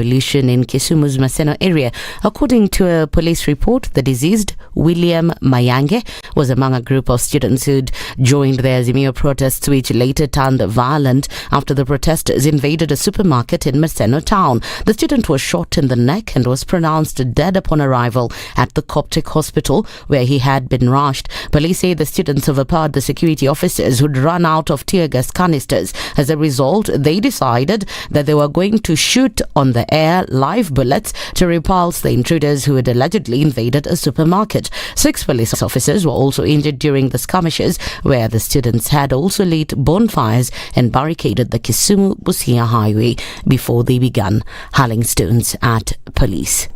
Coalition in Kisumu's Maseno area. According to a police report, the deceased, William Mayange, was among a group of students who'd joined the Azimio protests, which later turned violent after the protesters invaded a supermarket in Maseno town. The student was shot in the neck and was pronounced dead upon arrival at the Coptic hospital, where he had been rushed. Police say the students overpowered the security officers who'd run out of tear gas canisters. As a result, they decided that they were going to shoot on the air live bullets to repulse the intruders who had allegedly invaded a supermarket. 6 police officers were also injured during the skirmishes, where the students had also lit bonfires and barricaded the Kisumu-Busia highway before they began hurling stones at police.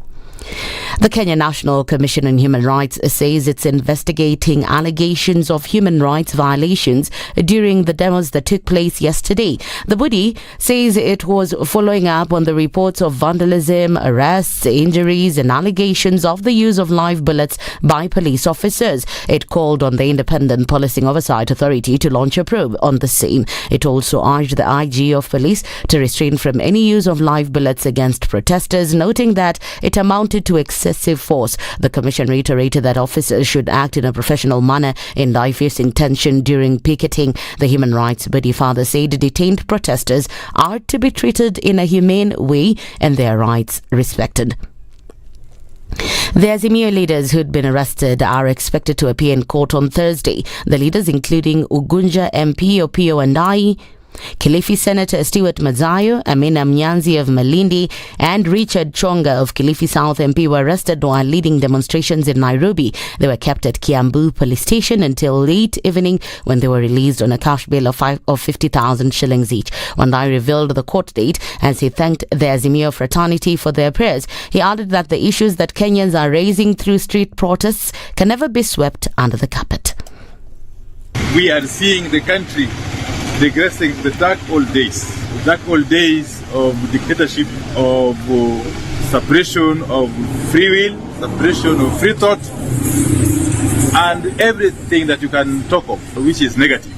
The Kenya National Commission on Human Rights says it's investigating allegations of human rights violations during the demos that took place yesterday. The body says it was following up on the reports of vandalism, arrests, injuries and allegations of the use of live bullets by police officers. It called on the Independent Policing Oversight Authority to launch a probe on the same. It also urged the IG of police to refrain from any use of live bullets against protesters, noting that it amounted to excessive force. The Commission reiterated that officers should act in a professional manner in diffusing tension during picketing. The human rights body further said detained protesters are to be treated in a humane way and their rights respected. The Azimio leaders who'd been arrested are expected to appear in court on Thursday. The leaders, including Ugunja MP Opiyo Wandayi, Kilifi Senator Stewart Mazayo, Amina Mnyanzi of Malindi and Richard Chonga of Kilifi South MP were arrested while leading demonstrations in Nairobi. They were kept at Kiambu police station until late evening when they were released on a cash bail of 50,000 shillings each. Wandai revealed the court date as he thanked the Azimio fraternity for their prayers. He added that the issues that Kenyans are raising through street protests can never be swept under the carpet. We are seeing the country regressing the dark old days of dictatorship, of suppression of free will, suppression of free thought, and everything that you can talk of which is negative.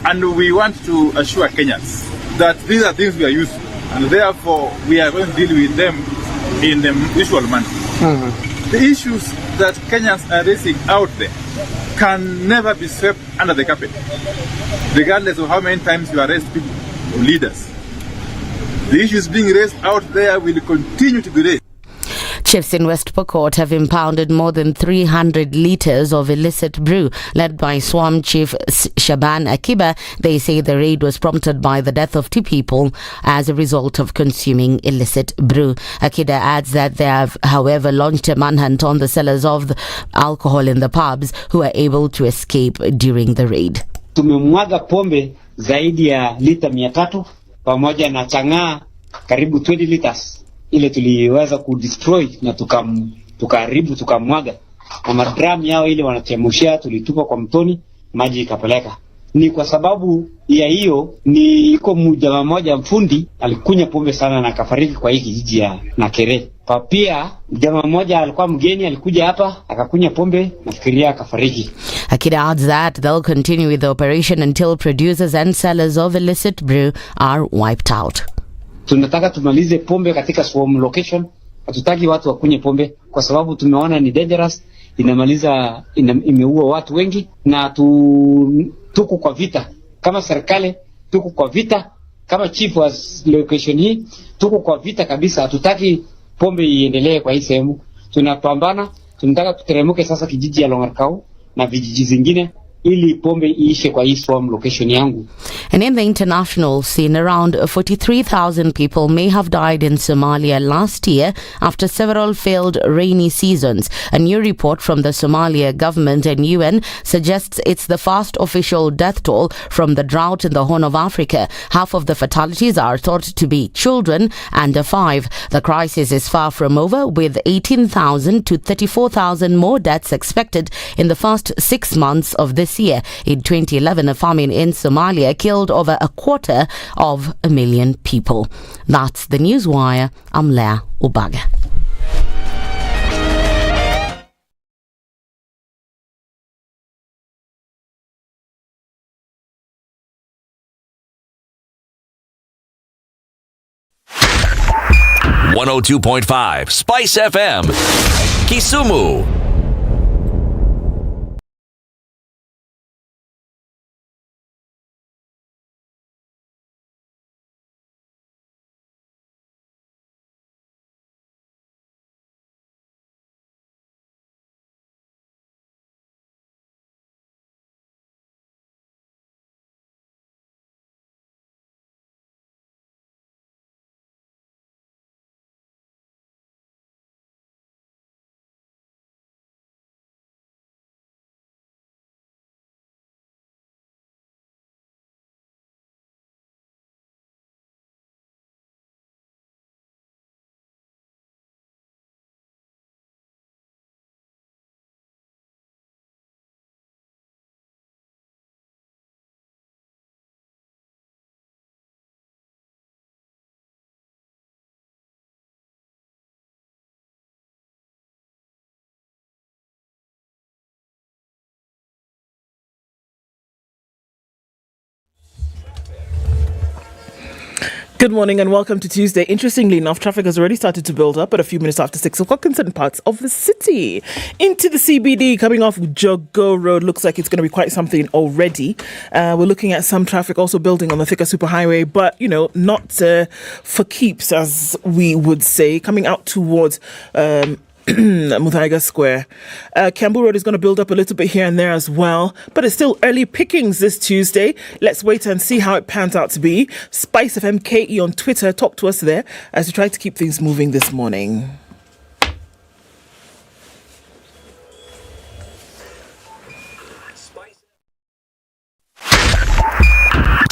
And we want to assure Kenyans that these are things we are used to, and therefore we are going to deal with them in the usual manner. The issues that Kenyans are raising out there can never be swept under the carpet, regardless of how many times you arrest people or leaders. The issues being raised out there will continue to be raised. Chiefs in West Pokot have impounded more than 300 litres of illicit brew. Led by Swam Chief Shaban Akiba, they say the raid was prompted by the death of 2 people as a result of consuming illicit brew. Akiba adds that they have, however, launched a manhunt on the sellers of the alcohol in the pubs who were able to escape during the raid. Tumemwaga pombe zaidi ya lita 300 pamoja na chang'aa karibu 20 liters. Ile tuliweza kudestroy na tukaharibu tukamwaga, na madram yao ile wanachemushia tulitupa kwa mtoni, maji ikapeleka. Ni kwa sababu ya hiyo ni iko mjamaa mmoja mfundi alikunya pombe sana na akafariki kwa hii kijiji ya Nakuru. Pia jamaa mmoja alikuwa mgeni alikuja hapa akakunya pombe nafikiria akafariki. Akida adds that they'll continue with the operation until producers and sellers of illicit brew are wiped out. Tunataka tumalize pombe katika swarm location. Hatutaki watu wakunye pombe kwa sababu tumeona ni dangerous, imeua watu wengi, na tuko kwa vita kama serikali, tuko kwa vita kama chief wa location hii, tuko kwa vita kabisa. Hatutaki pombe iendelee kwa hii sehemu. Tunapambana, tunataka tuteremuke sasa kijiji ya Longarkau na vijiji zingine ili pombe iishe kwa hii swarm location yangu. And in the international scene, around 43,000 people may have died in Somalia last year after several failed rainy seasons. A new report from the Somalia government and UN suggests it's the first official death toll from the drought in the Horn of Africa. Half of the fatalities are thought to be children under 5. The crisis is far from over, with 18,000 to 34,000 more deaths expected in the first 6 months of this year. In 2011, a famine in Somalia killed over 250,000 people. That's the Newswire. I'm Leah Ubaga. 102.5 Spice FM, Kisumu. Good morning and welcome to Tuesday. Interestingly enough, traffic has already started to build up at a few minutes after 6 o'clock in certain parts of the city. Into the CBD, coming off Jogo Road, looks like it's going to be quite something already. We're looking at some traffic also building on the Thika Superhighway, but, not for keeps, as we would say, coming out towards Muthaiga Square. Kiambu Road is going to build up a little bit here and there as well, but it's still early pickings this Tuesday. Let's wait and see how it pans out to be. SpiceFM KE on Twitter, talk to us there as we try to keep things moving this morning.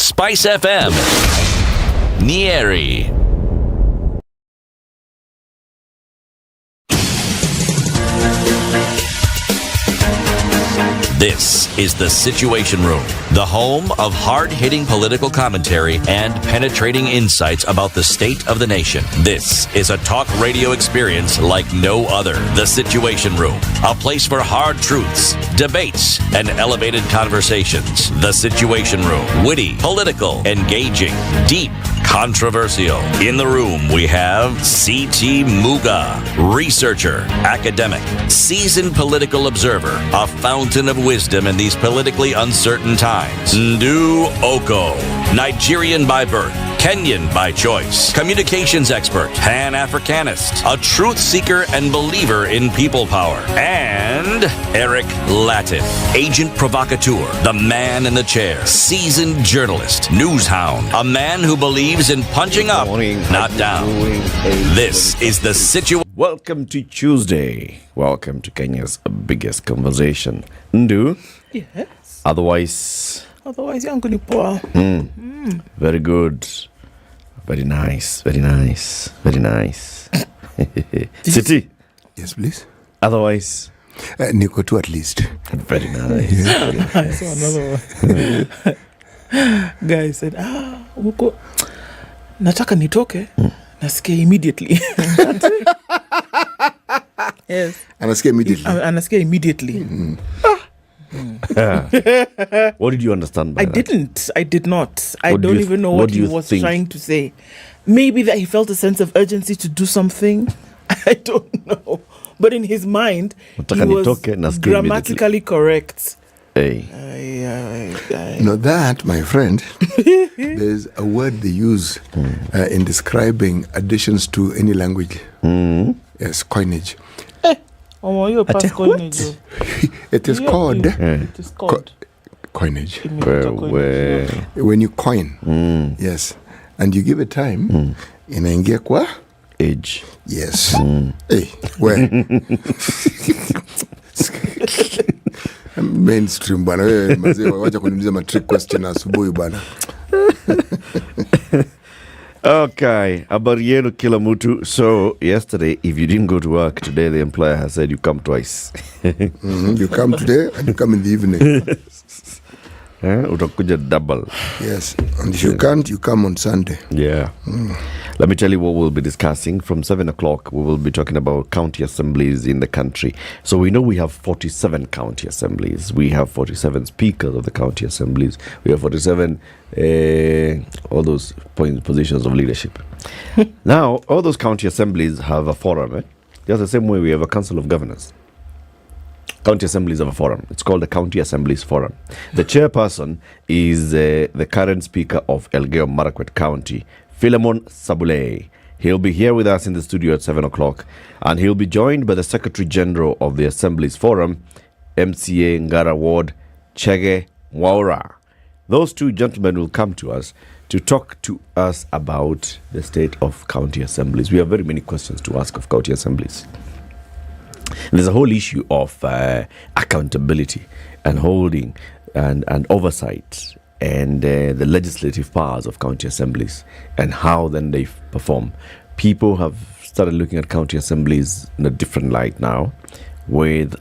Spice FM, Nyeri. This is The Situation Room, the home of hard-hitting political commentary and penetrating insights about the state of the nation. This is a talk radio experience like no other. The Situation Room, a place for hard truths, debates, and elevated conversations. The Situation Room, witty, political, engaging, deep, controversial. In the room, we have C.T. Muga, researcher, academic, seasoned political observer, a fountain of wisdom in these politically uncertain times. Ndu Oko, Nigerian by birth, Kenyan by choice, communications expert, Pan-Africanist, a truth seeker and believer in people power, and Eric Latif, agent provocateur, the man in the chair, seasoned journalist, news hound, a man who believes in punching up, not down. This is the situation. Welcome to Tuesday. Welcome to Kenya's biggest conversation. Ndu? Yes. Otherwise, yangu ni poa. Very good. Very nice. Very nice. Very nice. City? Yes, please. Otherwise? Niko tu at least. Very nice. I saw another one. Guy said, huko nataka nitoke. Nasikia immediately. Yes. Anasikia immediately. What did you understand by that? I did not. I don't even know what he was trying to say. Maybe that he felt a sense of urgency to do something. I don't know. But in his mind, he was grammatically correct. Hey. No, that, my friend, there's a word they use in describing additions to any language. Yes, coinage. Coinage. It is called. It is called coinage. When you coin, yes, and you give it time, inaingia kwa age. Yes. Hey, where? Mainstream bana, wewe mazee, wacha kuniuliza matrick question asubuhi bana. Okay, habari yenu kila mtu. So yesterday, if you didn't go to work today, the employer has said you come twice. You come today and you come in the evening. utakuja double. Yes, and if you can't, you come on Sunday. Yeah. Let me tell you what we'll be discussing. From 7 o'clock, we will be talking about county assemblies in the country. So we know we have 47 county assemblies. We have 47 speakers of the county assemblies. We have 47, all those positions of leadership. Now, all those county assemblies have a forum. Just the same way we have a council of governors. County assemblies have a forum. It's called the County Assemblies Forum. The chairperson is the current speaker of Elgeyo Marakwet County, Philemon Sabule. He'll be here with us in the studio at 7 o'clock, and he'll be joined by the Secretary General of the Assemblies Forum, MCA Ngara Ward, Chege Mwaura. Those two gentlemen will come to us to talk to us about the state of county assemblies. We have very many questions to ask of county assemblies. There's a whole issue of accountability and holding and oversight and the legislative powers of county assemblies and how then they perform. People have started looking at county assemblies in a different light now,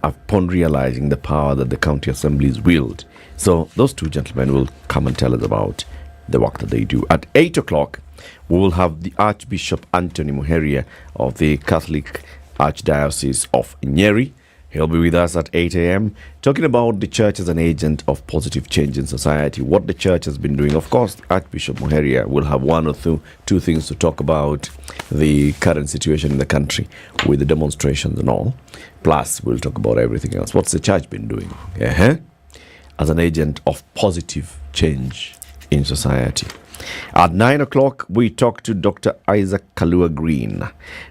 upon realizing the power that the county assemblies wield. So those two gentlemen will come and tell us about the work that they do. At 8 o'clock, we will have the Archbishop Anthony Muheria of the Catholic Archdiocese of Nyeri. He'll be with us at 8 a.m. talking about the church as an agent of positive change in society, what the church has been doing. Of course, Archbishop Muheria will have one or two things to talk about the current situation in the country with the demonstrations and all. Plus, we'll talk about everything else. What's the church been doing as an agent of positive change in society? At 9 o'clock, we talk to Dr. Isaac Kalua Green.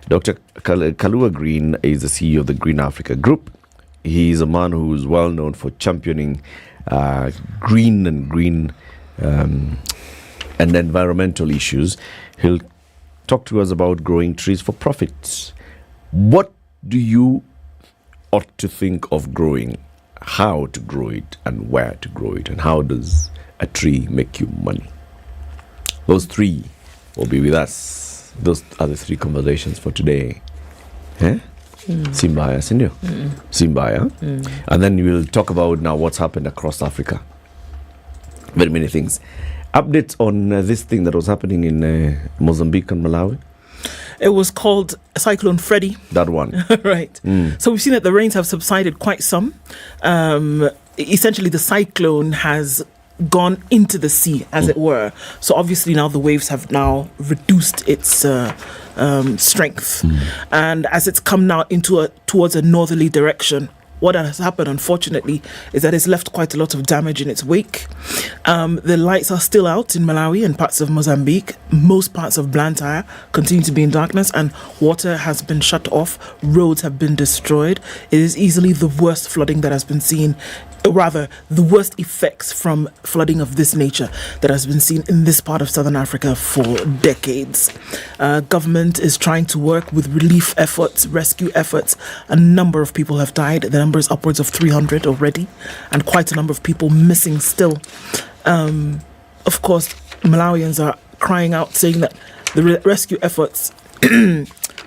Dr. Kalua Green is the CEO of the Green Africa Group. He is a man who is well known for championing green and environmental issues. He'll talk to us about growing trees for profit. What do you ought to think of growing? How to grow it and where to grow it? And how does a tree make you money? Those three will be with us. Those are the three conversations for today. Simbaya, senior. Simbaya. And then we'll talk about now what's happened across Africa. Very many things. Updates on this thing that was happening in Mozambique and Malawi. It was called Cyclone Freddy. That one. Right. So we've seen that the rains have subsided quite some. Essentially, the cyclone has gone into the sea, as it were. So obviously now the waves have now reduced its strength. And as it's come now towards a northerly direction, what has happened, unfortunately, is that it's left quite a lot of damage in its wake. The lights are still out in Malawi and parts of Mozambique. Most parts of Blantyre continue to be in darkness, and water has been shut off. Roads have been destroyed. It is easily the worst flooding that has been seen, rather the worst effects from flooding of this nature that has been seen in this part of southern Africa for decades. Government is trying to work with relief efforts, rescue efforts. A number of people have died. The number is upwards of 300 already, and quite a number of people missing still. Of course, Malawians are crying out, saying that the rescue efforts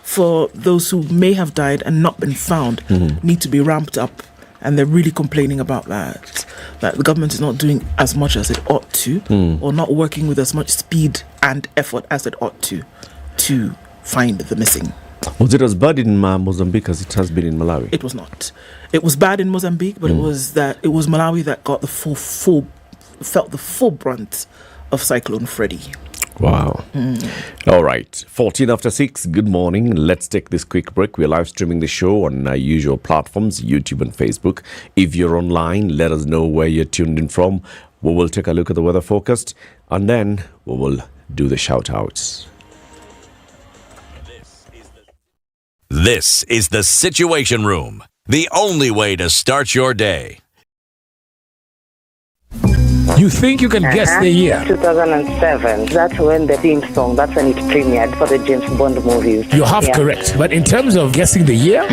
for those who may have died and not been found need to be ramped up. And they're really complaining about that the government is not doing as much as it ought to, or not working with as much speed and effort as it ought to find the missing. Was it as bad in Mozambique as it has been in Malawi? It was not. It was bad in Mozambique, but it was Malawi that got felt the full brunt of Cyclone Freddy. Wow. All right. 14 after 6. Good morning. Let's take this quick break. We're live streaming the show on our usual platforms, YouTube and Facebook. If you're online, let us know where you're tuned in from. We will take a look at the weather forecast, and then we will do the shout outs. This is the Situation Room, the only way to start your day. You think you can guess the year? 2007. That's when the theme song, that's when it premiered for the James Bond movies. You're half correct. But in terms of guessing the year?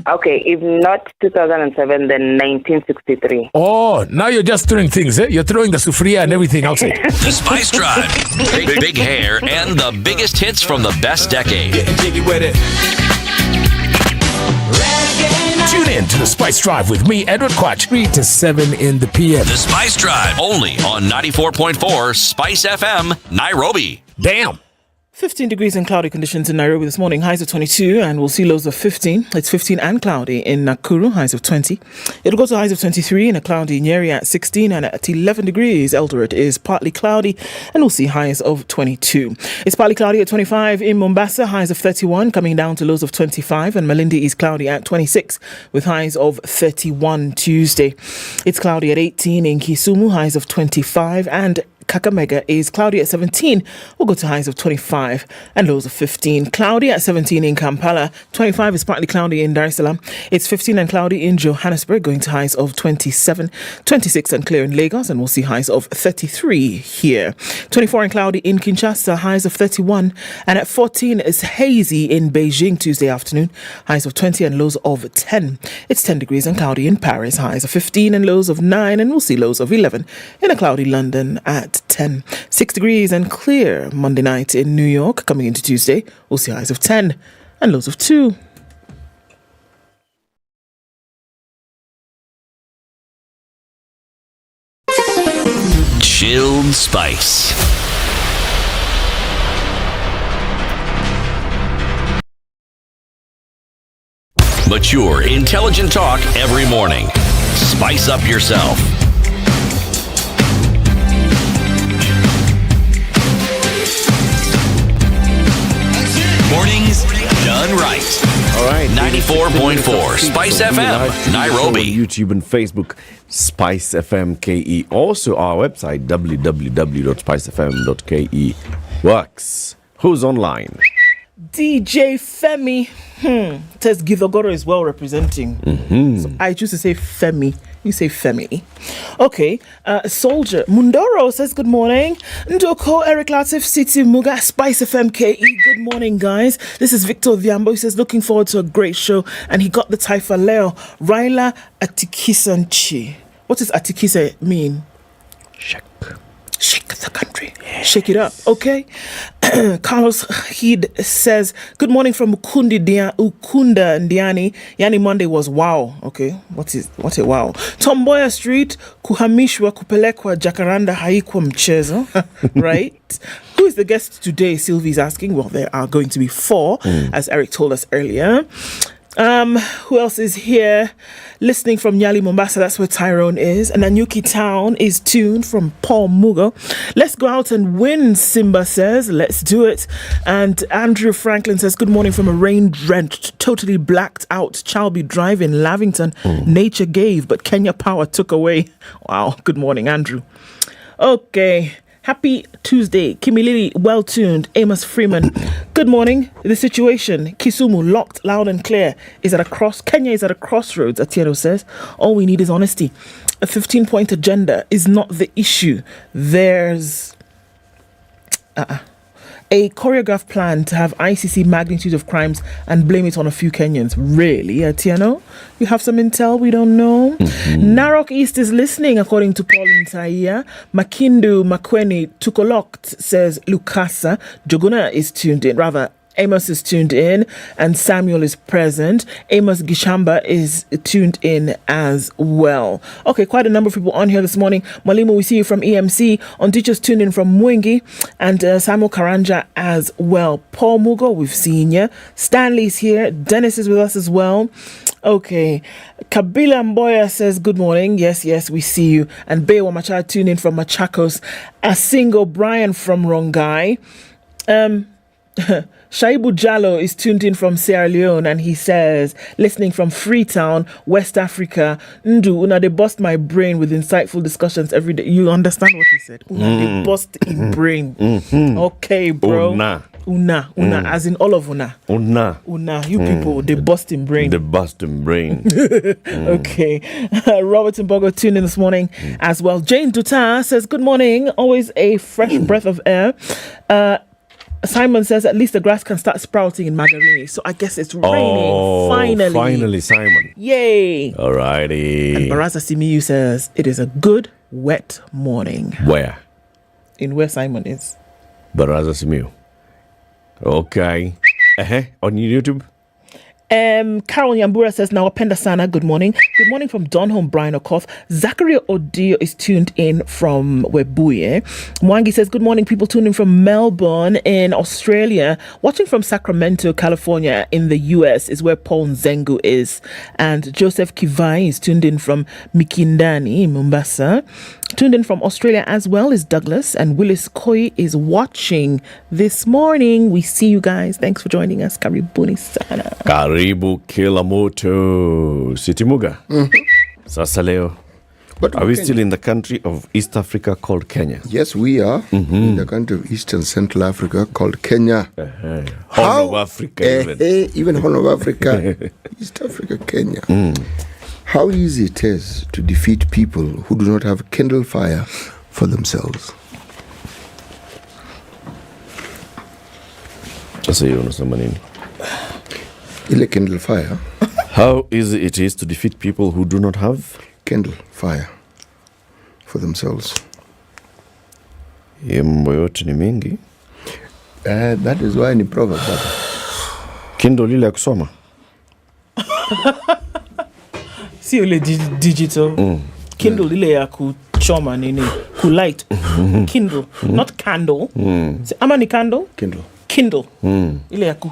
Okay, if not 2007, then 1963. Oh, now you're just throwing things, eh? You're throwing the sufria and everything outside. The Spice Drive. Big hair and the biggest hits from the best decade. Getting jiggy with it. Reggae Tune in to the Spice Drive with me, Edward Quatch, 3 to 7 in the PM. The Spice Drive, only on 94.4 Spice FM, Nairobi. Damn. 15 degrees and cloudy conditions in Nairobi this morning, highs of 22, and we'll see lows of 15. It's 15 and cloudy in Nakuru, highs of 20. It'll go to highs of 23 in a cloudy Nyeri at 16, and at 11 degrees, Eldoret is partly cloudy, and we'll see highs of 22. It's partly cloudy at 25 in Mombasa, highs of 31, coming down to lows of 25, and Malindi is cloudy at 26, with highs of 31 Tuesday. It's cloudy at 18 in Kisumu, highs of 25, and Kakamega is cloudy at 17. We'll go to highs of 25 and lows of 15. Cloudy at 17 in Kampala. 25 is partly cloudy in Dar es Salaam. It's 15 and cloudy in Johannesburg, going to highs of 27. 26 and clear in Lagos, and we'll see highs of 33 here. 24 and cloudy in Kinshasa, highs of 31. And at 14 is hazy in Beijing Tuesday afternoon. Highs of 20 and lows of 10. It's 10 degrees and cloudy in Paris. Highs of 15 and lows of 9. And we'll see lows of 11 in a cloudy London at 10. 6 degrees and clear Monday night in New York. Coming into Tuesday, we'll see highs of 10 and lows of 2. Chilled Spice. Mature, intelligent talk every morning. Spice up yourself. Mornings done right. All right. 94.4 Spice FM, Nairobi. YouTube and Facebook, Spice FM KE. Also our website, www.spicefm.ke. Works. Who's online? DJ Femi. Says Githogoro is well representing. So I choose to say Femi. You say Femi. Okay. Soldier Mundoro says good morning. Ndoko Eric Latif City Muga Spice FM KE. Good morning, guys. This is Victor Viambo. He says looking forward to a great show, and he got the Taifa Leo. Raila Atikisanchi. What does Atikisa mean? Shake the country. Yes. Shake it up, okay? Carlos Heed says, good morning from Ukunda Ndiani. Yani Monday was wow. Okay, what a wow. Tomboya Street, kuhamishwa kupelekwa Jacaranda haikuwa mchezo. Right? Who is the guest today? Sylvie's asking. Well, there are going to be 4, as Eric told us earlier. Who else is here? Listening from Nyali, Mombasa, that's where Tyrone is. And Nanyuki Town is tuned from Paul Mugo. Let's go out and win, Simba says. Let's do it. And Andrew Franklin says, good morning from a rain-drenched, totally blacked out Chalby Drive in Lavington. Nature gave, but Kenya Power took away. Wow, good morning, Andrew. Okay. Happy Tuesday. Kimilili, well tuned. Amos Freeman, good morning. The situation, Kisumu, locked, loud and clear. Kenya is at a crossroads, Atieno says. All we need is honesty. A 15-point agenda is not the issue. There's a choreographed plan to have ICC magnitude of crimes and blame it on a few Kenyans. Really, Atieno? You have some intel we don't know? Narok East is listening, according to Paul Ntaia. Makindu Makweni Tukolokt says Lukasa. Joguna is tuned in. Rather, Amos is tuned in and Samuel is present. Amos Gishamba is tuned in as well. Okay, quite a number of people on here this morning. Malimo, we see you from EMC. Ondicho's tuned in from Mwingi and Samuel Karanja as well. Paul Mugo, we've seen you. Stanley's here. Dennis is with us as well. Okay. Kabila Mboya says good morning. Yes, we see you. And Bewa Machar tuned in from Machakos. Asingo Brian from Rongai. Shaibu Jallo is tuned in from Sierra Leone and he says, listening from Freetown, West Africa. Ndu, una they bust my brain with insightful discussions every day. You understand what he said? Una they bust in brain. Okay, bro. Una, as in all of una. Una, you people, they bust in brain. Okay. Robert Mbogo tuned in this morning as well. Jane Duta says, good morning. Always a fresh breath of air. Simon says at least the grass can start sprouting in Magarini. So I guess it's raining. Finally, Simon. Yay. Alrighty. And Baraza Simiyu says it is a good, wet morning. Where? In where Simon is. Baraza Simiyu. Okay. On YouTube? Carol Yambura says, now Apenda Sana, good morning. Good morning from Donholm, Brian Okoth. Zachary Odio is tuned in from Webuye. Mwangi says, good morning, people tuned in from Melbourne in Australia. Watching from Sacramento, California in the US is where Paul Nzengu is. And Joseph Kivai is tuned in from Mikindani, Mombasa. Tuned in from Australia as well is Douglas, and Willis Koi is watching this morning. We see you guys. Thanks for joining us. Karibuni sana. Karibu kila moto. Sitimuga. Sasa leo. But are we still in the country of East Africa called Kenya? Yes, we are in the country of East and Central Africa called Kenya. Horn of Africa even Horn of Africa. East Africa, Kenya. How easy it is to defeat people who do not have kindle fire for themselves. Sasa hiyo unasema nini? Ile kindle fire. How easy it is to defeat people who do not have kindle fire for themselves. Hiyo mambo yote ni mingi. That is why ni proverb. Kindle lile ya kusoma. Si ule digital. Kindle ile ya kuchoma nini? Kulight. Kindle, not candle. Ama ni candle? Kindle. Ile ya ku.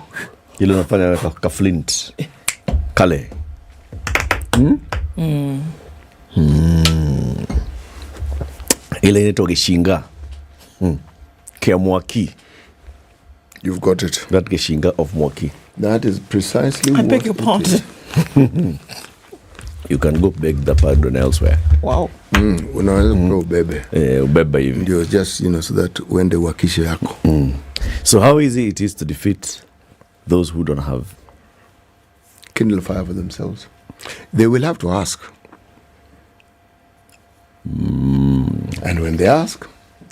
Ile unafanya ka flint. Kale. Ile inaitwa gishinga. Kia mwaki. You've got it. That gishinga of mwaki. That is precisely I beg your pardon. You can go beg the pardon elsewhere. Wow. Unaweza ubebe. Ubebe hivi. Ndio, just, so that uende wakishe yako. So how easy it is to defeat those who don't have kindle fire for themselves? They will have to ask. And when they ask,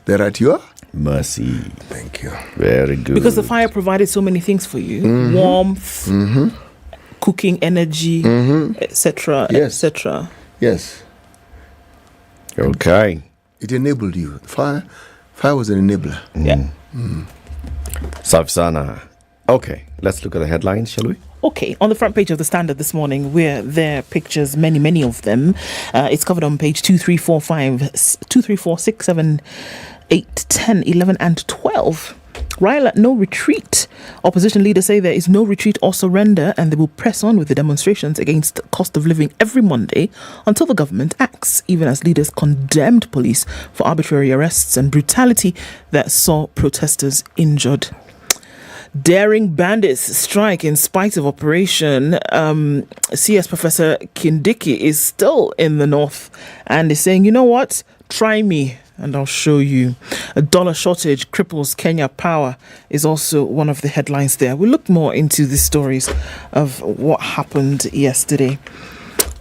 they're at your mercy. Thank you. Very good. Because the fire provided so many things for you. Warmth, cooking energy, etc. Yes. etc. Yes. Okay. It enabled you. Fire was an enabler. Yeah. Safsana. Okay, let's look at the headlines, shall we? Okay, on the front page of the Standard this morning, where there are pictures, many of them. It's covered on page 2, 3, 4, 5, 2, 3, 4, 6, 7, 8, 10, 11, and 12. Raila, no retreat. Opposition leaders say there is no retreat or surrender, and they will press on with the demonstrations against cost of living every Monday until the government acts, even as leaders condemned police for arbitrary arrests and brutality that saw protesters injured. Daring bandits strike in spite of operation. CS Professor Kindiki is still in the north and is saying, you know what? Try me and I'll show you. A dollar shortage cripples Kenya power is also one of the headlines there. We'll look more into the stories of what happened yesterday.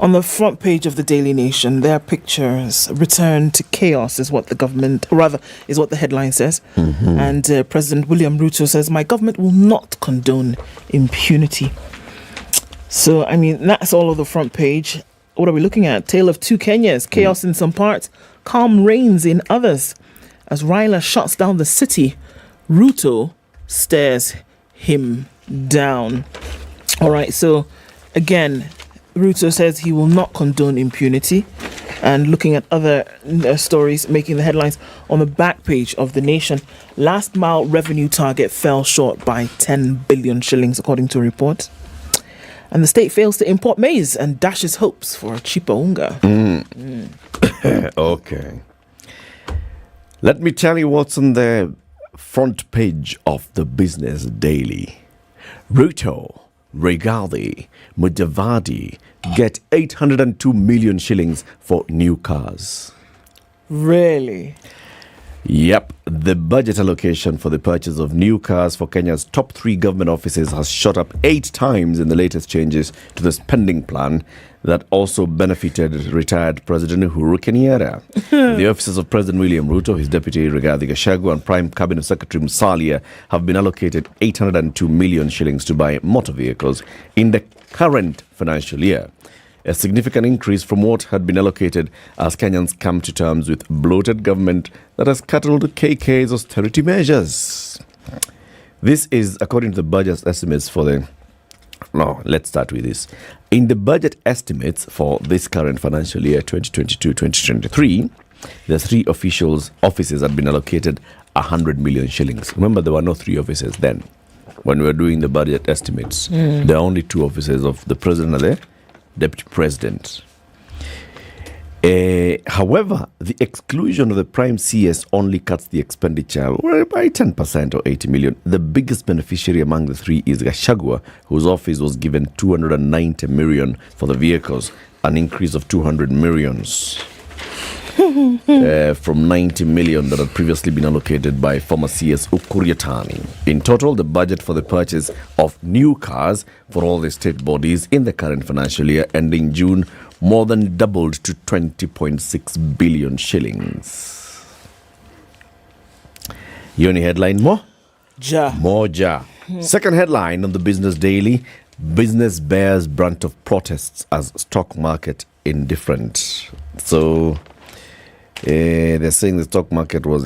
On the front page of the Daily Nation, there are pictures. Return to chaos is what the government, or rather, is what the headline says. And President William Ruto says, my government will not condone impunity. So, I mean, that's all of the front page. What are we looking at? Tale of two Kenyas. Chaos in some parts, calm reigns in others. As Raila shuts down the city, Ruto stares him down. All right, so again, Ruto says he will not condone impunity. And looking at other stories making the headlines on the back page of The Nation, last mile revenue target fell short by 10 billion shillings, according to a report. And the state fails to import maize and dashes hopes for a cheaper unga. Okay. Let me tell you what's on the front page of the Business Daily. Ruto, Regali, Mudavadi get 802 million shillings for new cars. Really? Yep, the budget allocation for the purchase of new cars for Kenya's top 3 government offices has shot up 8 times in the latest changes to the spending plan that also benefited retired President Uhuru Kenyatta. The offices of President William Ruto, his deputy Rigathi Gachagua, and Prime Cabinet Secretary Musalia have been allocated 802 million shillings to buy motor vehicles in the current financial year. A significant increase from what had been allocated as Kenyans come to terms with bloated government that has scuttled KK's austerity measures. This is according to the budget estimates for the No, let's start with this. In the budget estimates for this current financial year, 2022-2023, the 3 offices had been allocated 100 million shillings. Remember, there were no 3 offices then. When we were doing the budget estimates, there are only 2 offices of the president and the deputy president. However, the exclusion of the prime CS only cuts the expenditure by 10% or 80 million. The biggest beneficiary among the 3 is Gachagua, whose office was given 290 million for the vehicles, an increase of 200 millions from 90 million that had previously been allocated by former CS Ukuriatani. In total, the budget for the purchase of new cars for all the state bodies in the current financial year ending June more than doubled to 20.6 billion shillings. You only headline more? More ja. Second headline on the Business Daily: business bears brunt of protests as stock market indifferent. So they're saying the stock market was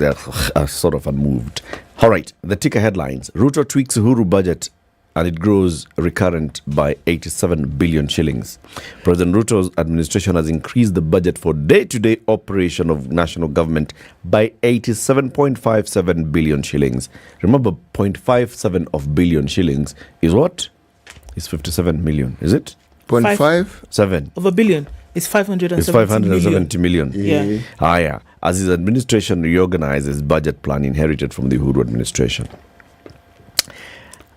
sort of unmoved. All right, the ticker headlines: Ruto tweaks Uhuru budget and it grows recurrent by 87 billion shillings. President Ruto's administration has increased the budget for day-to-day operation of national government by 87.57 billion shillings. Remember, 0.57 of billion shillings is what? Is 57 million, is it? 0.57 of a billion is 570 million. Yeah. Yeah. As his administration reorganizes budget plan inherited from the Uhuru administration.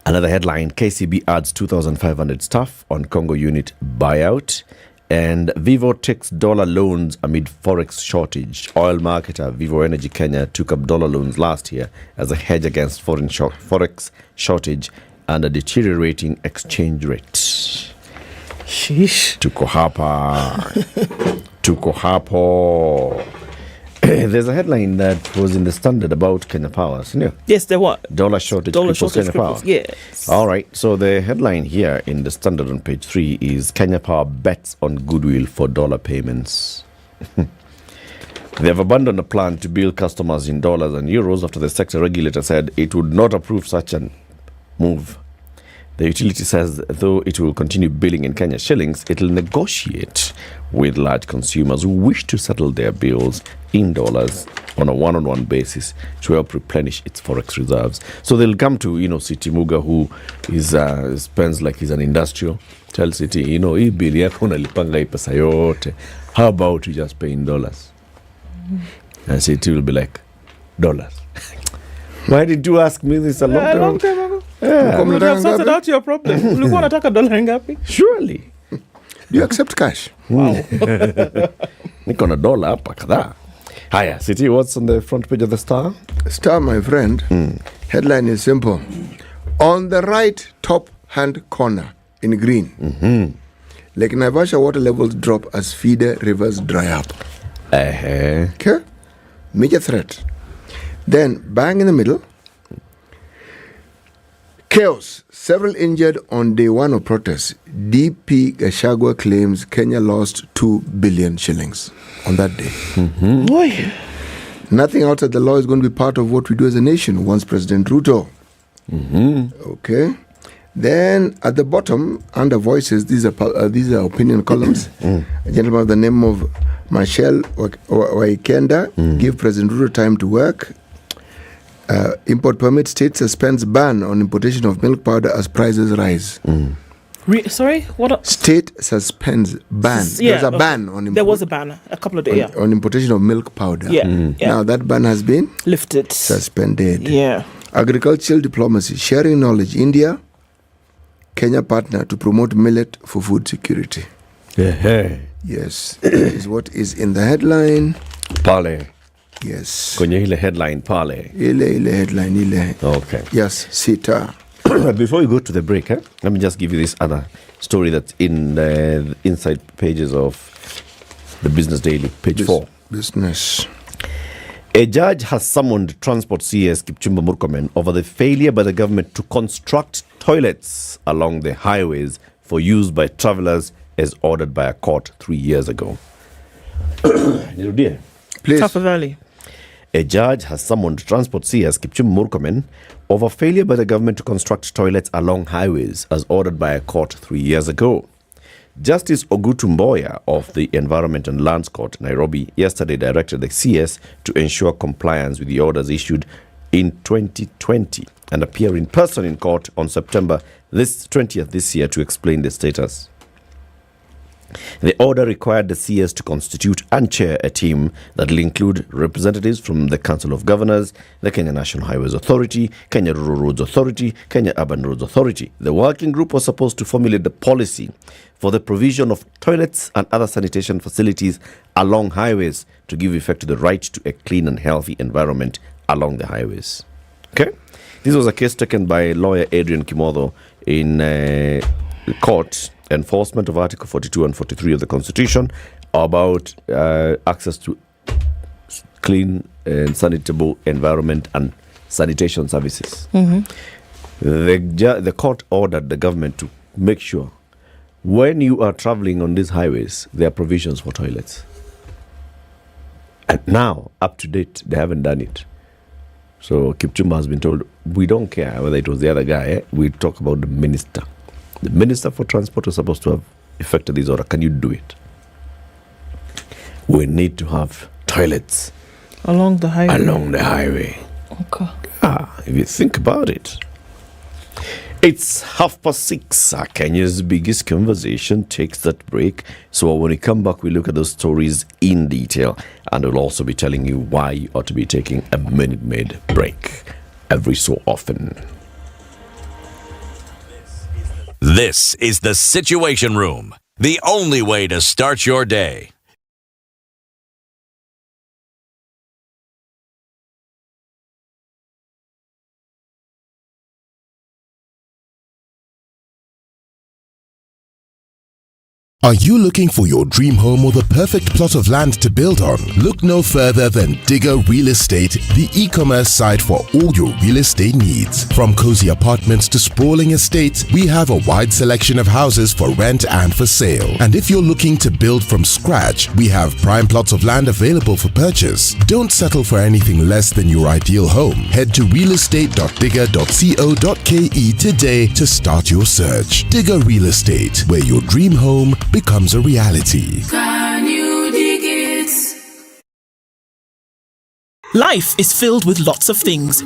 Another headline: KCB adds 2,500 staff on Congo unit buyout. And Vivo takes dollar loans amid forex shortage. Oil marketer Vivo Energy Kenya took up dollar loans last year as a hedge against forex shortage and a deteriorating exchange rate. Sheesh. Tuko hapo. There's a headline that was in the Standard about Kenya Power, isn't it? Yes, there was. Dollar shortage Kenya Power. Yes. All right. So the headline here in the Standard on page 3 is Kenya Power bets on goodwill for dollar payments. They have abandoned a plan to bill customers in dollars and euros after the sector regulator said it would not approve such a move. The utility says though it will continue billing in Kenya shillings, it will negotiate with large consumers who wish to settle their bills in dollars on a one-on-one basis to help replenish its forex reserves. So they'll come to, City Muga, who is spends like he's an industrial, tell City, hii bill yako unalipanga hii pesa yote. How about you just pay in dollars? And City will be like, dollars. Why did you ask me this a long time ago? Yeah. You have sorted out your problem. Ulikuwa unataka dola ngapi? Surely. Do you accept cash? Wow. Niko na dola hapa kadhaa. Haya, City, what's on the front page of the Star? Star, my friend. Headline is simple. On the right top hand corner in green, Lake Naivasha water levels drop as feeder rivers dry up. Okay? Major threat. Then, bang in the middle, chaos. Several injured on day 1 of protests. DP Gachagua claims Kenya lost 2 billion shillings on that day. Boy. Nothing outside the law is going to be part of what we do as a nation, once President Ruto. Okay. Then at the bottom, under voices, these are opinion columns. A gentleman by the name of Marshall Waikenda give President Ruto time to work. Import permit: state suspends ban on importation of milk powder as prices rise. Sorry? What? State suspends ban. There's a ban on there was a ban a couple of days on importation of milk powder. Now that ban has been lifted. Suspended. Yeah. Agricultural diplomacy: sharing knowledge. India, Kenya partner to promote millet for food security. Yes, is what is in the headline. Pale. Yes. Kwenye ile headline pale. Ile headline. Okay. Yes, Sita. Before we go to the break, let me just give you this other story that's in the inside pages of the Business Daily, page 4. Business. A judge has summoned Transport CS Kipchumba Murkomen over the failure by the government to construct toilets along the highways for use by travelers as ordered by a court 3 years ago. Please. Tapa Valley. A judge has summoned Transport CS Kipchumba Murkomen over failure by the government to construct toilets along highways as ordered by a court 3 years ago. Justice Ogutu Mboya of the Environment and Lands Court, Nairobi, yesterday directed the CS to ensure compliance with the orders issued in 2020 and appear in person in court on September 20th this year to explain the status. The order required the CS to constitute and chair a team that will include representatives from the Council of Governors, the Kenya National Highways Authority, Kenya Rural Roads Authority, Kenya Urban Roads Authority. The working group was supposed to formulate the policy for the provision of toilets and other sanitation facilities along highways to give effect to the right to a clean and healthy environment along the highways. Okay? This was a case taken by lawyer Adrian Kimotho in court. Enforcement of Article 42 and 43 of the Constitution about access to clean and sanitable environment and sanitation services. The court ordered the government to make sure when you are traveling on these highways, there are provisions for toilets. And now, up to date, they haven't done it. So Kipchumba has been told, we don't care whether it was the other guy, we talk about the minister. The Minister for Transport was supposed to have effected this order. Can you do it? We need to have toilets along the highway. Okay. If you think about it. It's 6:30. Kenya's biggest conversation takes that break. So when we come back, we look at those stories in detail. And we'll also be telling you why you ought to be taking a Minute Maid break every so often. This is the Situation Room, the only way to start your day. Are you looking for your dream home or the perfect plot of land to build on? Look no further than Digger Real Estate, the e-commerce site for all your real estate needs. From cozy apartments to sprawling estates, we have a wide selection of houses for rent and for sale. And if you're looking to build from scratch, we have prime plots of land available for purchase. Don't settle for anything less than your ideal home. Head to realestate.digger.co.ke today to start your search. Digger Real Estate, where your dream home becomes a reality. Can you dig it? Life is filled with lots of things.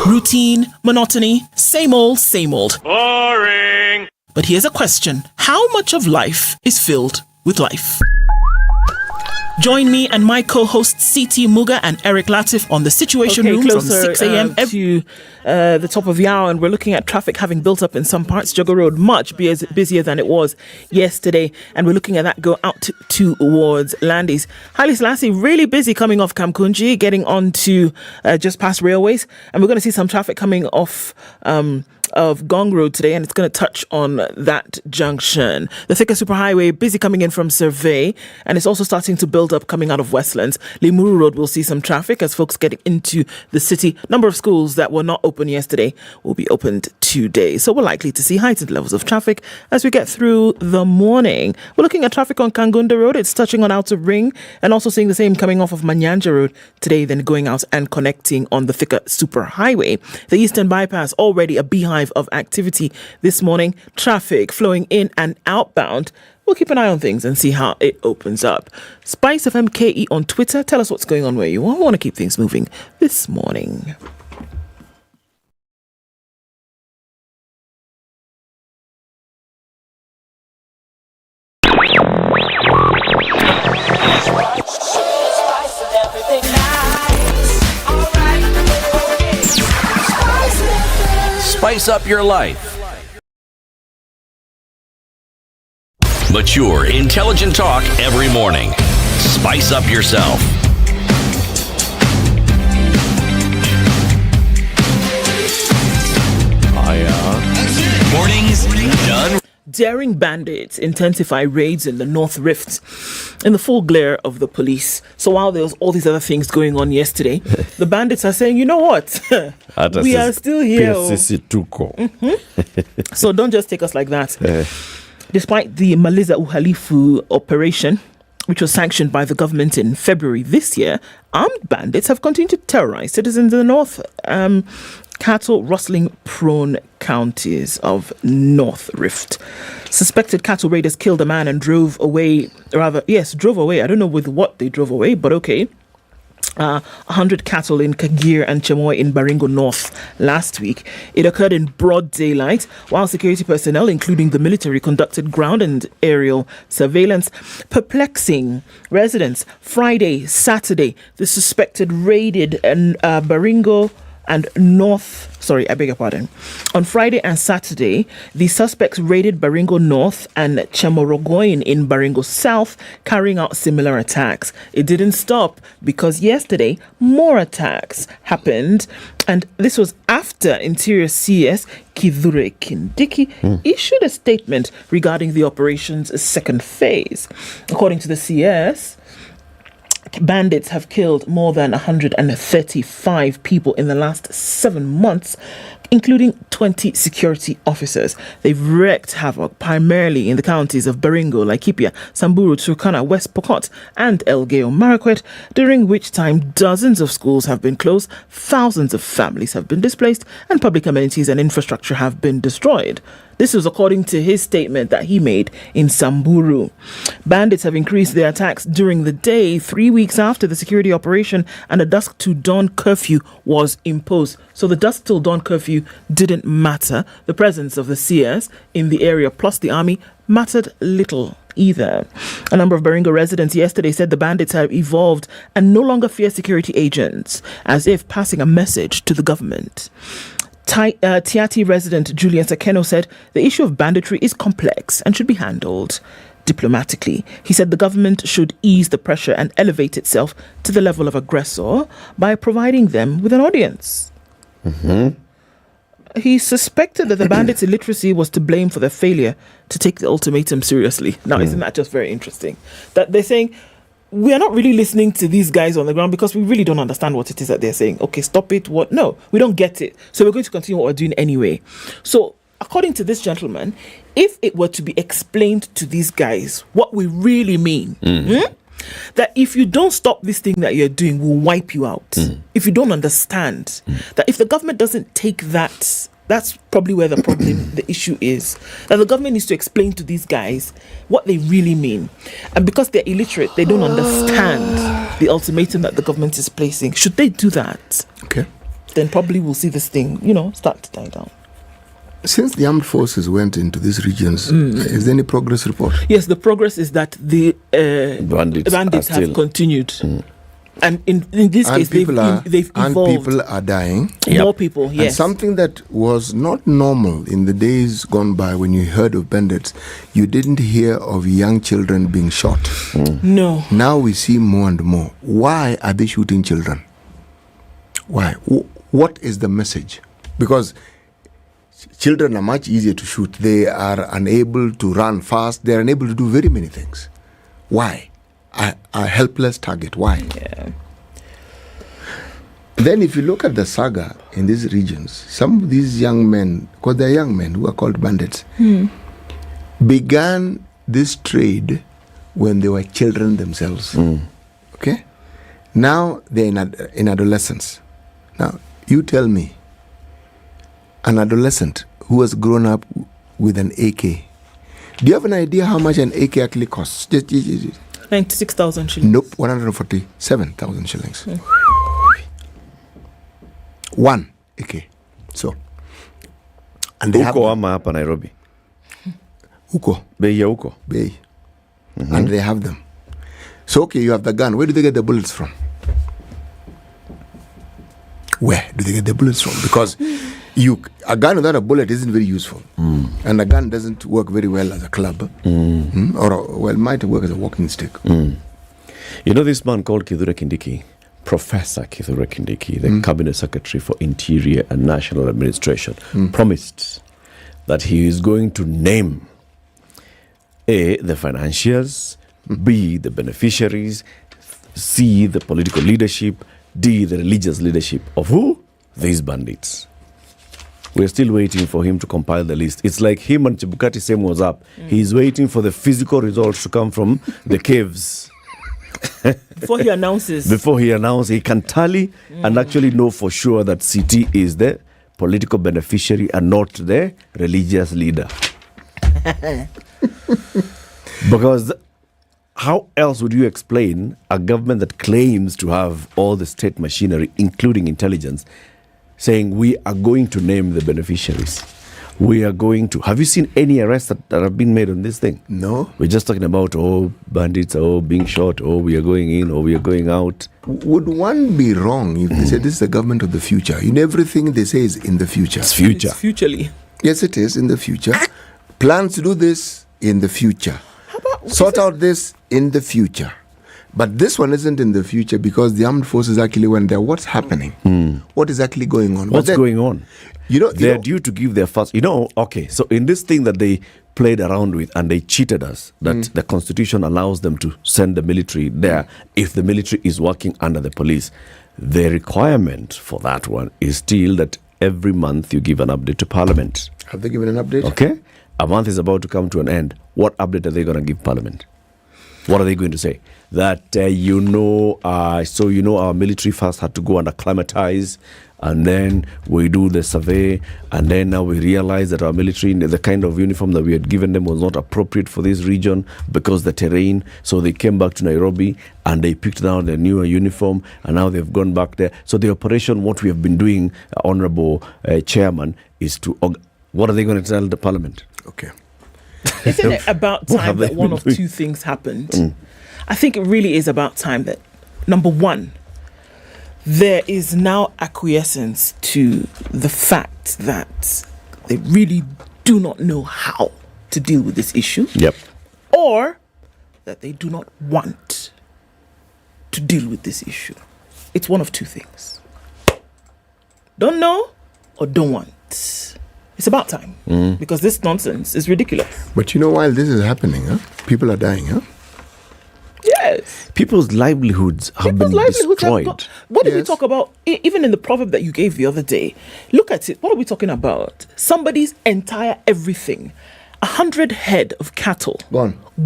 Routine, monotony, same old, same old. Boring. But here's a question. How much of life is filled with life? Join me and my co-hosts CT Muga and Eric Latif on the Situation Room from 6 a.m. to the top of the hour, and we're looking at traffic having built up in some parts. Jogger Road much busier than it was yesterday, and we're looking at that go out towards Landis. Haile Selassie really busy coming off Kamkunji, getting on to just past railways, and we're going to see some traffic coming off of Gong Road today, and it's going to touch on that junction. The Thika Superhighway busy coming in from Survey, and it's also starting to build up coming out of Westlands. Limuru Road will see some traffic as folks getting into the city. Number of schools that were not open yesterday will be opened today, so we're likely to see heightened levels of traffic as we get through the morning. We're looking at traffic on Kangunda Road. It's touching on Outer Ring, and also seeing the same coming off of Manyanja Road today, then going out and connecting on the Thika Superhighway. The Eastern Bypass already a beehive of activity this morning. Traffic flowing in and outbound. We'll keep an eye on things and see how it opens up. SpiceFM KE on Twitter. Tell us what's going on where you are. We want to keep things moving this morning. Spice up your life. Mature, intelligent talk every morning. Spice up yourself. Mornings done. Daring bandits intensify raids in the North Rift in the full glare of the police. So while there was all these other things going on yesterday, the bandits are saying, you know what? We are still here. So don't just take us like that. Despite the Maliza Uhalifu operation, which was sanctioned by the government in February this year, armed bandits have continued to terrorize citizens in the north, cattle rustling prone counties of North Rift. Suspected cattle raiders killed a man and drove away. I don't know with what they drove away, but okay. 100 cattle in Kagir and Chemoy in Baringo North last week. It occurred in broad daylight while security personnel, including the military, conducted ground and aerial surveillance. Perplexing residents. Friday, Saturday, the suspected raided Baringo and On Friday and Saturday, the suspects raided Baringo North and Chamorogoin in Baringo South, carrying out similar attacks. It didn't stop because yesterday, more attacks happened. And this was after Interior CS Kithure Kindiki issued a statement regarding the operation's second phase. According to the CS, bandits have killed more than 135 people in the last 7 months, including 20 security officers. They've wreaked havoc primarily in the counties of Baringo, Laikipia, Samburu, Turkana, West Pokot, and Elgeyo Marakwet, during which time dozens of schools have been closed, thousands of families have been displaced, and public amenities and infrastructure have been destroyed. This was according to his statement that he made in Samburu. Bandits have increased their attacks during the day, 3 weeks after the security operation, and a dusk to dawn curfew was imposed. So the dusk till dawn curfew didn't matter. The presence of the CS in the area plus the army mattered little either. A number of Baringo residents yesterday said the bandits have evolved and no longer fear security agents, as if passing a message to the government. Tiati resident Julian Sakeno said the issue of banditry is complex and should be handled diplomatically. He said the government should ease the pressure and elevate itself to the level of aggressor by providing them with an audience. He suspected that the bandits' illiteracy was to blame for their failure to take the ultimatum seriously. Now, isn't that just very interesting? That they're saying, we are not really listening to these guys on the ground because we really don't understand what it is that they're saying. Okay, stop it. What? No, we don't get it. So we're going to continue what we're doing anyway. So according to this gentleman, if it were to be explained to these guys what we really mean, that if you don't stop this thing that you're doing, we'll wipe you out. If you don't understand that if the government doesn't take that, that's probably where the problem, the issue is. That the government needs to explain to these guys what they really mean. And because they're illiterate, they don't understand the ultimatum that the government is placing. Should they do that? Okay. Then probably we'll see this thing, start to die down. Since the armed forces went into these regions, is there any progress report? Yes, the progress is that the bandits have continued. And in this case, they've evolved. And people are dying. More people, yes. And something that was not normal in the days gone by when you heard of bandits, you didn't hear of young children being shot. No. Now we see more and more. Why are they shooting children? Why? What is the message? Because children are much easier to shoot. They are unable to run fast. They are unable to do very many things. Why? A helpless target. Why? Yeah. Then if you look at the saga in these regions, some of these young men, because they're young men who are called bandits, began this trade when they were children themselves. Okay? Now they're in adolescence. Now, you tell me, an adolescent who has grown up with an AK, do you have an idea how much an AK actually costs? 96,000 shillings. Nope, 147,000 shillings. One AK. So, and they Uko ama hapa Nairobi. Uko. Bei ya uko. Bei. And they have them. So, okay, you have the gun. Where do they get the bullets from? Where do they get the bullets from? Because a gun without a bullet isn't very useful. And a gun doesn't work very well as a club. Or, might work as a walking stick. You know this man called Kithure Kindiki? Professor Kithure Kindiki, the Cabinet Secretary for Interior and National Administration, promised that he is going to name A, the financiers, B, the beneficiaries, C, the political leadership, D, the religious leadership of who? These bandits. We're still waiting for him to compile the list. It's like him and Chebukati same was up. He's waiting for the physical results to come from the caves Before he announces. Before he announces, he can tally and actually know for sure that CT is the political beneficiary and not the religious leader. Because how else would you explain a government that claims to have all the state machinery, including intelligence, saying we are going to name the beneficiaries? We are going to. Have you seen any arrests that have been made on this thing? No. We're just talking about, bandits, being shot, we are going in, we are going out. Would one be wrong if they say this is the government of the future? In everything they say is in the future. It's future. It's futurely. Yes, it is in the future. Plans to do this in the future. Sort out this in the future. But this one isn't in the future because the armed forces actually went there. What's happening? What is actually going on? What's going on? They're know, due to give their first. Okay, so in this thing that they played around with and they cheated us, that the constitution allows them to send the military there if the military is working under the police. The requirement for that one is still that every month you give an update to Parliament. Have they given an update? Okay. A month is about to come to an end. What update are they going to give Parliament? What are they going to say? That, our military first had to go and acclimatize, and then we do the survey, and then now we realize that our military, the kind of uniform that we had given them was not appropriate for this region because the terrain. So they came back to Nairobi and they picked down their newer uniform, and now they've gone back there. So the operation, what we have been doing, Honorable Chairman, is to... What are they going to tell the Parliament? Okay. Isn't it about time that one of two things happened? I think it really is about time that, number one, there is now acquiescence to the fact that they really do not know how to deal with this issue. Yep. Or that they do not want to deal with this issue. It's one of two things. Don't know or don't want. It's about time because this nonsense is ridiculous. But while this is happening, people are dying, Yes. People's livelihoods have been destroyed. What did we talk about? Even in the proverb that you gave the other day, look at it. What are we talking about? Somebody's entire everything. 100 head of cattle.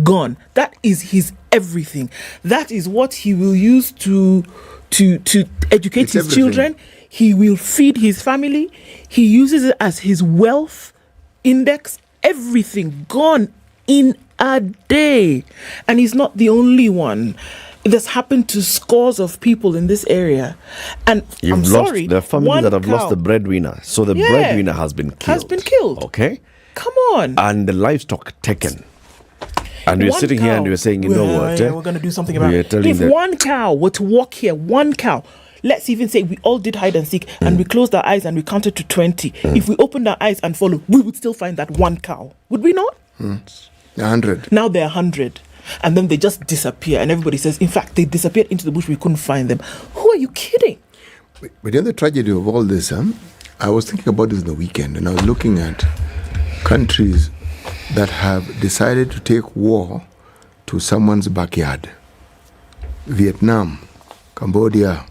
Gone. That is his everything. That is what he will use to educate his children. He will feed his family. He uses it as his wealth index. Everything gone in a day. And he's not the only one. This happened to scores of people in this area. And there are families that have lost the breadwinner. So the breadwinner has been killed. Okay? Come on. And the livestock taken. And we're sitting here and we're saying, we're going to do something about it. If one cow were to walk here, let's even say we all did hide and seek and we closed our eyes and we counted to 20. If we opened our eyes and followed, we would still find that one cow. Would we not? 100. Now they're 100. And then they just disappear. And everybody says, in fact, they disappeared into the bush. We couldn't find them. Who are you kidding? But the tragedy of all this, I was thinking about this in the weekend and I was looking at countries that have decided to take war to someone's backyard. Vietnam, Cambodia,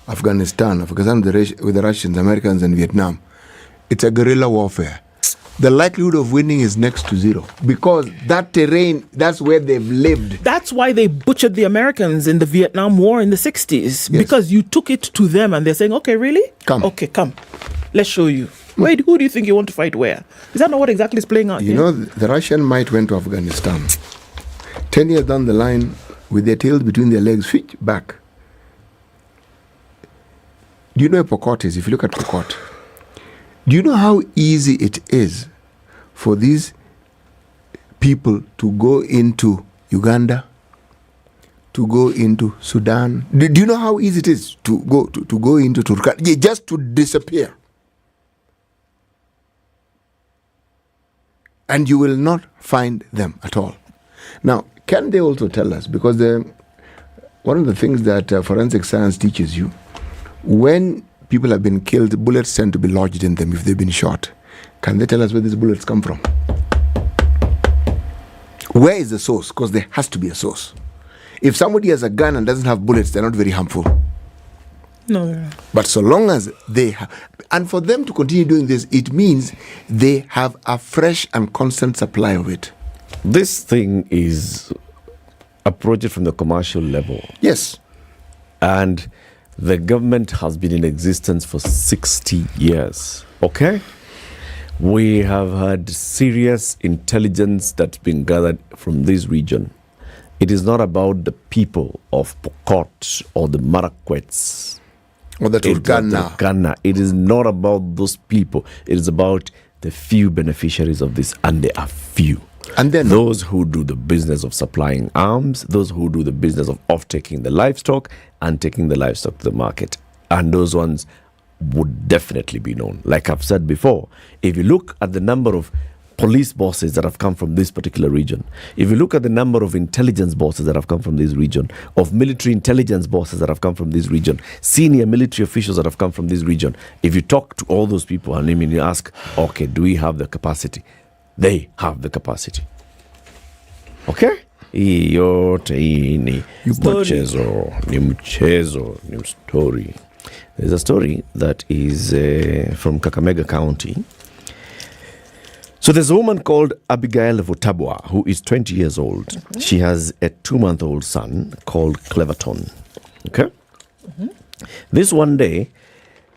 Afghanistan with the Russians, Americans, and Vietnam. It's a guerrilla warfare. The likelihood of winning is next to zero because that terrain, that's where they've lived. That's why they butchered the Americans in the Vietnam War in the 60s because you took it to them and they're saying, okay, really? Come. Okay, come. Let's show you. Wait, who do you think you want to fight where? Is that not what exactly is playing out here? The Russian might went to Afghanistan. 10 years down the line, with their tails between their legs, back. Do you know what Pokot is? If you look at Pokot, do you know how easy it is for these people to go into Uganda, to go into Sudan? Do you know how easy it is to go into Turkana, just to disappear? And you will not find them at all. Now, can they also tell us, because one of the things that forensic science teaches you, when people have been killed, bullets tend to be lodged in them if they've been shot. Can they tell us where these bullets come from? Where is the source? Because there has to be a source. If somebody has a gun and doesn't have bullets, they're not very harmful. No, they're not. But so long as they have, and for them to continue doing this, it means they have a fresh and constant supply of it. This thing is approach it from the commercial level. Yes. And the government has been in existence for 60 years. Okay? We have had serious intelligence that's been gathered from this region. It is not about the people of Pokot or the Marakwets or the Turkana. It is not about those people. It is about the few beneficiaries of this, and they are few. And then those who do the business of supplying arms, those who do the business of off-taking the livestock and taking the livestock to the market. And those ones would definitely be known. Like I've said before, if you look at the number of police bosses that have come from this particular region, if you look at the number of intelligence bosses that have come from this region, of military intelligence bosses that have come from this region, senior military officials that have come from this region, if you talk to all those people and you ask, okay, do we have the capacity? They have the capacity. Okay? Yote ni mchezo, ni mchezo, ni story. There's a story that is from Kakamega County. So there's a woman called Abigail Vutabwa who is 20 years old. Mm-hmm. She has a 2-month-old son called Cleverton. Okay? Mm-hmm. This one day,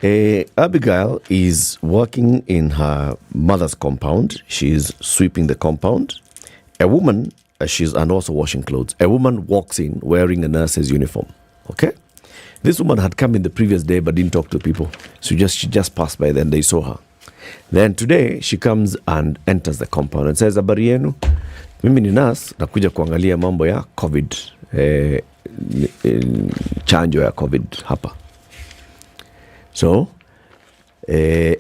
Abigail is working in her mother's compound. She's sweeping the compound. A woman, and also washing clothes. A woman walks in wearing a nurse's uniform. Okay? This woman had come in the previous day but didn't talk to people. So she just passed by, then they saw her. Then today she comes and enters the compound and says, habari yenu, mimi ni nurse, nakuja kuangalia mambo ya COVID, chanjo ya COVID hapa. So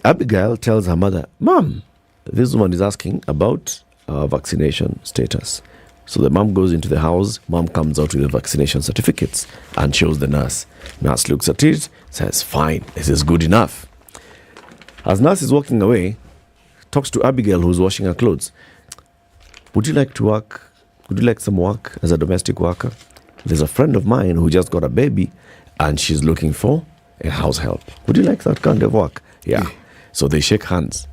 Abigail tells her mother, Mom, this woman is asking about vaccination status. So the mom goes into the house, mom comes out with the vaccination certificates and shows the nurse. Nurse looks at it, says, fine, this is good enough. As nurse is walking away, talks to Abigail who's washing her clothes. Would you like to work? Would you like some work as a domestic worker? There's a friend of mine who just got a baby and she's looking for a house help. Would you like that kind of work? Yeah. So they shake hands.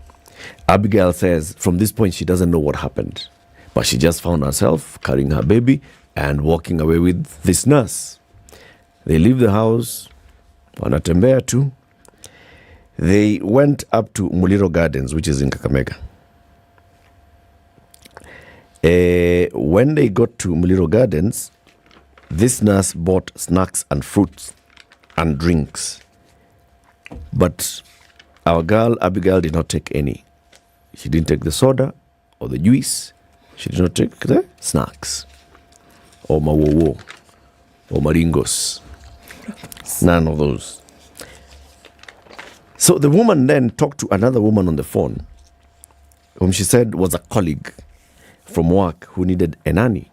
Abigail says from this point she doesn't know what happened, but she just found herself carrying her baby and walking away with this nurse. They leave the house, wanatembea tu. They went up to Muliro Gardens, which is in Kakamega. When they got to Muliro Gardens, this nurse bought snacks and fruits and drinks. But our girl, Abigail, did not take any. She didn't take the soda or the juice. She did not take the snacks or mawowo or maringos. None of those. So the woman then talked to another woman on the phone, whom she said was a colleague from work who needed a nanny.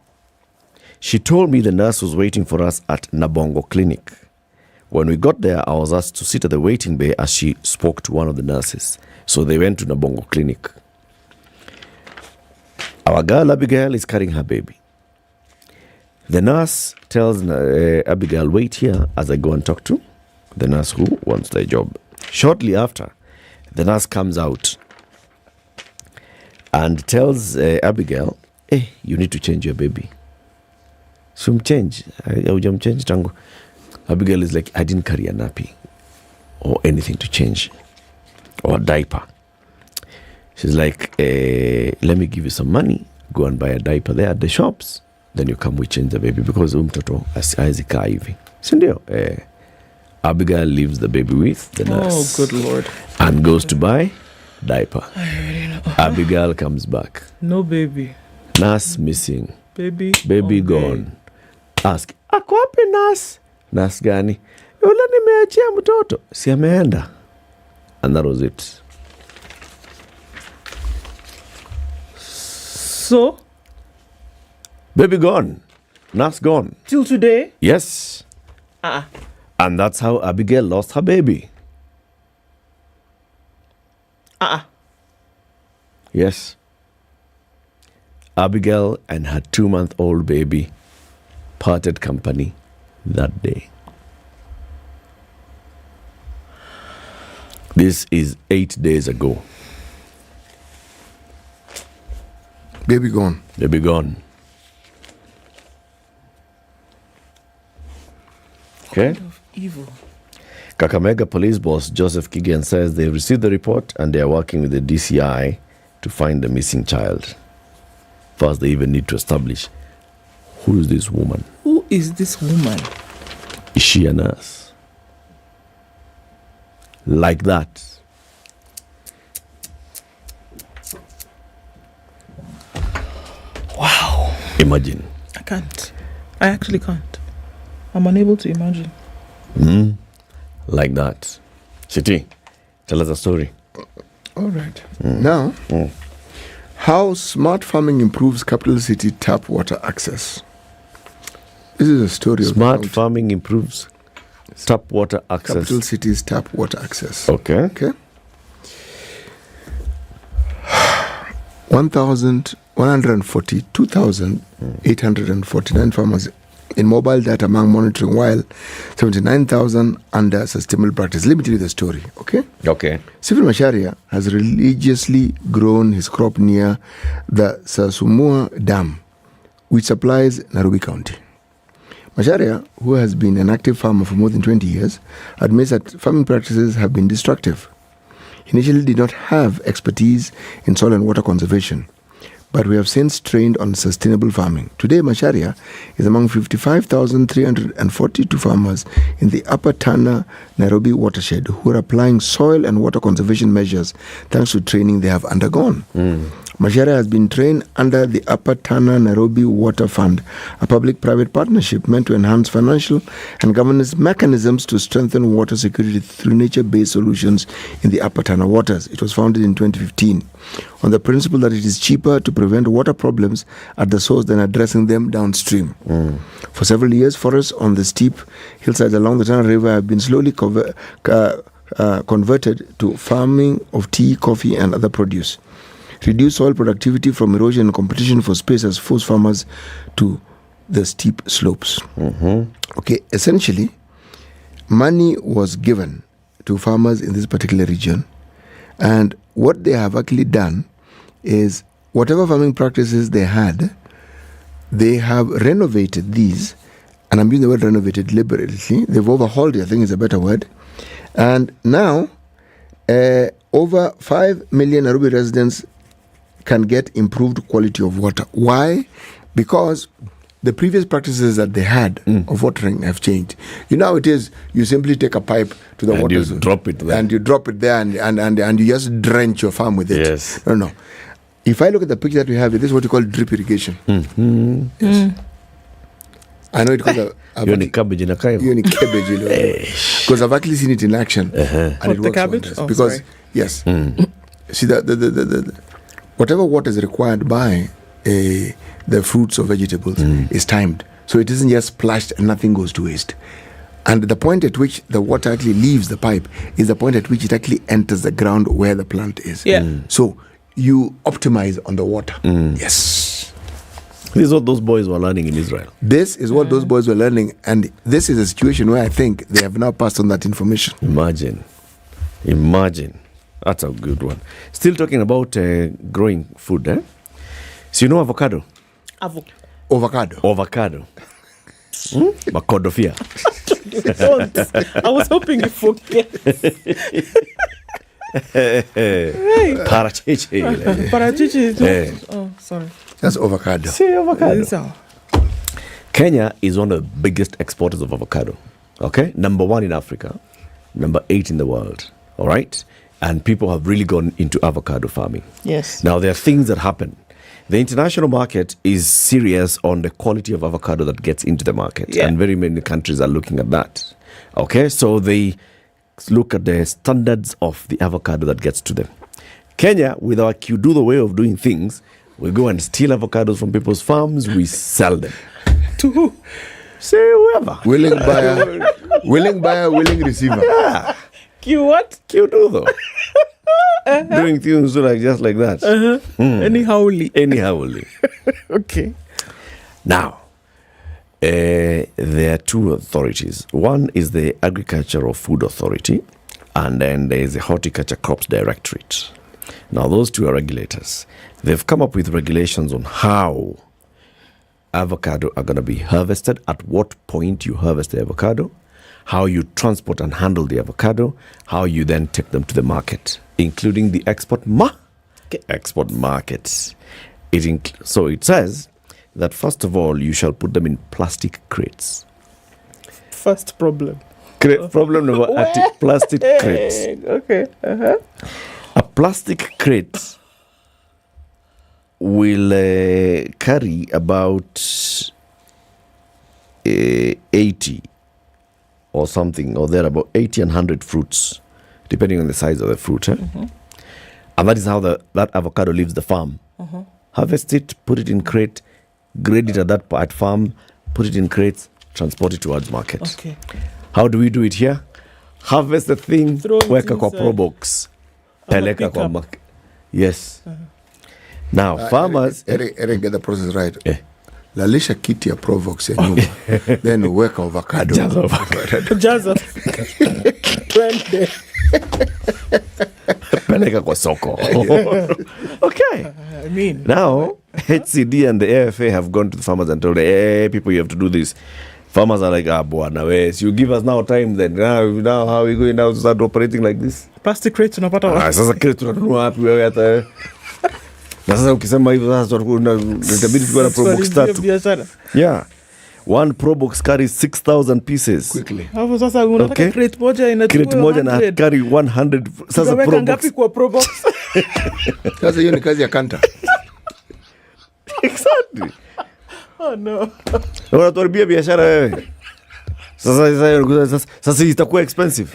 She told me the nurse was waiting for us at Nabongo Clinic. When we got there, I was asked to sit at the waiting bay as she spoke to one of the nurses. So they went to Nabongo Clinic. Our girl Abigail is carrying her baby. The nurse tells Abigail, wait here as I go and talk to the nurse who wants the job. Shortly after, the nurse comes out and tells Abigail, hey, you need to change your baby. So change. Change tango. Abigail is like, I didn't carry a nappy or anything to change or a diaper. She's like, let me give you some money. Go and buy a diaper there at the shops. Then you come, we change the baby because mtoto asikaa hivi. Si ndio? Abigail leaves the baby with the nurse. Oh, good Lord. And goes to buy diaper. I already know. Abigail comes back. No baby. Nurse missing. Baby gone. Ask, ako wapi nurse? Nurse gani? Yule nimeachia mtoto. Si ameenda. And that was it. So? Baby gone. Nurse gone. Till today? Yes. And that's how Abigail lost her baby. Yes. Abigail and her 2-month-old baby parted company that day. This is 8 days ago. Baby gone. Baby gone. Okay. Evil. Kakamega police boss Joseph Kigen says they received the report and they are working with the DCI to find the missing child. First, they even need to establish who is this woman. Who is this woman? Is she a nurse? Like that. Wow. Imagine. I can't. I actually can't. I'm unable to imagine. Like that. Shiti, tell us a story. All right. Now, how smart farming improves capital city tap water access. This is a story Smart of farming improves tap water access. capital cities tap water access. Okay. Okay. 142,849 farmers in mobile data among monitoring, while 79,000 under sustainable practice. Let me tell you the story, okay? Okay. Stephen Macharia has religiously grown his crop near the Sasumua Dam, which supplies Nairobi County. Macharia, who has been an active farmer for more than 20 years, admits that farming practices have been destructive. He initially did not have expertise in soil and water conservation, but we have since trained on sustainable farming. Today, Macharia is among 55,342 farmers in the Upper Tana Nairobi watershed who are applying soil and water conservation measures thanks to training they have undergone. Macharia has been trained under the Upper Tana Nairobi Water Fund, a public-private partnership meant to enhance financial and governance mechanisms to strengthen water security through nature-based solutions in the Upper Tana waters. It was founded in 2015 on the principle that it is cheaper to prevent water problems at the source than addressing them downstream. For several years, forests on the steep hillsides along the Tana River have been slowly converted to farming of tea, coffee, and other produce. Reduced soil productivity from erosion and competition for space has forced farmers to the steep slopes. Okay, essentially, money was given to farmers in this particular region, and what they have actually done is whatever farming practices they had, they have renovated these, and I'm using the word renovated deliberately. They've overhauled it, I think is a better word, and now over 5 million Nairobi residents can get improved quality of water. Why? Because the previous practices that they had of watering have changed. You know how it is, you simply take a pipe to the water you drop it there. and you drop it there and you just drench your farm with it. Yes. No. If I look at the picture that we have, this is what you call drip irrigation. Yes. I know it because cabbage in a because I've actually seen it in action, and it works cabbage? wonders. Because yes, see the whatever water is required by the fruits or vegetables is timed, so it isn't just splashed and nothing goes to waste. And the point at which the water actually leaves the pipe is the point at which it actually enters the ground where the plant is. So you optimize on the water. Yes. This is what those boys were learning in Israel. This is what those boys were learning, and this is a situation where I think they have now passed on that information. Imagine. That's a good one. Still talking about growing food, eh? So you know avocado? Avocado. Macadofia. Don't. I was hoping you forget. Parachichi. Oh, sorry. That's avocado. See, avocado. So, Kenya is one of the biggest exporters of avocado. Okay? Number 1 in Africa. Number 8 in the world. All right? And people have really gone into avocado farming. yes. Now, there are things that happen. The international market is serious on the quality of avocado that gets into the market. Yeah. And very many countries are looking at that. Okay? So they look at the standards of the avocado that gets to them. Kenya, with our Q-do-the way of doing things, we go and steal avocados from people's farms. We sell them. To who? Say whoever. Willing buyer, willing receiver. Yeah. Q what? Q-do-the. Doing things like just like that. Anyhowly. Okay. Now, there are 2 authorities. One is the Agricultural Food Authority, and then there is the Horticulture Crops Directorate. Now, those 2 are regulators. They've come up with regulations on how avocado are going to be harvested, at what point you harvest the avocado, how you transport and handle the avocado, how you then take them to the market, including the export markets. So it says that first of all, you shall put them in plastic crates. First problem. Problem number plastic crates. Okay. A plastic crate will carry about 80 or something, or there about 80 and 100 fruits, depending on the size of the fruit. And that is how that avocado leaves the farm. Harvest it, put it in crate, grade it at farm, put it in crates, transport it towards market. Okay. How do we do it here? Harvest the thing, weka kwa inside. pro box, peleka kwa market. Yes. Now, farmers... Eric, get the process right. Lalisha kiti ya Provox ya nyuma. Then weka avocado. Jaza. Twende. Peleka kwa soko. Okay. I mean. Now, HCD and the AFA have gone to the farmers and told them, hey, people, you have to do this. Farmers are like, bwana wes, you give us now time then. Now how are we going now to start operating like this? Plastic crates unapata wapi? Sasa crate tunanunua wapi wewe hata? Na sasa ukisema hivyo sasa itabidi tuwe na Pro Box 3. Yeah. One Pro Box carries 6,000 pieces. Quickly. Hapo sasa unataka crate moja inachukua 100. Crate moja na carry 100. Sasa Pro Box ngapi kwa Pro Box? Sasa hiyo ni kazi ya kanta. Exactly. Oh no. Unatuharibia biashara wewe. Sasa itakuwa expensive.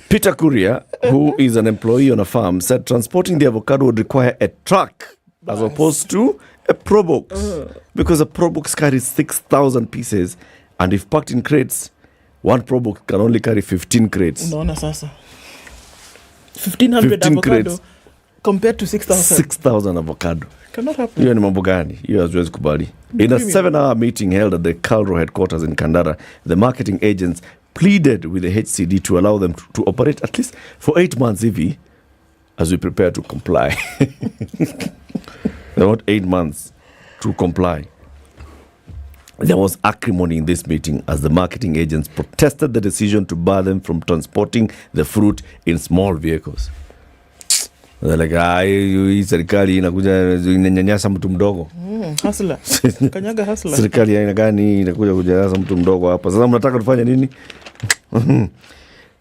Peter Kuria, who is an employee on a farm, said transporting the avocado would require a truck as opposed to a Pro Box. Because a Pro Box carries 6,000 pieces, and if packed in crates, one Pro Box can only carry 15 crates. Unaona sasa. 1,500 avocado crates compared to 6,000. 6,000 avocado. Cannot happen. Hiyo ni mambo gani? Hiyo haziwezi kubali. In a 7-hour meeting held at the Calro headquarters in Kandara, the marketing agents pleaded with the HCD to allow them to operate at least for 8 months EV as we prepare to comply. They want 8 months to comply. There was acrimony in this meeting as the marketing agents protested the decision to bar them from transporting the fruit in small vehicles. They're like, hii serikali inakuja inanyanyasa mtu mdogo. Hustler. Kanyaga hustler. Serikali aina gani inakuja kunyanyasa mtu mdogo hapa? Sasa mnataka tufanye nini?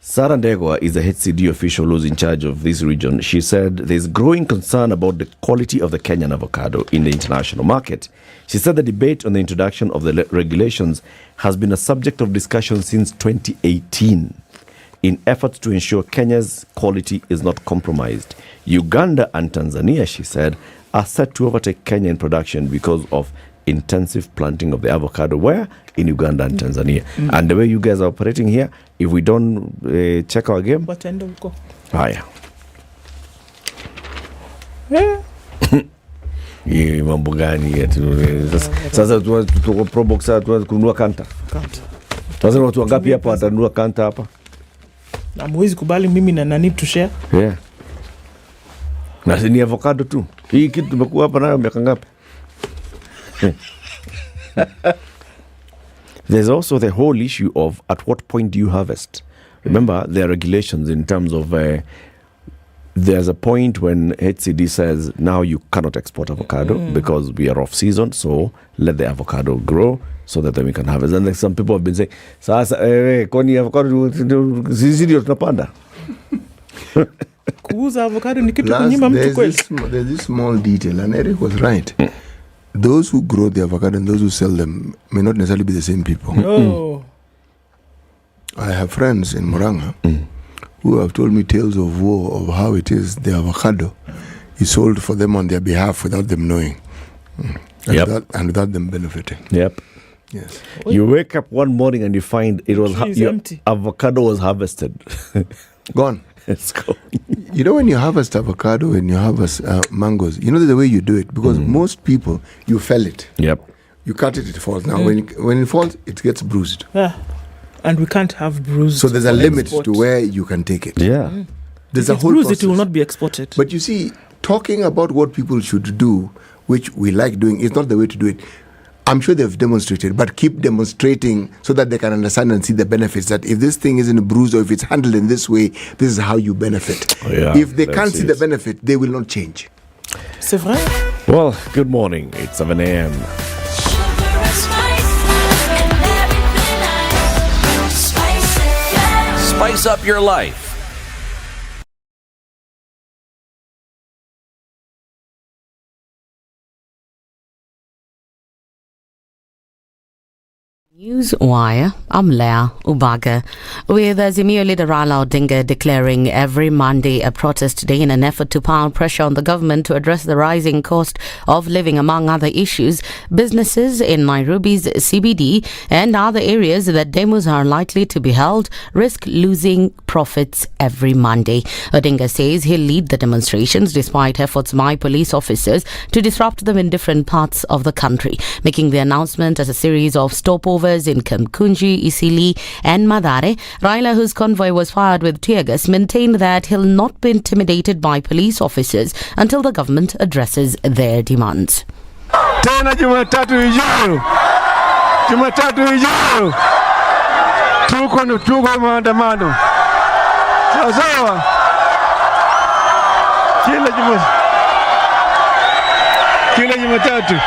Sarah Ndegwa is the HCD official who's in charge of this region. She said there's growing concern about the quality of the Kenyan avocado in the international market. She said the debate on the introduction of the regulations has been a subject of discussion since 2018 in efforts to ensure Kenya's quality is not compromised. Uganda and Tanzania, she said, are set to overtake Kenya in production because of intensive planting of the avocado. Where? In Uganda and Tanzania. And the way you guys are operating here, if we don't check our game, haya. Hii mambo gani? Sasa tuko Pro Box kununua kanta. Sasa watu wangapi hapa watanunua kanta hapa? Na mwezi kubali mimi na need to share. Yeah. Na ni avocado tu. Hii kitu tumekuwa hapa nayo miaka ngapi? There's also the whole issue of at what point do you harvest? Remember, there are regulations in terms of there's a point when HCD says now you cannot export avocado because we are off season, so let the avocado grow so that then we can harvest. And like some people have been saying, sasa kwani avocado sisi ndio tunapanda? Kuuza avocado ni kitu kunyima mtu kweli. There's this small detail, and Eric was right. Those who grow the avocado and those who sell them may not necessarily be the same people. Oh. I have friends in Murang'a who have told me tales of woe of how it is the avocado is sold for them on their behalf without them knowing. And without them benefiting. Yep. Yes. You wake up one morning and you find it was your empty. Avocado was harvested. Gone. It's gone. You know, when you harvest avocado and you harvest mangoes, you know the way you do it, because most people, you fell it. Yep. You cut it, it falls. Now, when it falls, it gets bruised. Yeah. And we can't have bruised. So there's a limit to where you can take it. Yeah. There's if a whole bruised, process. it will not be exported. But you see, talking about what people should do, which we like doing, is not the way to do it. I'm sure they've demonstrated, but keep demonstrating so that they can understand and see the benefits, that if this thing isn't bruised or if it's handled in this way, this is how you benefit. If they can't see the benefit, they will not change. C'est vrai? Well, good morning. It's 7 a.m. Spice up your life. Newswire, I'm Leah Ubaga. With Azimio leader Raila Odinga declaring every Monday a protest day in an effort to pile pressure on the government to address the rising cost of living, among other issues, businesses in Nairobi's CBD and other areas that demos are likely to be held risk losing profits every Monday. Odinga says he'll lead the demonstrations despite efforts by police officers to disrupt them in different parts of the country, making the announcement as a series of stopovers in Kamkunji, Isili and Mathare. Raila, whose convoy was fired with tear gas, maintained that he'll not be intimidated by police officers until the government addresses their demands. Tena Jumatatu ijayo tuko maandamano sawa kila Jumatatu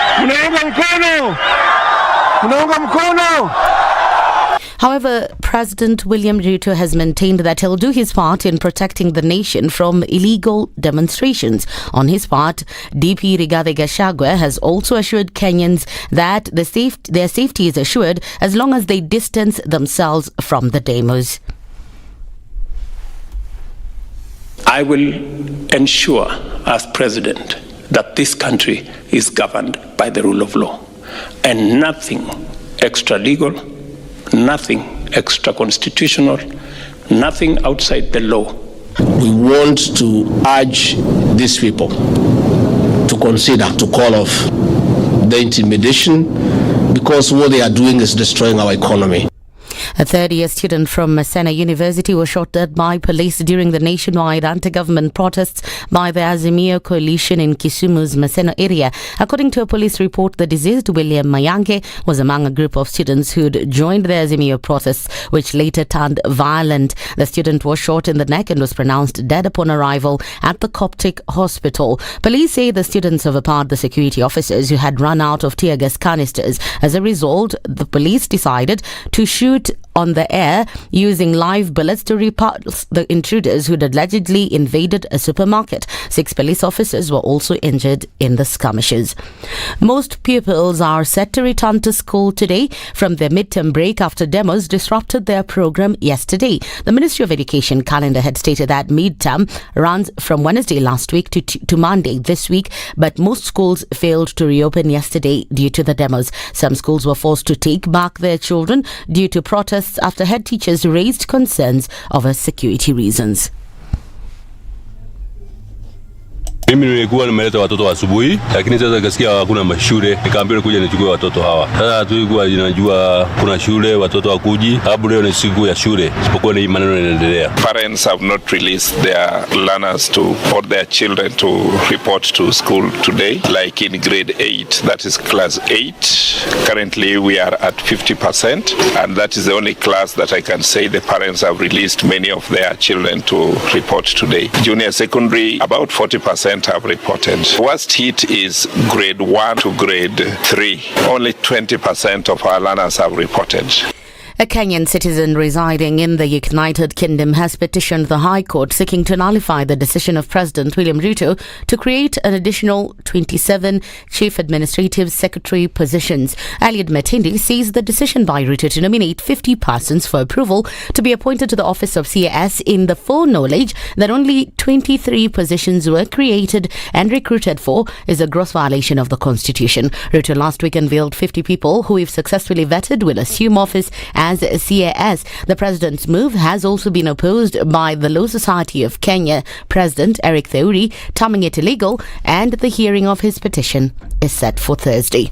unaunga mkono. However, President William Ruto has maintained that he'll do his part in protecting the nation from illegal demonstrations. On his part, DP Rigathi Gachagua has also assured Kenyans that their safety is assured as long as they distance themselves from the demos. I will ensure as president that this country is governed by the rule of law and nothing extra legal, nothing extra constitutional, nothing outside the law. We want to urge these people to consider to call off the intimidation, because what they are doing is destroying our economy. A third-year student from Maseno University was shot dead by police during the nationwide anti-government protests by the Azimio coalition in Kisumu's Maseno area. According to a police report, the deceased William Mayange was among a group of students who'd joined the Azimio protests, which later turned violent. The student was shot in the neck and was pronounced dead upon arrival at the Coptic hospital. Police say the students overpowered the security officers who had run out of tear gas canisters. As a result, the police decided to shoot on the air using live bullets to repulse the intruders who'd allegedly invaded a supermarket. 6 police officers were also injured in the skirmishes. Most pupils are set to return to school today from their midterm break after demos disrupted their program yesterday. The Ministry of Education calendar had stated that midterm runs from Wednesday last week to Monday this week, but most schools failed to reopen yesterday due to the demos. Some schools were forced to take back their children due to protests after head teachers raised concerns over security reasons. Mimi nilikuwa nimeleta watoto asubuhi, lakini sasa kasikia hakuna mashule, nikaambiwa kuja nichukue watoto hawa. Sasa tulikuwa tunajua kuna shule, watoto wakuji, sababu leo ni siku ya shule, isipokuwa ni maneno yanaendelea. Parents have not released their learners or their children to report to school today, like in grade 8, that is class 8. Currently we are at 50%, and that is the only class that I can say the parents have released many of their children to report today. Junior secondary, about 40% have reported. Worst hit is grade 1 to grade 3. Only 20% of our learners have reported. A Kenyan citizen residing in the United Kingdom has petitioned the High Court seeking to nullify the decision of President William Ruto to create an additional 27 Chief Administrative Secretary positions. Eliud Matindi says the decision by Ruto to nominate 50 persons for approval to be appointed to the office of CAS in the full knowledge that only 23 positions were created and recruited for is a gross violation of the Constitution. Ruto last week unveiled 50 people who, if successfully vetted, will assume office as CAS. The president's move has also been opposed by the Law Society of Kenya President Eric Theuri, terming it illegal, and the hearing of his petition is set for Thursday.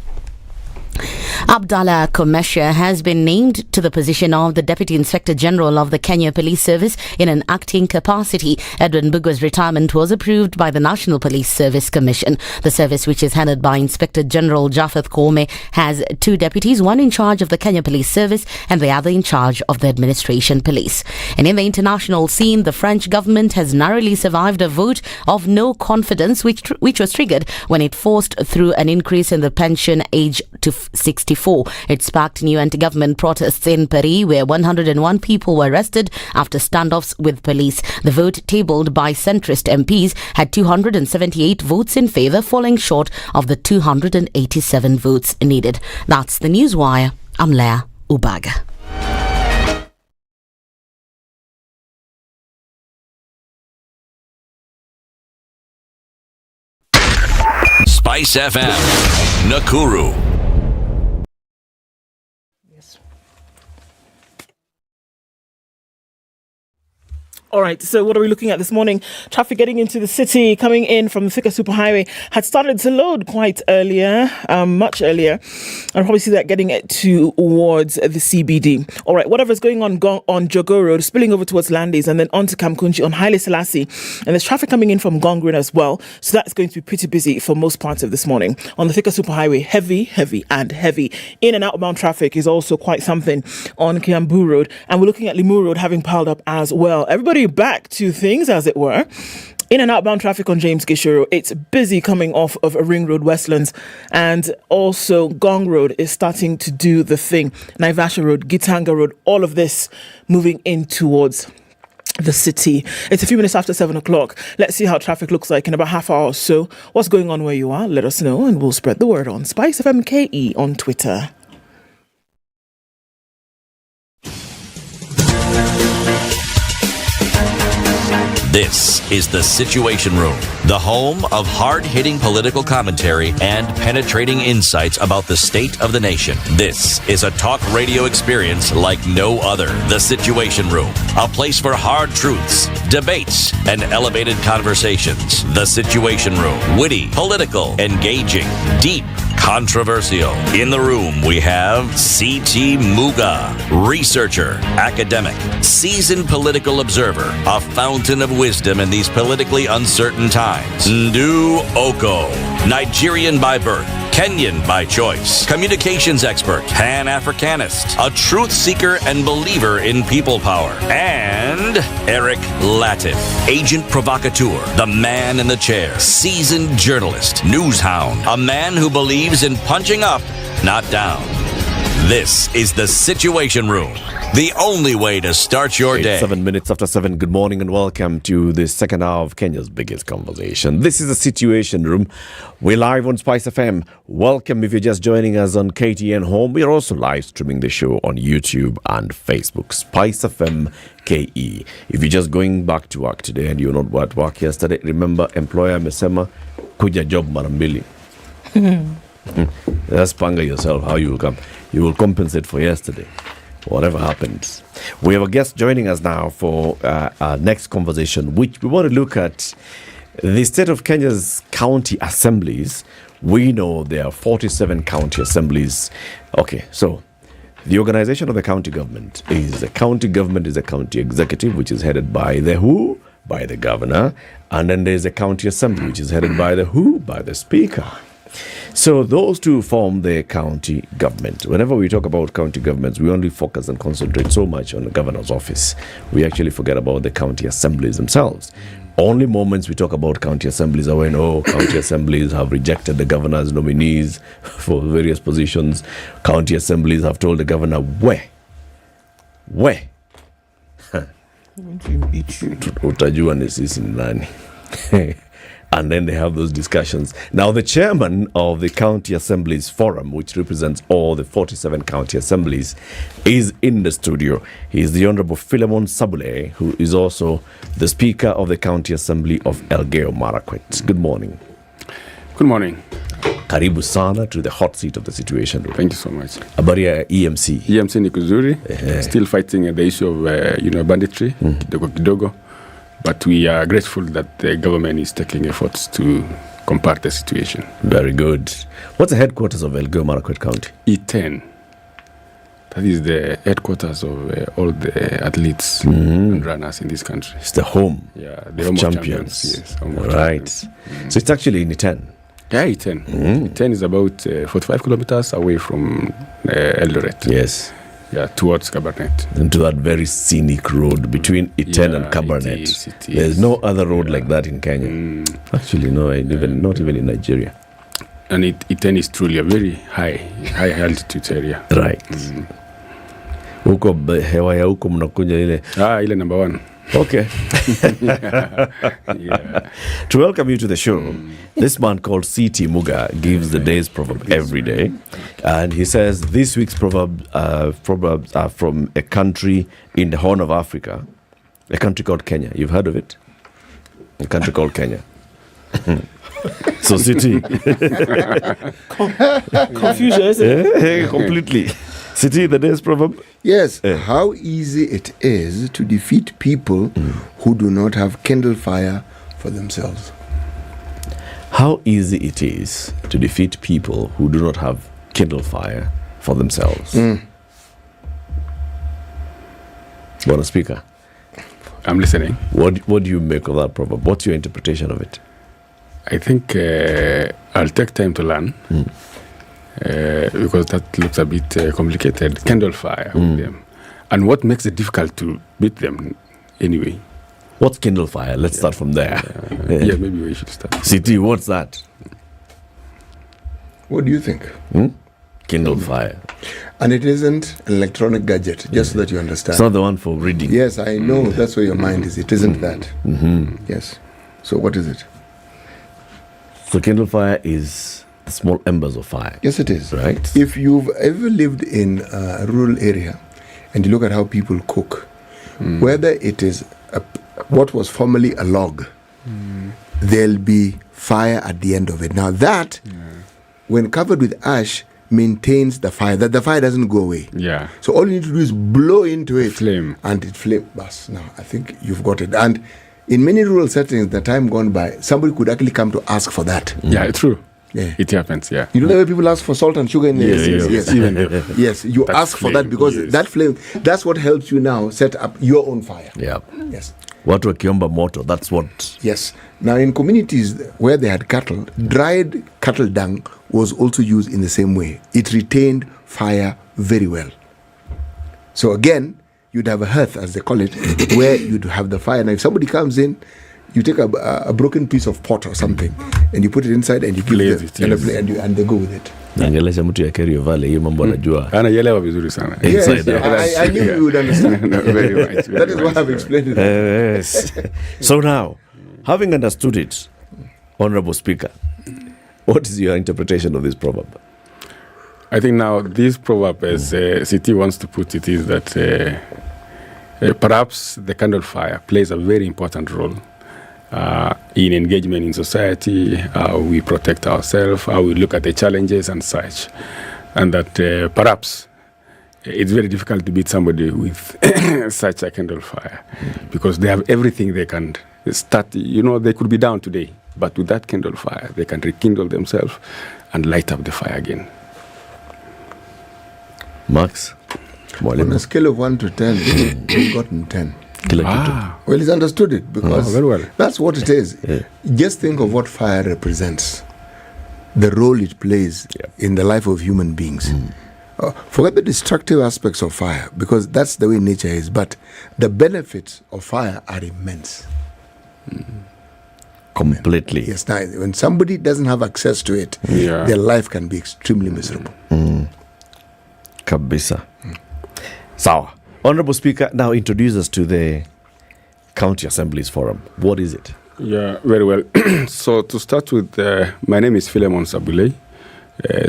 Abdallah Komesha has been named to the position of the Deputy Inspector General of the Kenya Police Service in an acting capacity. Edwin Bugwa's retirement was approved by the National Police Service Commission. The service, which is headed by Inspector General Japheth Koome, has two deputies, one in charge of the Kenya Police Service and the other in charge of the Administration Police. And in the international scene, the French government has narrowly survived a vote of no confidence, which was triggered when it forced through an increase in the pension age to 64. It sparked new anti-government protests in Paris, where 101 people were arrested after standoffs with police. The vote, tabled by centrist MPs, had 278 votes in favour, falling short of the 287 votes needed. That's the Newswire. I'm Leah Ubaga. SpiceFM, Nakuru. All right, so what are we looking at this morning? Traffic getting into the city, coming in from the Thika Superhighway, had started to load quite earlier, much earlier. I'll probably see that getting it towards the CBD. All right, whatever's going on Jogo Road, spilling over towards Landis and then on to Kamkunji on Haile Selassie. And there's traffic coming in from Gongren as well. So that's going to be pretty busy for most parts of this morning. On the Thika Superhighway, heavy and heavy. In and outbound traffic is also quite something on Kiambu Road. And we're looking at Limuru Road having piled up as well. Everybody back to things, as it were. In and outbound traffic on James Gishuru, it's busy coming off of Ring Road Westlands, and also Gong Road is starting to do the thing. Naivasha Road, Gitanga Road, all of this moving in towards the city. It's a few minutes after 7 o'clock. Let's see how traffic looks like in about half hour or so. What's going on where you are? Let us know and we'll spread the word on SpiceFM KE on Twitter. This is the Situation Room, the home of hard-hitting political commentary and penetrating insights about the state of the nation. This is a talk radio experience like no other. The Situation Room, a place for hard truths, debates, and elevated conversations. The Situation Room, witty, political, engaging, deep, controversial. In the room, we have C.T. Muga, researcher, academic, seasoned political observer, a fountain of wisdom in these politically uncertain times. Ndu Oko, Nigerian by birth, Kenyan by choice, communications expert, Pan-Africanist, a truth seeker and believer in people power, and Eric Latif, agent provocateur, the man in the chair, seasoned journalist, news hound, a man who believes in punching up, not down. This is the Situation Room, the only way to start your day. 7 minutes after 7. Good morning and welcome to the second hour of Kenya's biggest conversation. This is the Situation Room. We're live on Spice FM. Welcome if you're just joining us on KTN Home. We are also live streaming the show on YouTube and Facebook. Spice FM KE. If you're just going back to work today and you're not at work yesterday, remember employer amesema kuja job mara mbili. Just panga yourself how you will come. You will compensate for yesterday, whatever happens. We have a guest joining us now for our next conversation, which we want to look at the state of Kenya's county assemblies. We know there are 47 county assemblies. Okay, so the organization of the county government is a county executive, which is headed by the who? By the governor. And then there's a county assembly, which is headed by the who? By the speaker. So those two form the county government. Whenever we talk about county governments, we only focus and concentrate so much on the governor's office. We actually forget about the county assemblies themselves. Only moments we talk about county assemblies are when, county assemblies have rejected the governor's nominees for various positions. County assemblies have told the governor where. Utajua ni sisi ni nani. And then they have those discussions. Now, the chairman of the County Assemblies Forum, which represents all the 47 county assemblies, is in the studio. He is the Honorable Philemon Sabule, who is also the Speaker of the County Assembly of Elgeyo Marakwet. Good morning. Good morning. Karibu sana to the hot seat of the Situation Room. Thank you so much. Habari ya EMC? EMC ni kuzuri. Still fighting the issue of banditry, kidogo kidogo. But we are grateful that the government is taking efforts to compare the situation. Very good. What's the headquarters of Elgeyo Marakwet County? E10. That is the headquarters of all the athletes and runners in this country. It's the home the of home champions. Yes, home of Right. champions. So it's actually in E10. Yeah, E10. E10 is about 45 kilometers away from Eldoret. Yes. Yeah, towards Cabernet. Into that very scenic road between E10 and Cabernet. It is. There's no other road like that in Kenya. Actually, no, not even in Nigeria. And E10 is truly a very high altitude area. Right. Huko hewa ya huko mnakuja ile. Ile number 1. Okay. To welcome you to the show, this man called C.T. Muga gives the day's proverb every day. And he says this week's proverbs are from a country in the Horn of Africa, a country called Kenya. You've heard of it? A country called Kenya. So C.T. Confusion, isn't it? Completely. C.T., the day's proverb? Yes, how easy it is to defeat people who do not have kindle fire for themselves. How easy it is to defeat people who do not have kindle fire for themselves. Bwana Speaker, I'm listening. What do you make of that proverb? What's your interpretation of it? I think I'll take time to learn. Because that looks a bit complicated. Kindle fire with them. And what makes it difficult to beat them anyway? What's kindle fire? Let's start from there. Yeah, maybe we should start. CT, what's that? What do you think? Kindle fire. And it isn't an electronic gadget, just so that you understand. It's not the one for reading. Yes, I know. That's where your mind is. It isn't that. Yes. So what is it? So kindle fire is the small embers of fire. Yes, it is. Right. If you've ever lived in a rural area and you look at how people cook, whether it is what was formerly a log, there'll be fire at the end of it. Now that, when covered with ash, maintains the fire. That the fire doesn't go away. Yeah. So all you need to do is blow into it. Flame. And it flame. Bas. Now, I think you've got it. And in many rural settings, the time gone by, somebody could actually come to ask for that. Yeah, true. Yeah. It happens, yeah. You know the way people ask for salt and sugar in there? Yes. You That's ask for that flame, because that flame, that's what helps you now set up your own fire. Yeah. Yes. Watu wakiomba moto, that's what... Yes. Now in communities where they had cattle, dried cattle dung was also used in the same way. It retained fire very well. So again, you'd have a hearth, as they call it, where you'd have the fire. Now if somebody comes in, you take a broken piece of pot or something and you put it inside and you give them and they go with it. Naongelesha mtu ya Kerio Valley, hiyo mambo anajua. Anaelewa vizuri sana. Yes, I knew you would understand. Very right. That is why I've explained it. Yes. So now, having understood it, Honorable Speaker, what is your interpretation of this proverb? I think now this proverb, as CT wants to put it, is that perhaps the candle fire plays a very important role in engagement in society, how we protect ourselves, how we look at the challenges and such. And that perhaps it's very difficult to beat somebody with such a candle fire because they have everything they can start. You know, they could be down today, but with that candle fire, they can rekindle themselves and light up the fire again. Max? On a scale of 1 to 10, you've gotten 10. Well, he's understood it because very well. That's what it is. Yeah. Just think of what fire represents, the role it plays in the life of human beings. Forget the destructive aspects of fire because that's the way nature is, but the benefits of fire are immense. Completely. Yes, now, when somebody doesn't have access to it, their life can be extremely miserable. Kabisa. Sawa. Honorable Speaker, now introduce us to the County Assemblies Forum. What is it? Yeah, very well. So to start with, my name is Philemon Sabulei,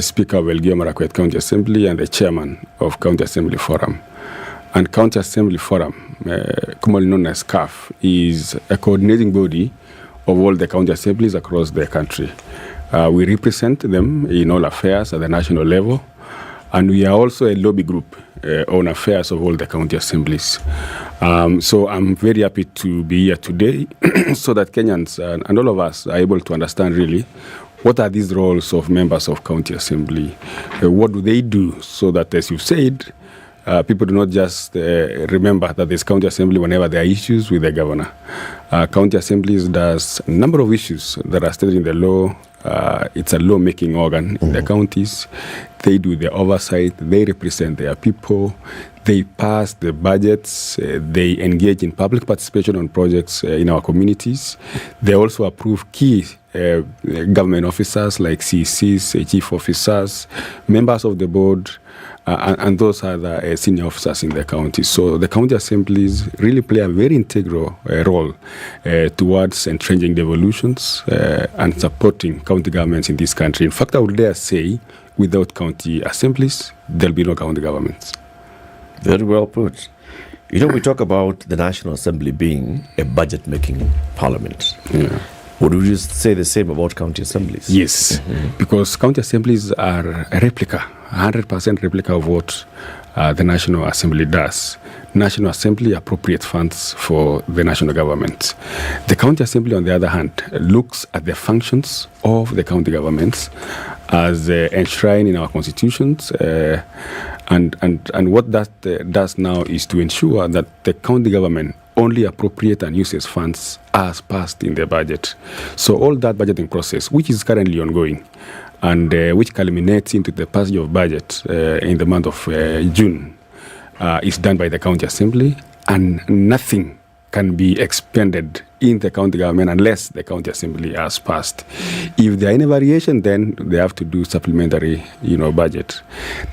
Speaker of Elgeyo Marakwet County Assembly and the Chairman of County Assembly Forum. And County Assembly Forum, commonly known as CAF, is a coordinating body of all the county assemblies across the country. We represent them in all affairs at the national level. And we are also a lobby group on affairs of all the county assemblies. So I'm very happy to be here today so that Kenyans and all of us are able to understand really what are these roles of members of county assembly? What do they do so that, as you said, people do not just remember that there's county assembly whenever there are issues with the governor. County assemblies does a number of issues that are stated in the law. It's a law-making organ in the counties. They do the oversight. They represent their people. They pass the budgets. They engage in public participation on projects in our communities. They also approve key government officers like CCs, chief officers, members of the board, and those are the senior officers in the county. So the county assemblies really play a very integral role towards entrenching devolutions and supporting county governments in this country. In fact, I would dare say, without county assemblies, there'll be no county governments. Very well put. You know, we talk about the National Assembly being a budget-making parliament. Yeah. Would you just say the same about county assemblies? Yes, because county assemblies are a replica, 100% replica of what the National Assembly does. National Assembly appropriates funds for the national government. The county assembly, on the other hand, looks at the functions of the county governments as enshrined in our constitutions. And what that does now is to ensure that the county government only appropriate and uses funds as passed in the budget. So all that budgeting process, which is currently ongoing, and which culminates into the passage of budget in the month of June, is done by the county assembly, and nothing can be expended in the county government unless the county assembly has passed. If there are any variation, then they have to do supplementary, budget.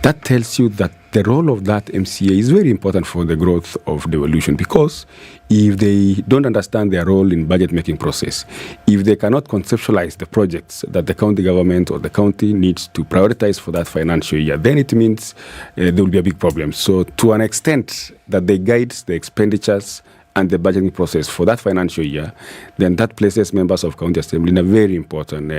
That tells you that the role of that MCA is very important for the growth of devolution, because if they don't understand their role in budget-making process, if they cannot conceptualize the projects that the county government or the county needs to prioritize for that financial year, then it means there will be a big problem. So to an extent that they guide the expenditures and the budgeting process for that financial year, then that places members of county assembly in a very important,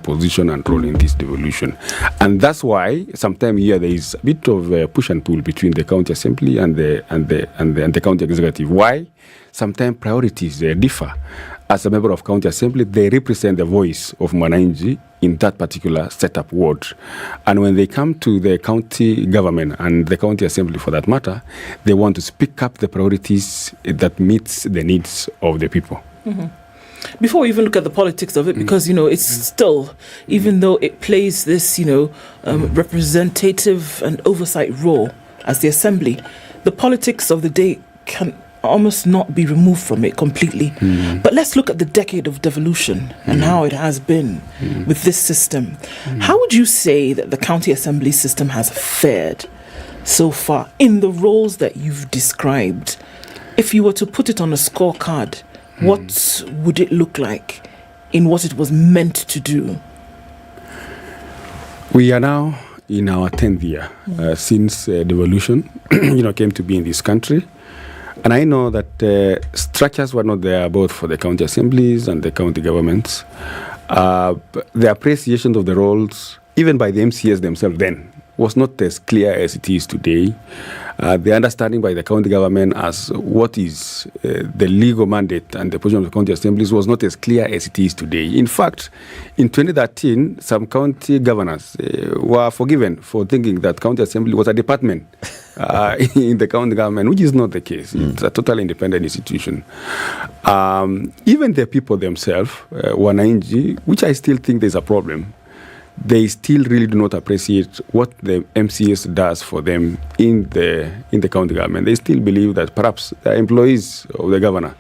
position and role in this devolution. And that's why sometimes here there is a bit of push and pull between the county assembly and the county executive. Why? Sometimes priorities differ. As a member of county assembly, they represent the voice of Mwananchi in that particular setup ward. And when they come to the county government and the county assembly for that matter, they want to speak up the priorities that meets the needs of the people. Mm-hmm. Before we even look at the politics of it, because, it's still, even though it plays this, representative and oversight role as the assembly, the politics of the day can almost not be removed from it completely. But let's look at the decade of devolution and how it has been with this system. How would you say that the county assembly system has fared so far in the roles that you've described? If you were to put it on a scorecard, what would it look like in what it was meant to do? We are now in our 10th year since devolution came to be in this country. And I know that structures were not there both for the county assemblies and the county governments. The appreciation of the roles, even by the MCAs themselves then, was not as clear as it is today. The understanding by the county government as what is the legal mandate and the position of the county assemblies was not as clear as it is today. In fact, in 2013, some county governors were forgiven for thinking that county assembly was a department in the county government, which is not the case. It's a totally independent institution. Even the people themselves, Wananchi, which I still think there's a problem, they still really do not appreciate what the MCAs does for them in the county government. They still believe that perhaps they are employees of the governor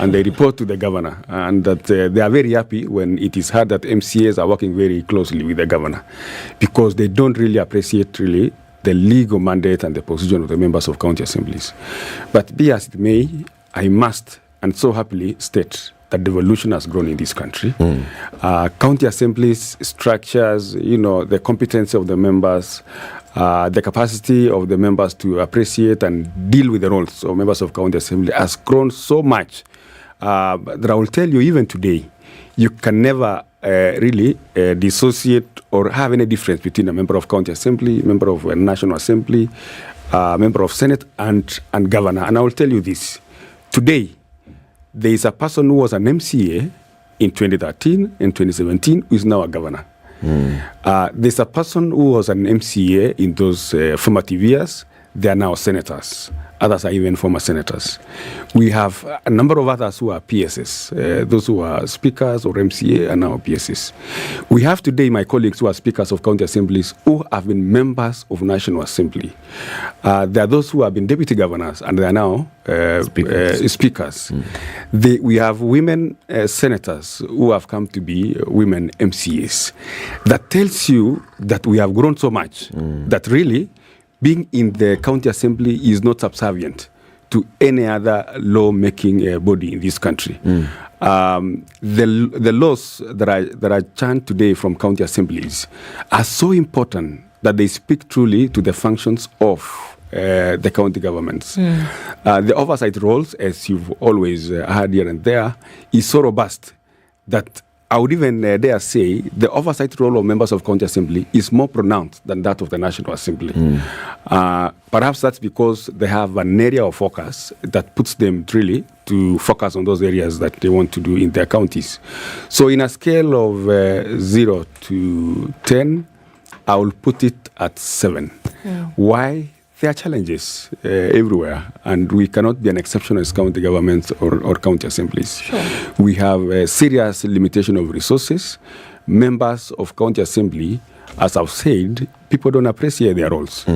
and they report to the governor, and that they are very happy when it is heard that MCAs are working very closely with the governor, because they don't really appreciate really the legal mandate and the position of the members of county assemblies. But be as it may, I must and so happily state that devolution has grown in this country. County assemblies, structures, the competency of the members, the capacity of the members to appreciate and deal with the roles of members of county assembly has grown so much that I will tell you, even today, you can never really dissociate or have any difference between a member of county assembly, member of a national assembly, member of senate, and governor. And I will tell you this. Today, there is a person who was an MCA in 2013 and 2017 who is now a governor. There's a person who was an MCA in those formative years. They are now senators. Others are even former senators. We have a number of others who are PSs. Those who are speakers or MCA are now PSs. We have today my colleagues who are speakers of county assemblies who have been members of National Assembly. There are those who have been deputy governors and they are now speakers. We have women senators who have come to be women MCAs. That tells you that we have grown so much that really being in the county assembly is not subservient to any other law-making body in this country. The laws that are churned today from county assemblies are so important that they speak truly to the functions of the county governments. The oversight roles, as you've always heard here and there, is so robust that I would even dare say the oversight role of members of county assembly is more pronounced than that of the National Assembly. Perhaps that's because they have an area of focus that puts them really to focus on those areas that they want to do in their counties. So in a scale of 0 to 10, I will put it at 7. Why? There are challenges everywhere, and we cannot be an exception as county governments or county assemblies. We have a serious limitation of resources. Members of county assembly, as I've said, people don't appreciate their roles.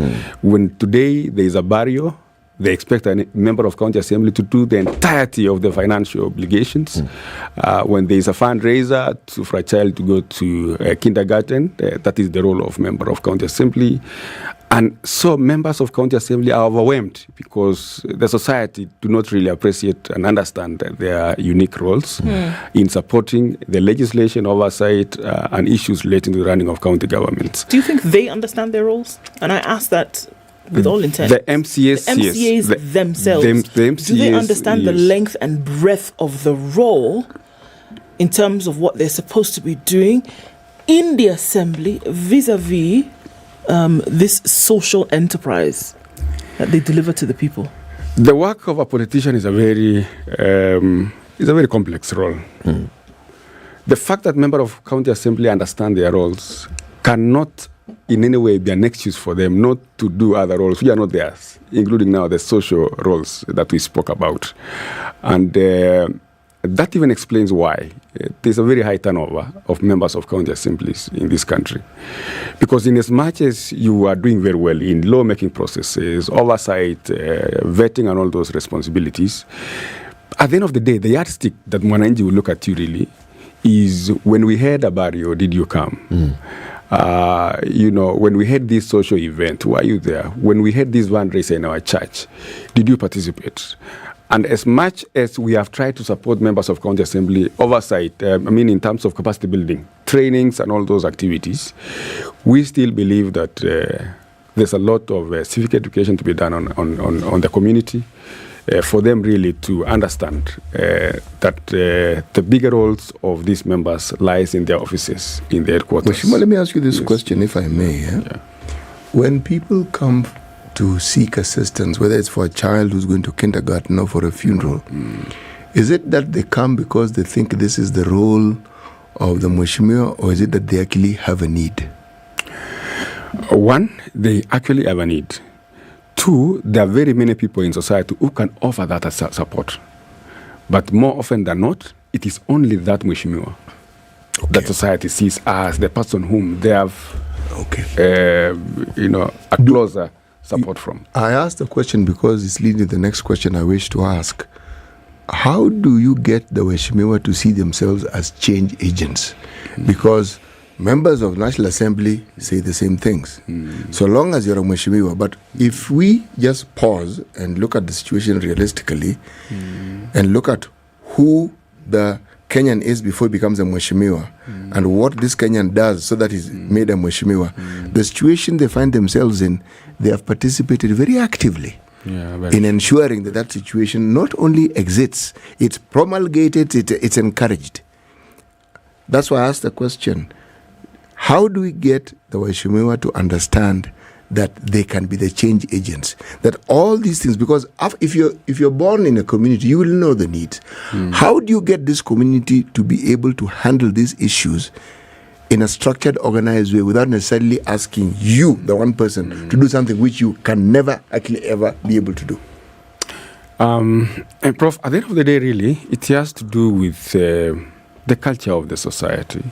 When today there is a barrier, they expect a member of county assembly to do the entirety of the financial obligations. When there is a fundraiser for a child to go to kindergarten, that is the role of member of county assembly. And so members of county assembly are overwhelmed because the society do not really appreciate and understand their unique roles in supporting the legislation, oversight, and issues relating to the running of county governments. Do you think they understand their roles? And I ask that with all intent. The MCAs, yes. Themselves. The MCAs, do they understand the length and breadth of the role in terms of what they're supposed to be doing in the assembly vis-a-vis this social enterprise that they deliver to the people? The work of a politician is a very complex role. The fact that members of county assembly understand their roles cannot in any way be an excuse for them not to do other roles which are not theirs, including now the social roles that we spoke about. And that even explains why there's a very high turnover of members of county assemblies in this country. Because in as much as you are doing very well in law-making processes, oversight, vetting and all those responsibilities, at the end of the day, the yardstick that Mwananchi will look at you really is when we had a barrio, did you come? When we had this social event, were you there? When we had this fundraiser in our church, did you participate? And as much as we have tried to support members of county assembly oversight, in terms of capacity building, trainings and all those activities, we still believe that there's a lot of civic education to be done on the community for them really to understand that the bigger roles of these members lies in their offices, in their headquarters. Let me ask you this question, if I may. Yeah? When people come to seek assistance, whether it's for a child who's going to kindergarten or for a funeral, is it that they come because they think this is the role of the Mheshimiwa, or is it that they actually have a need? One, they actually have a need. Two, there are very many people in society who can offer that as support. But more often than not, it is only that Mheshimiwa that society sees as the person whom they have a closer support from. I asked the question because it's leading to the next question I wish to ask. How do you get the Mheshimiwa to see themselves as change agents? Because members of National Assembly say the same things. So long as you're a Mheshimiwa. But if we just pause and look at the situation realistically and look at who the Kenyan is before he becomes a Mheshimiwa and what this Kenyan does so that he's made a Mheshimiwa, the situation they find themselves in, they have participated very actively in ensuring that that situation not only exists, it's promulgated, it's encouraged. That's why I asked the question, how do we get the Waheshimiwa to understand that they can be the change agents? That all these things, because if you're born in a community, you will know the needs. How do you get this community to be able to handle these issues in a structured, organized way without necessarily asking you, the one person, to do something which you can never actually ever be able to do? And Prof, at the end of the day, really, it has to do with the culture of the society.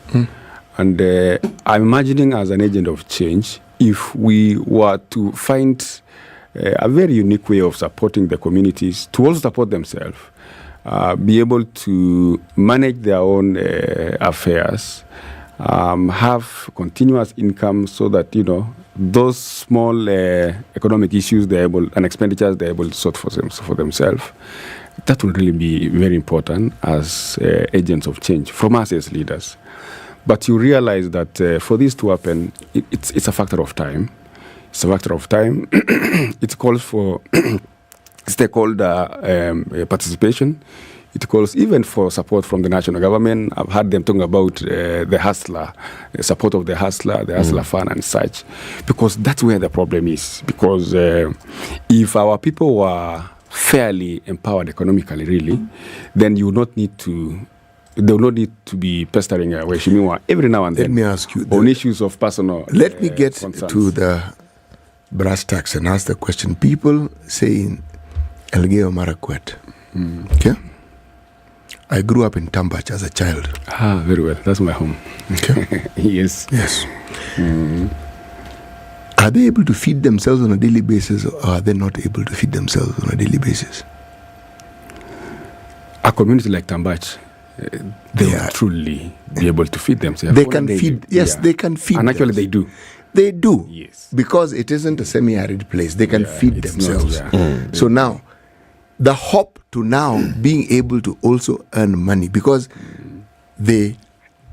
And I'm imagining, as an agent of change, if we were to find a very unique way of supporting the communities to also support themselves, be able to manage their own affairs, have continuous income so that, those small economic issues they're able, and expenditures they're able to sort for themselves, that will really be very important as agents of change from us as leaders. But you realize that for this to happen, it's a factor of time. It's a factor of time. It calls for stakeholder participation. It calls even for support from the national government. I've heard them talking about the hustler, support of the hustler fund and such, because that's where the problem is. Because if our people were fairly empowered economically, really, then you will not need to. They will not need to be pestering Waheshimiwa every now and then. Let me ask you on issues of personal. Let me get concerns. to the brass tacks and ask the question. People saying Elgeyo Marakwet. Okay. I grew up in Tambach as a child. Very well. That's my home. Okay. Yes. Are they able to feed themselves on a daily basis, or are they not able to feed themselves on a daily basis? A community like Tambach, they will truly be able to feed themselves. They can feed. They can feed. And actually, they do. They do. Yes. Because it isn't a semi-arid place. They can feed themselves. So now, the hope to now being able to also earn money, because they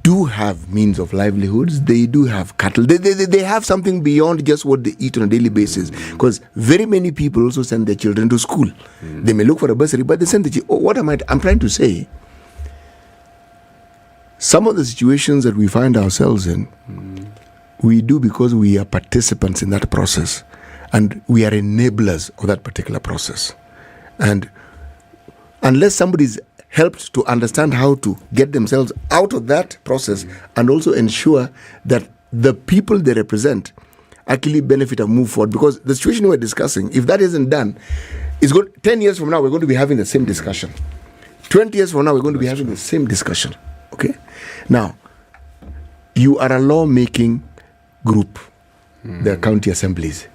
do have means of livelihoods, they do have cattle, they have something beyond just what they eat on a daily basis, because very many people also send their children to school. They may look for a bursary, but they send the I'm trying to say, some of the situations that we find ourselves in, we do because we are participants in that process, and we are enablers of that particular process. And unless somebody's helped to understand how to get themselves out of that process and also ensure that the people they represent actually benefit and move forward, because the situation we're discussing, if that isn't done, it's good. 10 years from now, we're going to be having the same discussion. 20 years from now, we're going to be having the same discussion. Okay? Now, you are a lawmaking group, the county assemblies.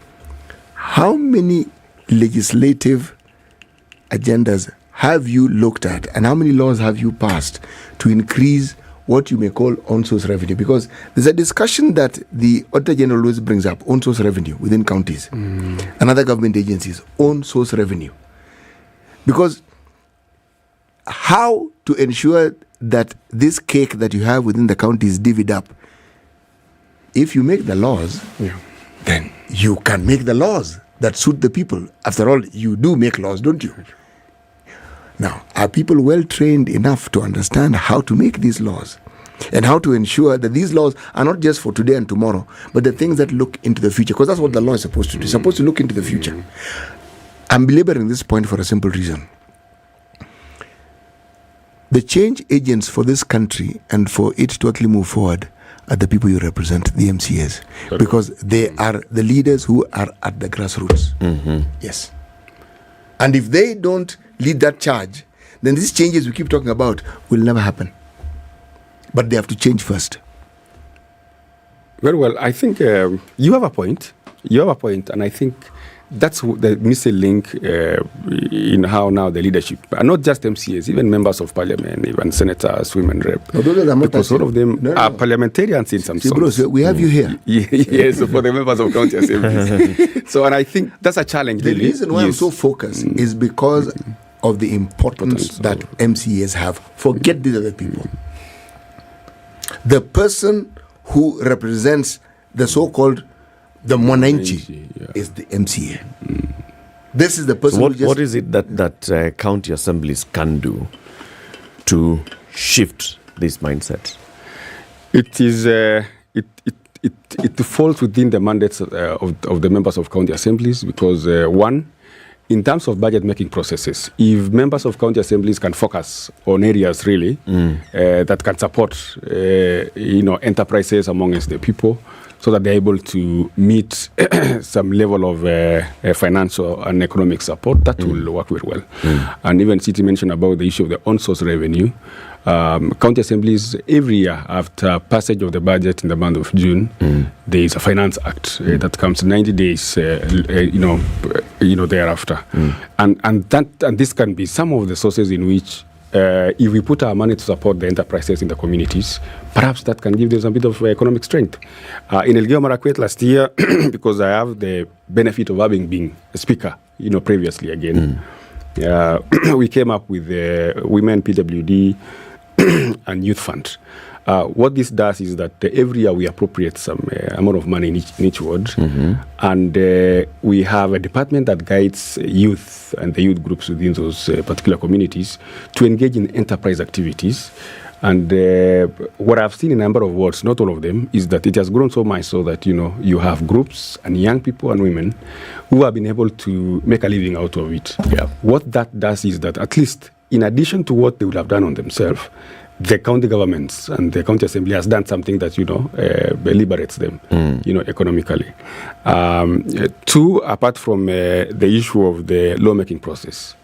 How many legislative agendas have you looked at, and how many laws have you passed to increase what you may call on-source revenue? Because there's a discussion that the Auditor General always brings up, on-source revenue within counties and other government agencies, on-source revenue. Because how to ensure that this cake that you have within the county is divvied up? If you make the laws, then you can make the laws that suit the people. After all, you do make laws, don't you? Now, are people well trained enough to understand how to make these laws and how to ensure that these laws are not just for today and tomorrow, but the things that look into the future? Because that's what the law is supposed to do. It's supposed to look into the future. I'm belaboring this point for a simple reason. The change agents for this country and for it to actually move forward are the people you represent, the MCAs, because they are the leaders who are at the grassroots. Yes. And if they don't lead that charge, then these changes we keep talking about will never happen. But they have to change first. Very well. I think you have a point. And I think that's the missing link in how now the leadership, and not just MCAs, even members of parliament, even senators, women rep, because all of them are parliamentarians in some sense. We have you here. Yes, for the members of county assemblies. So, and I think that's a challenge. The reason why I'm so focused is because of the importance that MCAs have. Forget these other people. The person who represents the so-called the Mwananchi is the MCA. This is the person what is it that county assemblies can do to shift this mindset? It is it falls within the mandates of the members of county assemblies because one, in terms of budget making processes, if members of county assemblies can focus on areas really that can support enterprises amongst the people, so that they're able to meet some level of financial and economic support, that will work very well. And even City mentioned about the issue of the on-source revenue. County assemblies, every year after passage of the budget in the month of June, there is a Finance Act that comes 90 days, thereafter. And this can be some of the sources in which if we put our money to support the enterprises in the communities, perhaps that can give them a bit of economic strength. In Elgeyo Marakwet last year, because I have the benefit of having been a speaker, previously again, we came up with the Women PWD and Youth Fund. What this does is that every year we appropriate some amount of money in each ward, and we have a department that guides youth and the youth groups within those particular communities to engage in enterprise activities. And what I've seen in a number of wards, not all of them, is that it has grown so much so that, you have groups and young people and women who have been able to make a living out of it. Yeah. What that does is that at least in addition to what they would have done on themselves, the county governments and the county assembly has done something that, liberates them, economically. Two, apart from the issue of the lawmaking process,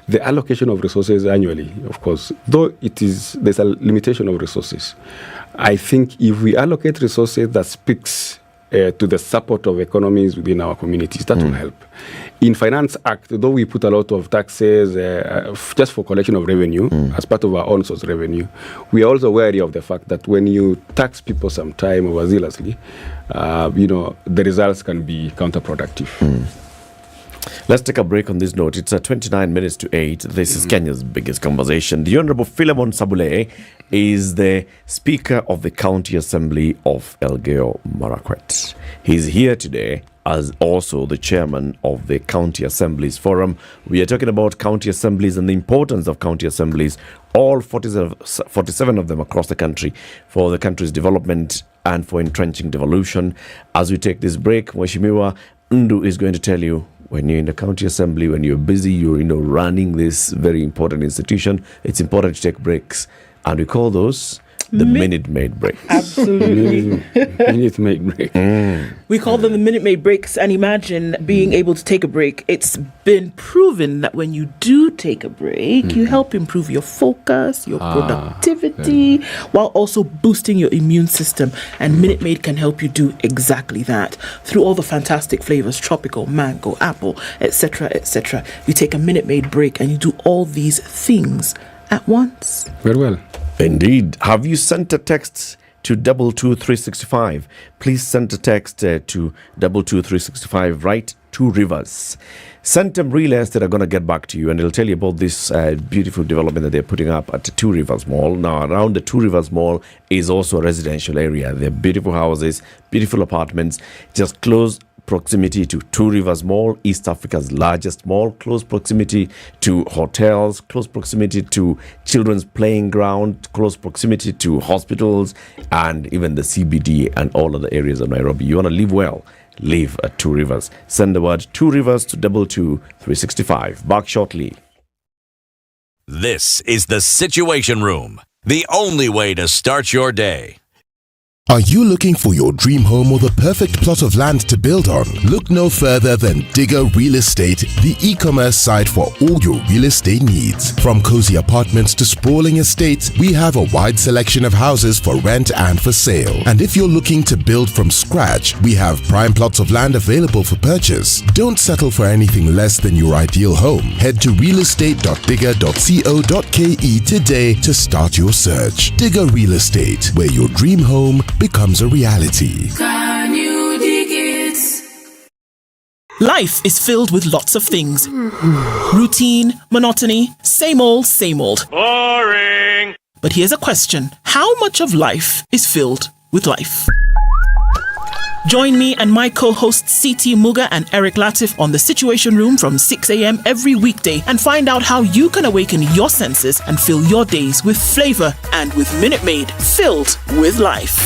the allocation of resources annually, of course, though there's a limitation of resources. I think if we allocate resources that speaks to the support of economies within our communities, that will help. In Finance Act, though we put a lot of taxes just for collection of revenue as part of our own source revenue, we are also wary of the fact that when you tax people sometime overzealously, the results can be counterproductive. Let's take a break on this note. It's 29 minutes to 8. This is Kenya's biggest conversation. The Honorable Philemon Sabule is the Speaker of the County Assembly of Elgeyo Marakwet. He's here today as also the Chairman of the County Assemblies Forum. We are talking about county assemblies and the importance of county assemblies, all 47 of them across the country, for the country's development and for entrenching devolution. As we take this break, Mheshimiwa Ndu is going to tell you, when you're in the county assembly, when you're busy, you're running this very important institution, it's important to take breaks. And we call those the Minute Maid breaks. Absolutely. Minute Maid break. We call them the Minute Maid breaks, and imagine being able to take a break. It's been proven that when you do take a break, you help improve your focus, your productivity, while also boosting your immune system. And Minute Maid can help you do exactly that through all the fantastic flavors, tropical, mango, apple, etc., etc. You take a Minute Maid break and you do all these things at once. Very well. Indeed. Have you sent a text to 22365? Please send a text to 22365. Write 2 Rivers. Centum Real Estate are going to get back to you and they'll tell you about this beautiful development that they're putting up at the 2 Rivers Mall. Now, around the 2 Rivers Mall is also a residential area. They're beautiful houses, beautiful apartments, just close proximity to 2 Rivers Mall, East Africa's largest mall, close proximity to hotels, close proximity to children's playing ground, close proximity to hospitals, and even the CBD and all other areas of Nairobi. You want to live well? Live at 2 Rivers. Send the word 2 Rivers to 22365. Back shortly. This is the Situation Room, the only way to start your day. Are you looking for your dream home or the perfect plot of land to build on? Look no further than Digger Real Estate, the e-commerce site for all your real estate needs. From cozy apartments to sprawling estates, we have a wide selection of houses for rent and for sale. And if you're looking to build from scratch, we have prime plots of land available for purchase. Don't settle for anything less than your ideal home. Head to realestate.digger.co.ke today to start your search. Digger Real Estate, where your dream home becomes a reality. Can you dig it? Life is filled with lots of things. Routine, monotony, same old, same old. Boring. But here's a question. How much of life is filled with life? Join me and my co-hosts CT Muga and Eric Latif on The Situation Room from 6 a.m. every weekday and find out how you can awaken your senses and fill your days with flavor and with Minute Maid filled with life.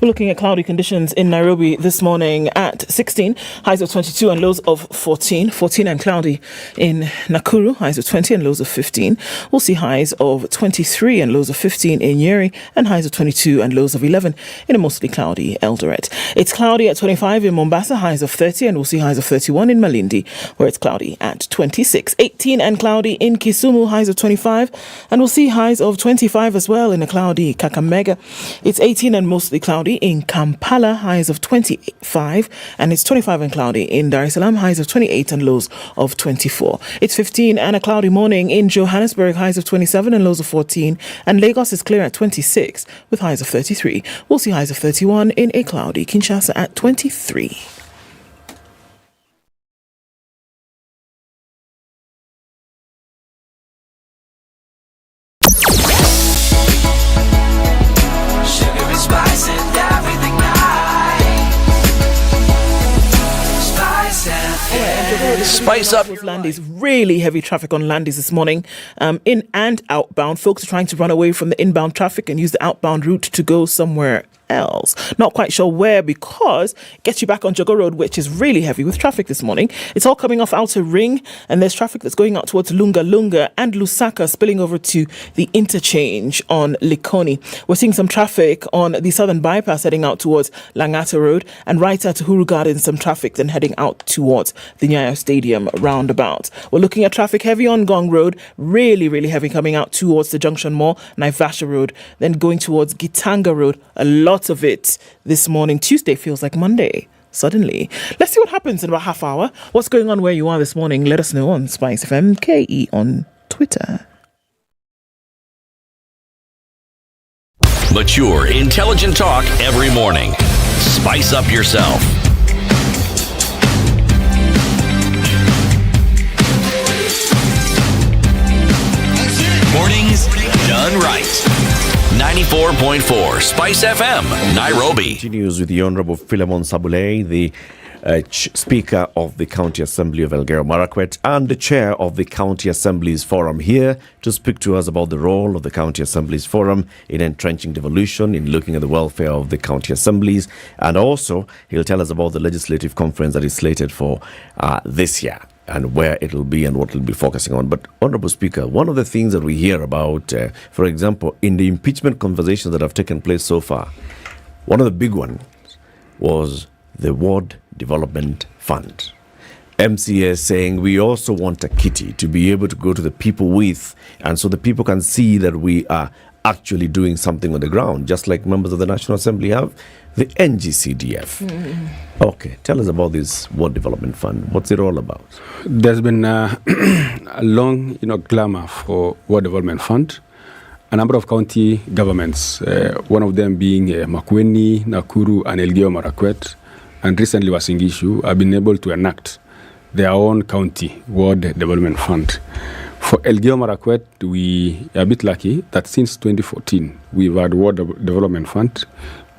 We're looking at cloudy conditions in Nairobi this morning at 16, highs of 22 and lows of 14. 14 and cloudy in Nakuru, highs of 20 and lows of 15. We'll see highs of 23 and lows of 15 in Nyeri and highs of 22 and lows of 11 in a mostly cloudy Eldoret. It's cloudy at 25 in Mombasa, highs of 30, and we'll see highs of 31 in Malindi, where it's cloudy at 26. 18 and cloudy in Kisumu, highs of 25, and we'll see highs of 25 as well in a cloudy Kakamega. It's 18 and mostly cloudy in Kampala, highs of 25, and it's 25 and cloudy in Dar es Salaam, highs of 28 and lows of 24. It's 15 and a cloudy morning in Johannesburg, highs of 27 and lows of 14, and Lagos is clear at 26 with highs of 33. We'll see highs of 31 in a cloudy Kinshasa at 23. Spice up. Landis, really heavy traffic on Landis this morning, in and outbound. Folks are trying to run away from the inbound traffic and use the outbound route to go somewhere else. Not quite sure where, because it gets you back on Jogo Road, which is really heavy with traffic this morning. It's all coming off Outer Ring, and there's traffic that's going out towards Lunga Lunga and Lusaka, spilling over to the interchange on Likoni. We're seeing some traffic on the southern bypass heading out towards Langata Road, and right at Uhuru Gardens, some traffic then heading out towards the Nyayo Stadium roundabout. We're looking at traffic heavy on Gong Road, really heavy coming out towards the Junction Mall, Naivasha Road, then going towards Gitanga Road. A lot of it this morning. Tuesday feels like Monday suddenly. Let's see what happens in about half hour. What's going on where you are this morning? Let us know on SpiceFM KE on Twitter. Mature, intelligent talk every morning. Spice up yourself. Mornings done right. 94.4 Spice FM, Nairobi. Continues with the Honorable Philemon Sabule, the Speaker of the County Assembly of Elgeyo Marakwet and the Chair of the County Assemblies Forum, here to speak to us about the role of the County Assemblies Forum in entrenching devolution, in looking at the welfare of the county assemblies, and also he'll tell us about the legislative conference that is slated for this year, and where it'll be and what it'll be focusing on. But, Honorable Speaker, one of the things that we hear about, for example, in the impeachment conversations that have taken place so far, one of the big ones was the Ward Development Fund. MCAs saying we also want a kitty to be able to go to the people with, and so the people can see that we are actually doing something on the ground, just like members of the National Assembly have the NGCDF. Okay, tell us about this Ward Development Fund. What's it all about? There's been a long, clamor for Ward Development Fund. A number of county governments, one of them being Makueni, Nakuru, and Elgeyo Marakwet, and recently Uasin Gishu, have been able to enact their own county Ward Development Fund. For Elgeyo Marakwet, we are a bit lucky that since 2014, we've had Ward Development Fund.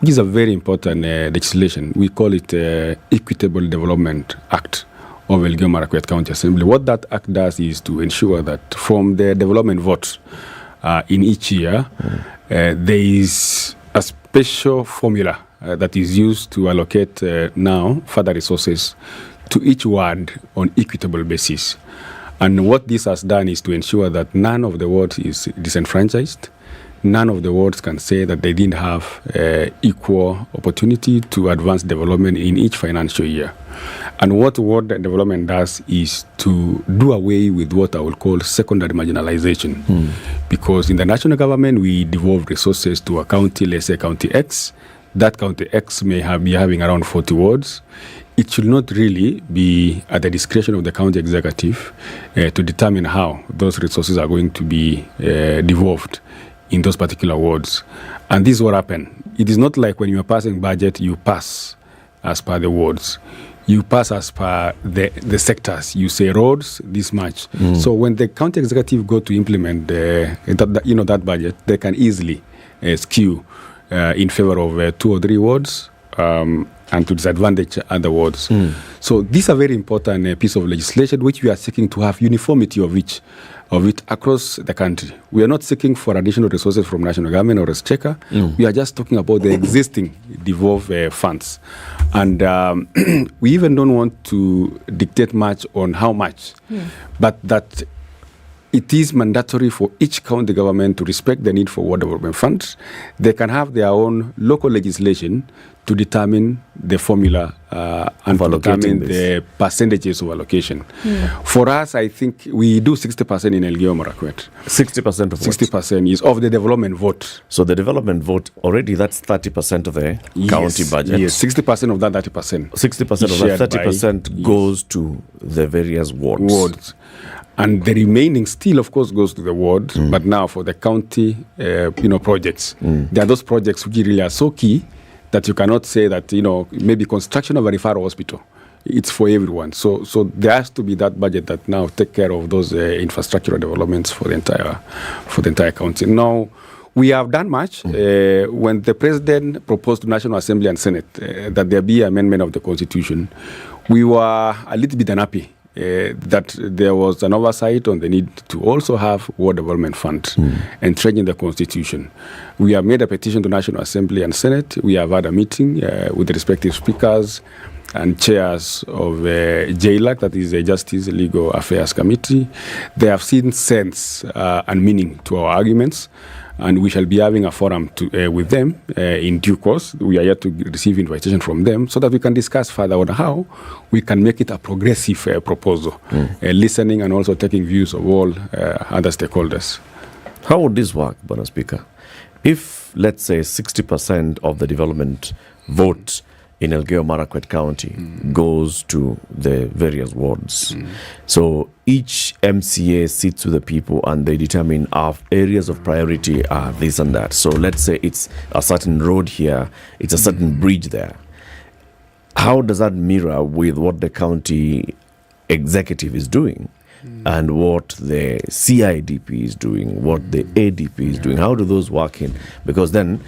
This is a very important legislation. We call it Equitable Development Act of Elgeyo Marakwet County Assembly. What that act does is to ensure that from the development votes in each year, there is a special formula that is used to allocate now further resources to each ward on equitable basis. And what this has done is to ensure that none of the wards is disenfranchised. None of the wards can say that they didn't have equal opportunity to advance development in each financial year. And what ward development does is to do away with what I will call secondary marginalization. Because in the national government, we devolve resources to a county, let's say County X. That County X may be having around 40 wards. It should not really be at the discretion of the county executive to determine how those resources are going to be devolved in those particular wards. And this is what happened. It is not like when you are passing budget, you pass as per the wards. You pass as per the sectors. You say roads, this much. So when the county executive go to implement that budget, they can easily skew in favor of 2 or 3 wards and to disadvantage other wards. So these are very important piece of legislation which we are seeking to have uniformity of it across the country. We are not seeking for additional resources from national government or exchequer. We are just talking about the existing devolved funds. And we even don't want to dictate much on how much, but that it is mandatory for each county government to respect the need for water development funds. They can have their own local legislation to determine the formula and to determine the percentages of allocation. For us, I think we do 60% in Elgeyo Marakwet. 60% of 60% is of the development vote. So the development vote, already that's 30% of the county budget. Yes, 60% of that 30%. 60% of that 30% goes to the various wards. And the remaining still, of course, goes to the ward. But now for the county, projects, there are those projects which really are so key that you cannot say that, maybe construction of a referral hospital, it's for everyone. So there has to be that budget that now take care of those infrastructural developments for the entire county. Now, we have done much. When the president proposed to National Assembly and Senate that there be amendment of the Constitution, we were a little bit unhappy that there was an oversight on the need to also have War Development Fund entrenched in the Constitution. We have made a petition to National Assembly and Senate. We have had a meeting with the respective speakers and chairs of JLAC, that is the Justice Legal Affairs Committee. They have seen sense and meaning to our arguments, and we shall be having a forum with them in due course. We are yet to receive invitation from them so that we can discuss further on how we can make it a progressive proposal, listening and also taking views of all other stakeholders. How would this work, Bwana Speaker? If, let's say, 60% of the development vote in Elgeyo Marakwet County goes to the various wards. So each MCA sits with the people and they determine our areas of priority are this and that. So let's say it's a certain road here, it's a certain bridge there. How does that mirror with what the county executive is doing and what the CIDP is doing, what the ADP is doing? How do those work in? Because then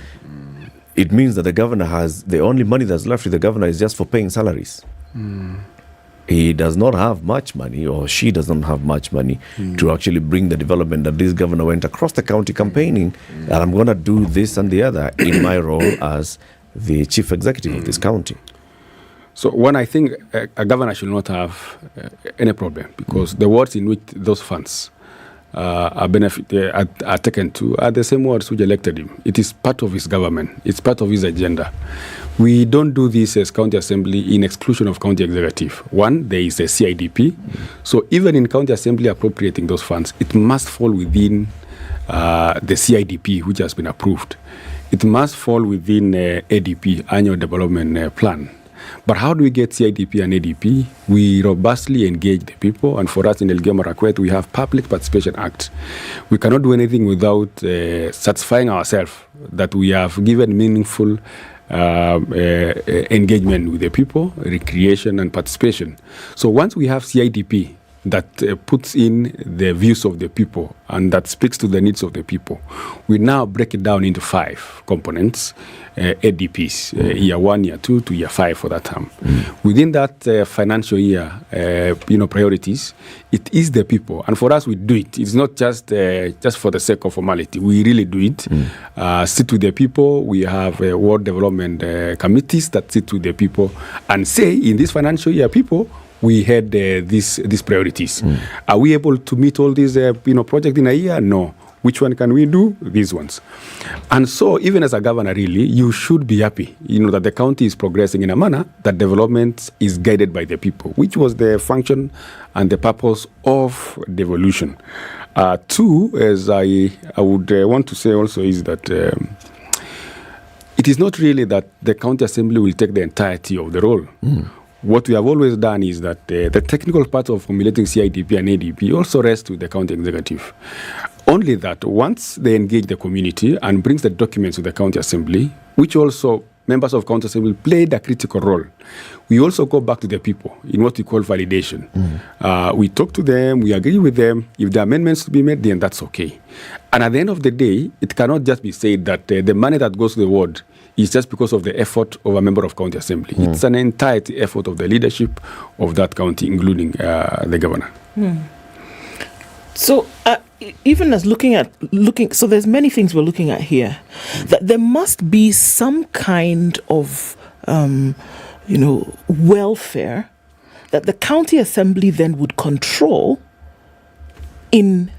it means that the governor has, the only money that's left with the governor is just for paying salaries. He does not have much money, or she doesn't have much money to actually bring the development that this governor went across the county campaigning, and I'm going to do this and the other in my role as the chief executive of this county. So one, I think a governor should not have any problem, because the wards in which those funds are taken to are the same words which elected him. It is part of his government. It's part of his agenda. We don't do this as county assembly in exclusion of county executive. One, there is a CIDP. So even in county assembly appropriating those funds, it must fall within the CIDP, which has been approved. It must fall within ADP, Annual Development Plan. But how do we get CIDP and ADP? We robustly engage the people, and for us in Elgeyo Marakwet, we have Public Participation Act. We cannot do anything without satisfying ourselves that we have given meaningful engagement with the people, recreation and participation. So once we have CIDP that puts in the views of the people and that speaks to the needs of the people, we now break it down into 5 components, ADPs, year 1, year 2 to year 5 for that term. Within that financial year, priorities, it is the people. And for us, we do it. It's not just for the sake of formality. We really do it. Sit with the people. We have ward development committees that sit with the people and say, in this financial year, people, we had these priorities. Are we able to meet all these projects in a year? No. Which one can we do? These ones. And so even as a governor, really, you should be happy, that the county is progressing in a manner that development is guided by the people, which was the function and the purpose of devolution. 2, as I would want to say also, is that it is not really that the county assembly will take the entirety of the role. What we have always done is that the technical part of formulating CIDP and ADP also rests with the county executive. Only that once they engage the community and brings the documents to the county assembly, which also members of county assembly played a critical role. We also go back to the people in what we call validation. We talk to them, we agree with them. If the amendments to be made, then that's okay. And at the end of the day, it cannot just be said that the money that goes to the ward is just because of the effort of a member of county assembly. It's an entire effort of the leadership of that county, including the governor. So even as looking, so there's many things we're looking at here. That there must be some kind of, welfare that the county assembly then would control in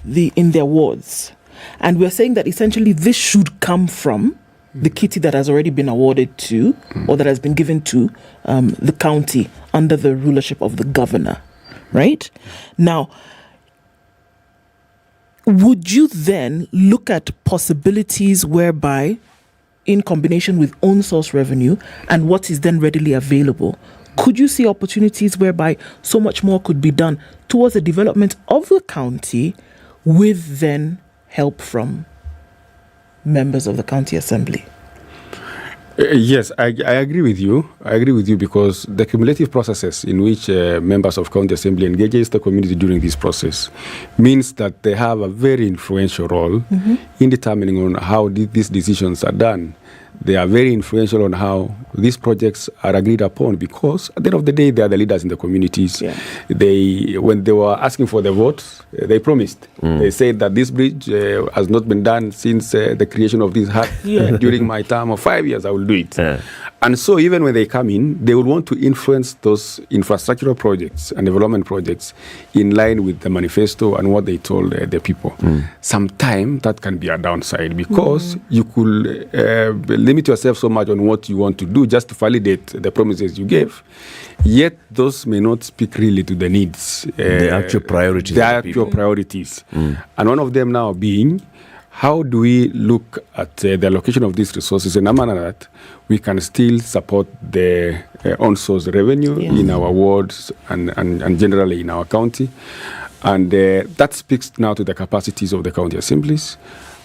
their wards. And we're saying that essentially this should come from the kitty that has already been awarded to, or that has been given to the county under the rulership of the governor, right? Now, would you then look at possibilities whereby, in combination with own source revenue and what is then readily available, could you see opportunities whereby so much more could be done towards the development of the county with then help from members of the county assembly? Yes, I agree with you. I agree with you because the cumulative processes in which members of county assembly engages the community during this process means that they have a very influential role in determining on how these decisions are done. They are very influential on how these projects are agreed upon because at the end of the day, they are the leaders in the communities. Yeah. When they were asking for the votes, they promised. They said that this bridge has not been done since the creation of this hut. During my term of 5 years, I will do it. And so even when they come in, they will want to influence those infrastructural projects and development projects in line with the manifesto and what they told the people. Sometimes that can be a downside because you could limit yourself so much on what you want to do just to validate the promises you gave. Yet those may not speak really to the needs. The actual priorities. The actual priorities. And one of them now being, how do we look at the allocation of these resources in a manner that we can still support the on-source revenue in our wards and generally in our county? And that speaks now to the capacities of the county assemblies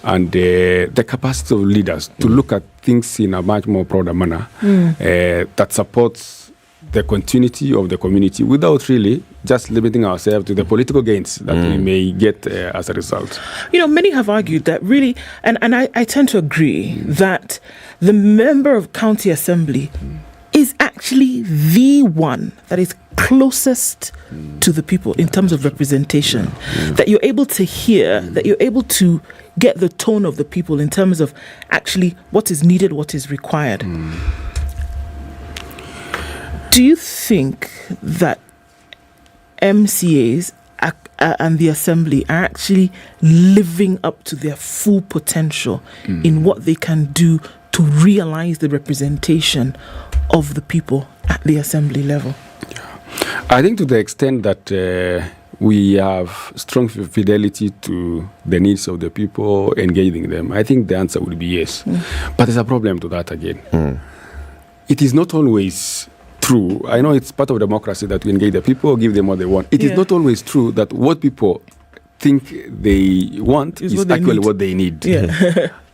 and the capacity of leaders to look at things in a much more broader manner that supports the continuity of the community without really just limiting ourselves to the political gains that we may get as a result. Many have argued that really, and I tend to agree, that the member of county assembly is actually the one that is closest to the people in terms of representation, that you're able to hear, that you're able to get the tone of the people in terms of actually what is needed, what is required. Do you think that MCAs and the assembly are actually living up to their full potential in what they can do to realize the representation of the people at the assembly level? I think to the extent that we have strong fidelity to the needs of the people, engaging them, I think the answer would be yes. But there's a problem to that again. It is not always true. I know it's part of democracy that we engage the people, give them what they want. It is not always true that what people think they want is actually what they need.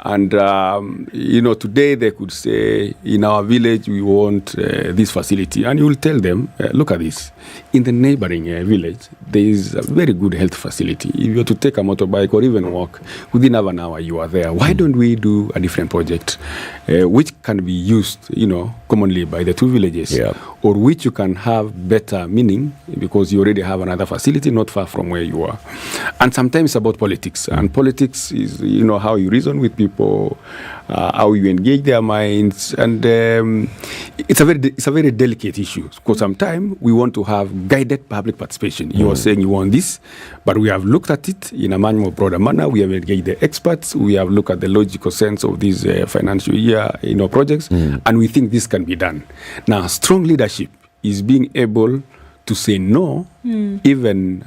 And, today they could say, in our village, we want this facility. And you will tell them, look at this. In the neighboring village, there is a very good health facility. If you were to take a motorbike or even walk, within half an hour, you are there. Why don't we do a different project, which can be used, commonly by the two villages, or which you can have better meaning because you already have another facility not far from where you are. And sometimes it's about politics. And politics is, how you reason with people, how you engage their minds, and it's a very delicate issue because sometimes we want to have guided public participation. You are saying you want this, but we have looked at it in a much more broader manner. We have engaged the experts. We have looked at the logical sense of these financial year projects, and we think this can be done. Now, strong leadership is being able to say no, even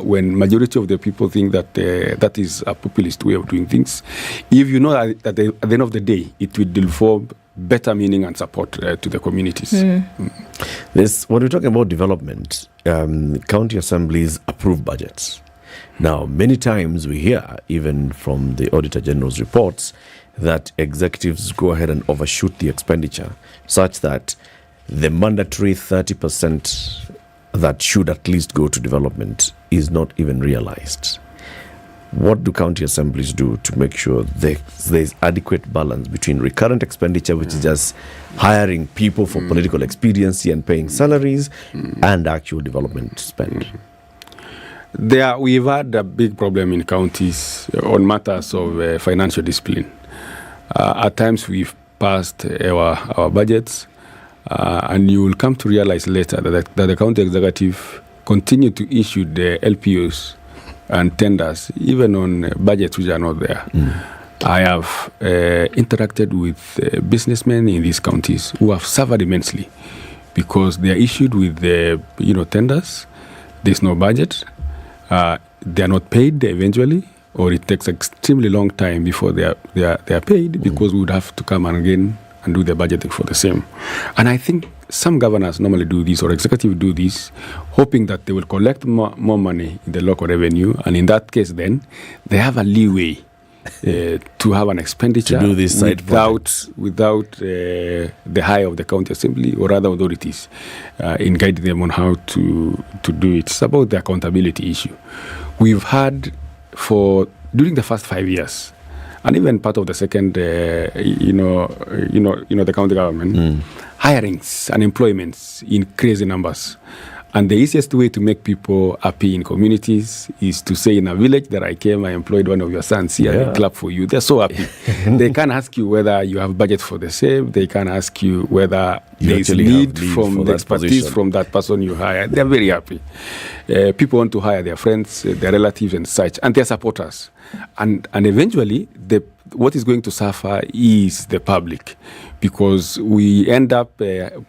when majority of the people think that that is a populist way of doing things. If you know that at the end of the day, it will deliver better meaning and support to the communities. When we're talking about development, county assemblies approve budgets. Now, many times we hear, even from the Auditor General's reports, that executives go ahead and overshoot the expenditure such that the mandatory 30% that should at least go to development is not even realized. What do county assemblies do to make sure there's adequate balance between recurrent expenditure, which is just hiring people for political expediency and paying salaries, and actual development spend? We've had a big problem in counties on matters of financial discipline. At times we've passed our budgets, and you will come to realize later that the county executive continue to issue the LPOs and tenders, even on budgets which are not there. I have interacted with businessmen in these counties who have suffered immensely because they are issued with tenders. There's no budget. They are not paid eventually, or it takes extremely long time before they are paid because we would have to come again and do the budgeting for the same. And I think some governors normally do this, or executives do this, hoping that they will collect more money in the local revenue, and in that case then they have a leeway to have an expenditure to do this without the high of the county assembly or other authorities in guiding them on how to do it. It's about the accountability issue. We've had during the first 5 years, and even part of the second, the county government, hirings and employments in crazy numbers. And the easiest way to make people happy in communities is to say, in a village that I came, I employed one of your sons here, and clap for you. They're so happy. They can't ask you whether you have budget for the same. They can't ask you whether there is need from the expertise from that person you hire. They're very happy. People want to hire their friends, their relatives and such, and their supporters. And eventually, what is going to suffer is the public, because we end up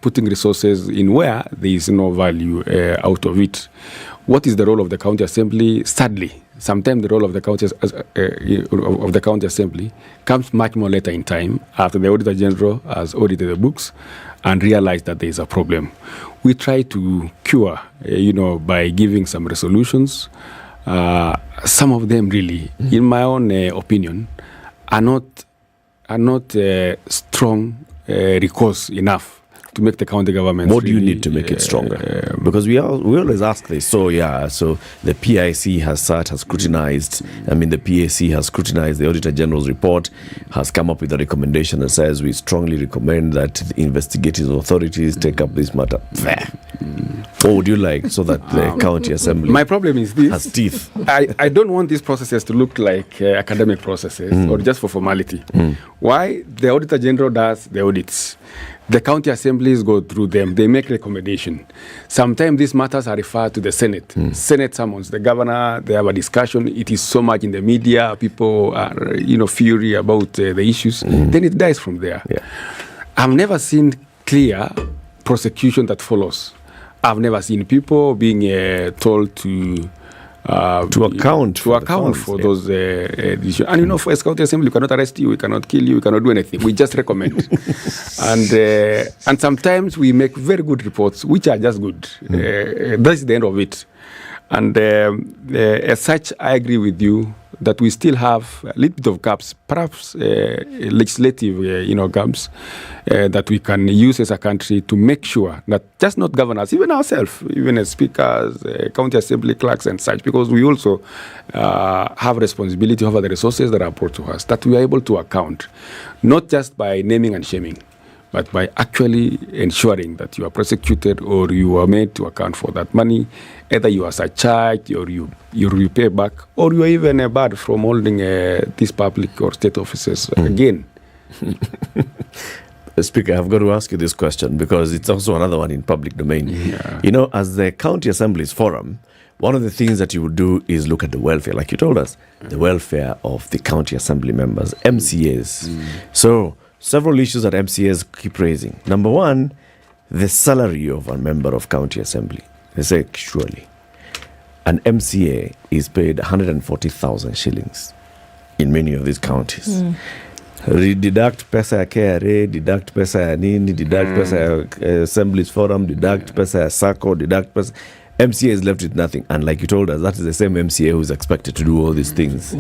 putting resources in where there is no value out of it. What is the role of the county assembly? Sadly, sometimes the role of the county assembly comes much more later in time, after the Auditor General has audited the books and realized that there is a problem. We try to cure, by giving some resolutions. Some of them really, in my own opinion, are not strong recourse enough to make the county government. What do you need to make it stronger? Because we always ask this. So the PIC has scrutinized. The PAC has scrutinized the Auditor General's report, has come up with a recommendation that says we strongly recommend that the investigative authorities take up this matter. What would you like so that the county assembly? My problem is this: has teeth. I don't want these processes to look like academic processes or just for formality. Why? The Auditor General does the audits. The county assemblies go through them. They make recommendations. Sometimes these matters are referred to the Senate. Senate summons the governor. They have a discussion. It is so much in the media. People are, fury about the issues. Then it dies from there. I've never seen clear prosecution that follows. I've never seen people being told to account for those issues. And for a county assembly, we cannot arrest you, we cannot kill you, we cannot do anything. We just recommend. And sometimes we make very good reports, which are just good. That's the end of it. And as such, I agree with you that we still have a little bit of gaps, perhaps legislative, gaps that we can use as a country to make sure that just not governors, even ourselves, even as speakers, county assembly clerks and such, because we also have responsibility over the resources that are brought to us, that we are able to account, not just by naming and shaming, but by actually ensuring that you are prosecuted or you are made to account for that money, either you are surcharged or you repay back, or you are even barred from holding these public or state offices again. Speaker, I've got to ask you this question because it's also another one in public domain. As the County Assemblies Forum, one of the things that you would do is look at the welfare, like you told us, the welfare of the County Assembly members, MCAs. So, several issues that MCAs keep raising. Number one, the salary of a member of County Assembly. They say, surely, an MCA is paid 140,000 shillings in many of these counties. Deduct pesa ya KRA, deduct pesa ya nini, deduct pesa ya Assemblies Forum, deduct pesa ya SACCO, deduct pesa. MCA is left with nothing. And like you told us, that is the same MCA who is expected to do all these things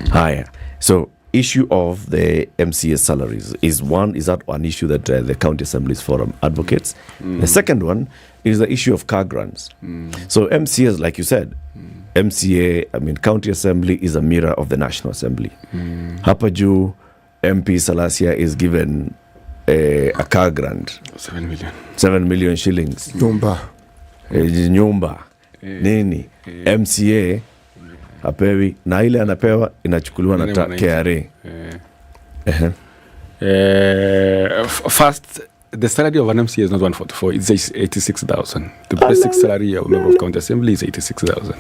higher. So issue of the MCA salaries is that one issue that the County Assemblies Forum advocates. The second one is the issue of car grants. So MCAs, like you said, County Assembly is a mirror of the National Assembly. Hapa juu, MP Salasia is given a car grant. 7 million shillings. Nyumba. Nini. MCA hapewi na ile anapewa inachukuliwa na KRA. First, the salary of an MCA is not 144, it's 86,000. The basic salary of a member of County Assembly is 86,000.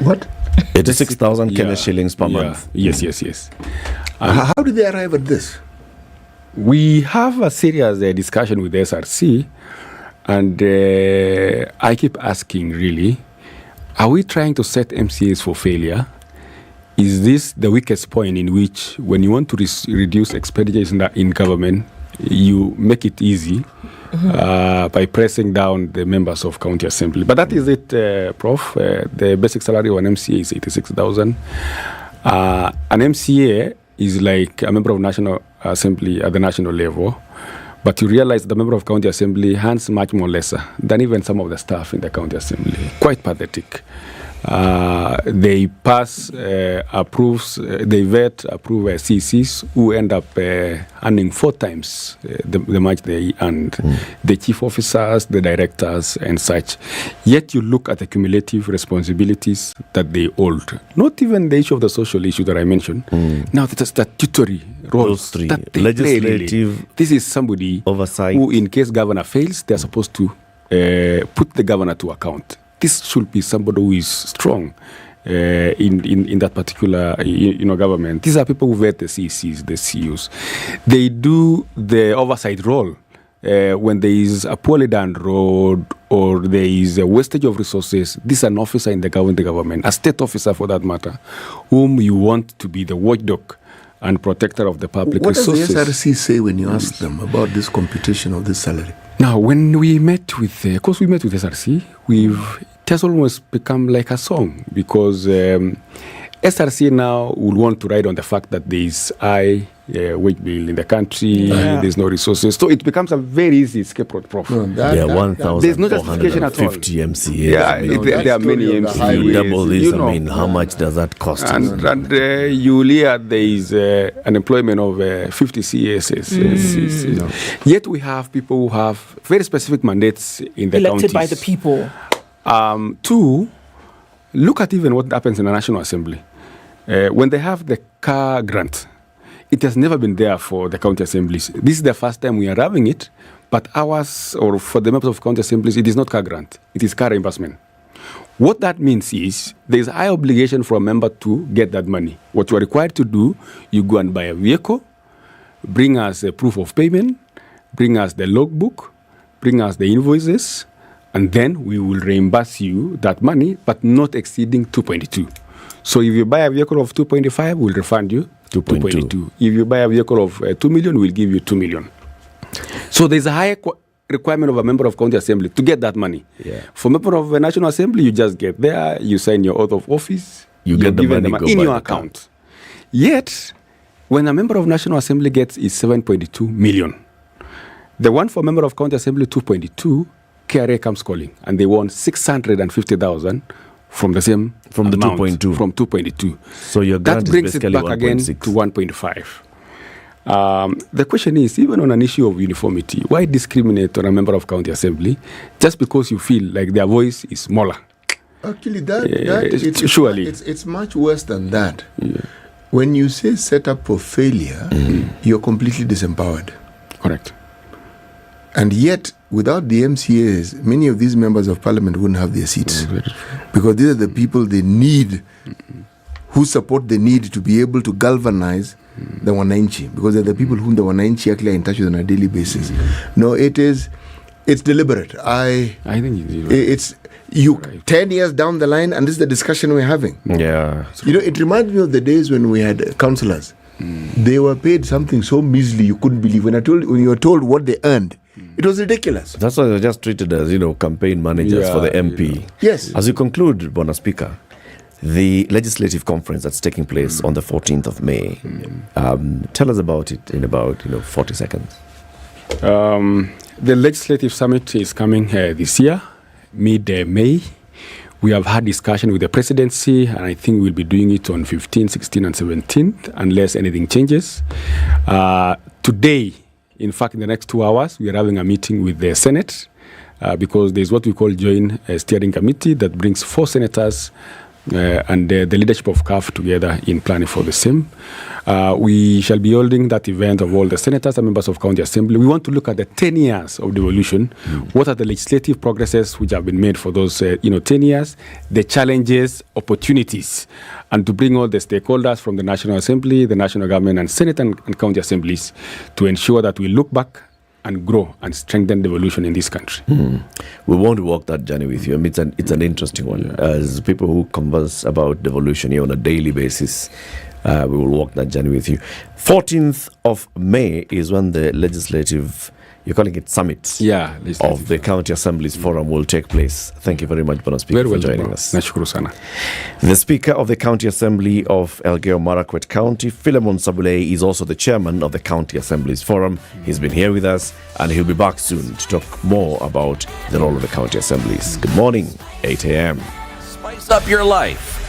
What? 86,000 Kenya shillings per month. Yes. How did they arrive at this? We have a serious discussion with the SRC, and I keep asking, really, are we trying to set MCAs for failure? Is this the weakest point in which, when you want to reduce expenditures in government, you make it easy by pressing down the members of County Assembly? But that is it, Prof. The basic salary of an MCA is 86,000. An MCA is like a member of National Assembly at the national level, but you realize the member of County Assembly earns much more lesser than even some of the staff in the County Assembly. Quite pathetic. They pass, they approve CCs who end up earning 4 times the much they earned. The chief officers, the directors, and such. Yet you look at the cumulative responsibilities that they hold. Not even the issue of the social issue that I mentioned. Now, the statutory roles that they legislative play. This is somebody oversight who, in case governor fails, they're supposed to put the governor to account. This should be somebody who is strong in that particular government. These are people who vet the CCs, the CUs. They do the oversight role when there is a poorly done road or there is a wastage of resources. This is an officer in the government, a state officer for that matter, whom you want to be the watchdog and protector of the public resources. What does the SRC say when you ask them about this computation of this salary? Now, when we met with SRC, it has almost become like a song, because SRC now will want to ride on the fact that there is high wage bill in the country, there's no resources. So it becomes a very easy scapegoat, Prof. There's no justification at all. 50 MCAs. Yeah, there are many MCAs. You double this, how much does that cost? And you will hear there is an employment of 50 CSs. Yet we have people who have very specific mandates in the counties. Elected by the people. 2, look at even what happens in the National Assembly. When they have the car grant, it has never been there for the county assemblies. This is the first time we are having it, but ours, or for the members of county assemblies, it is not car grant, it is car reimbursement. What that means is there is a high obligation for a member to get that money. What you are required to do, you go and buy a vehicle, bring us a proof of payment, bring us the logbook, bring us the invoices, and then we will reimburse you that money, but not exceeding 2.2. So if you buy a vehicle of 2.5, we'll refund you 2.2. If you buy a vehicle of 2 million, we'll give you 2 million. So there's a high requirement of a member of county assembly to get that money. For a member of a national assembly, you just get there, you sign your oath of office, you get the money in your account. Yet, when a member of national assembly gets is 7.2 million. The one for a member of county assembly, 2.2, KRA comes calling, and they want 650,000 from the same from the amount, 2.2. From 2.2. So your grant that brings is it basically back again 1.6. to 1.5. The question is, even on an issue of uniformity, why discriminate on a member of county assembly just because you feel like their voice is smaller? Actually, it's much worse than that. When you say set up for failure, you're completely disempowered. Correct. And yet, without the MCAs, many of these members of parliament wouldn't have their seats. Because these are the people they need, who support the need to be able to galvanize the Wananchi. Because they're the people whom the Wananchi actually are in touch with on a daily basis. No, it's deliberate. I think it's 10 years down the line, and this is the discussion we're having. Yeah. It reminds me of the days when we had councillors. They were paid something so measly you couldn't believe. When you were told what they earned, it was ridiculous. That's why they're just treated as, campaign managers for the MP. Yes. As you conclude, Bwana Speaker, the legislative conference that's taking place on the 14th of May. Tell us about it in about 40 seconds. The legislative summit is coming this year, mid-May. We have had discussion with the presidency, and I think we'll be doing it on 15, 16, and 17th, unless anything changes. Today, in fact, in the next 2 hours, we are having a meeting with the Senate, because there's what we call joint steering committee that brings 4 senators and the leadership of CAF together in planning for the same. We shall be holding that event of all the senators and members of County Assembly. We want to look at the 10 years of devolution. What are the legislative progresses which have been made for those 10 years, the challenges, opportunities, and to bring all the stakeholders from the National Assembly, the National Government, and Senate and County Assemblies to ensure that we look back and grow and strengthen devolution in this country. We want to walk that journey with you. I mean, it's an interesting one. As people who converse about devolution here on a daily basis, we will walk that journey with you. 14th of May is when the legislative, you're calling it summit, of the County Assemblies Forum will take place. Thank you very much, Bwana Speaker, for joining us. Nashukuru sana. The Speaker of the County Assembly of Elgeyo Marakwet County, Philemon Sabulei, is also the chairman of the County Assemblies Forum. He's been here with us, and he'll be back soon to talk more about the role of the County Assemblies. Good morning, 8 a.m. Spice up your life.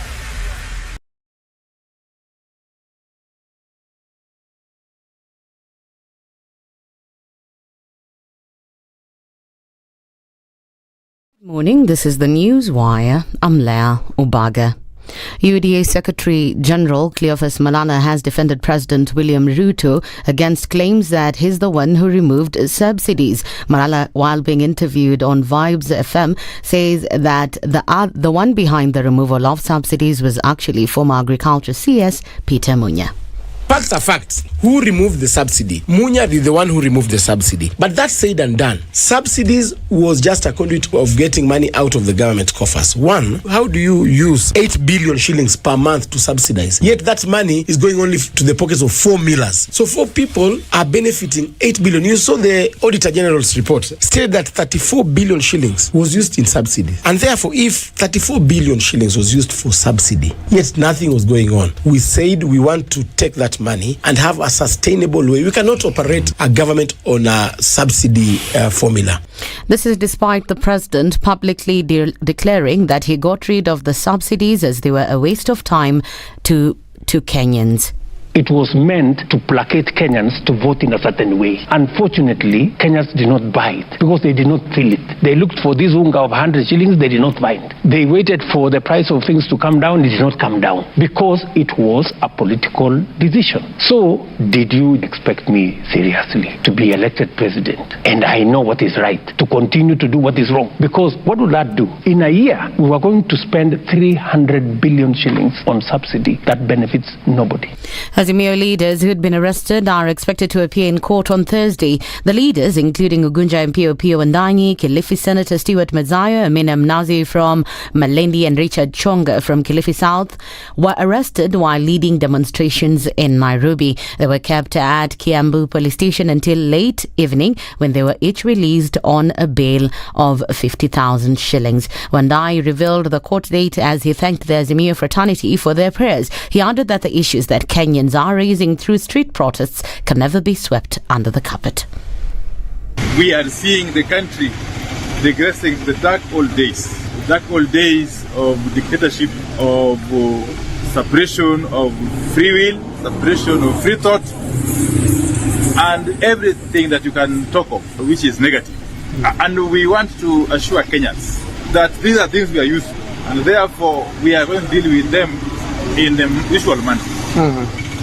Morning, this is the News Wire. I'm Leah Ubaga. UDA Secretary General Cleophas Malala has defended President William Ruto against claims that he's the one who removed subsidies. Malala, while being interviewed on Vibes FM, says that the one behind the removal of subsidies was actually former Agriculture CS Peter Munya. Facts are facts. Who removed the subsidy? Munya is the one who removed the subsidy. But that said and done, subsidies was just a conduit of getting money out of the government coffers. One, how do you use 8 billion shillings per month to subsidize? Yet that money is going only to the pockets of 4 millers. So 4 people are benefiting 8 billion. You saw the Auditor General's report stated that 34 billion shillings was used in subsidy. And therefore, if 34 billion shillings was used for subsidy, yet nothing was going on, we said we want to take that money and have a sustainable way. We cannot operate a government on a subsidy formula. This is despite the president publicly declaring that he got rid of the subsidies as they were a waste of time to Kenyans. It was meant to placate Kenyans to vote in a certain way. Unfortunately, Kenyans did not buy it because they did not feel it. They looked for this unga of 100 shillings, they did not find. They waited for the price of things to come down, it did not come down because it was a political decision. So, did you expect me seriously to be elected president? And I know what is right, to continue to do what is wrong. Because what would that do? In a year, we were going to spend 300 billion shillings on subsidy that benefits nobody. Azimio leaders who had been arrested are expected to appear in court on Thursday. The leaders, including Ugunja MP Opiyo Wandanyi, Kilifi Senator Stewart Mazayo, Amina Mnazi from Malindi and Richard Chonga from Kilifi South, were arrested while leading demonstrations in Nairobi. They were kept at Kiambu Police Station until late evening when they were each released on a bail of 50,000 shillings. Wandanyi revealed the court date as he thanked the Azimio fraternity for their prayers. He added that the issues that Kenyans are raising through street protests can never be swept under the carpet. We are seeing the country regressing the dark old days of dictatorship, of suppression of free will, suppression of free thought, and everything that you can talk of, which is negative. And we want to assure Kenyans that these are things we are used to, and therefore we are going to deal with them in the usual manner.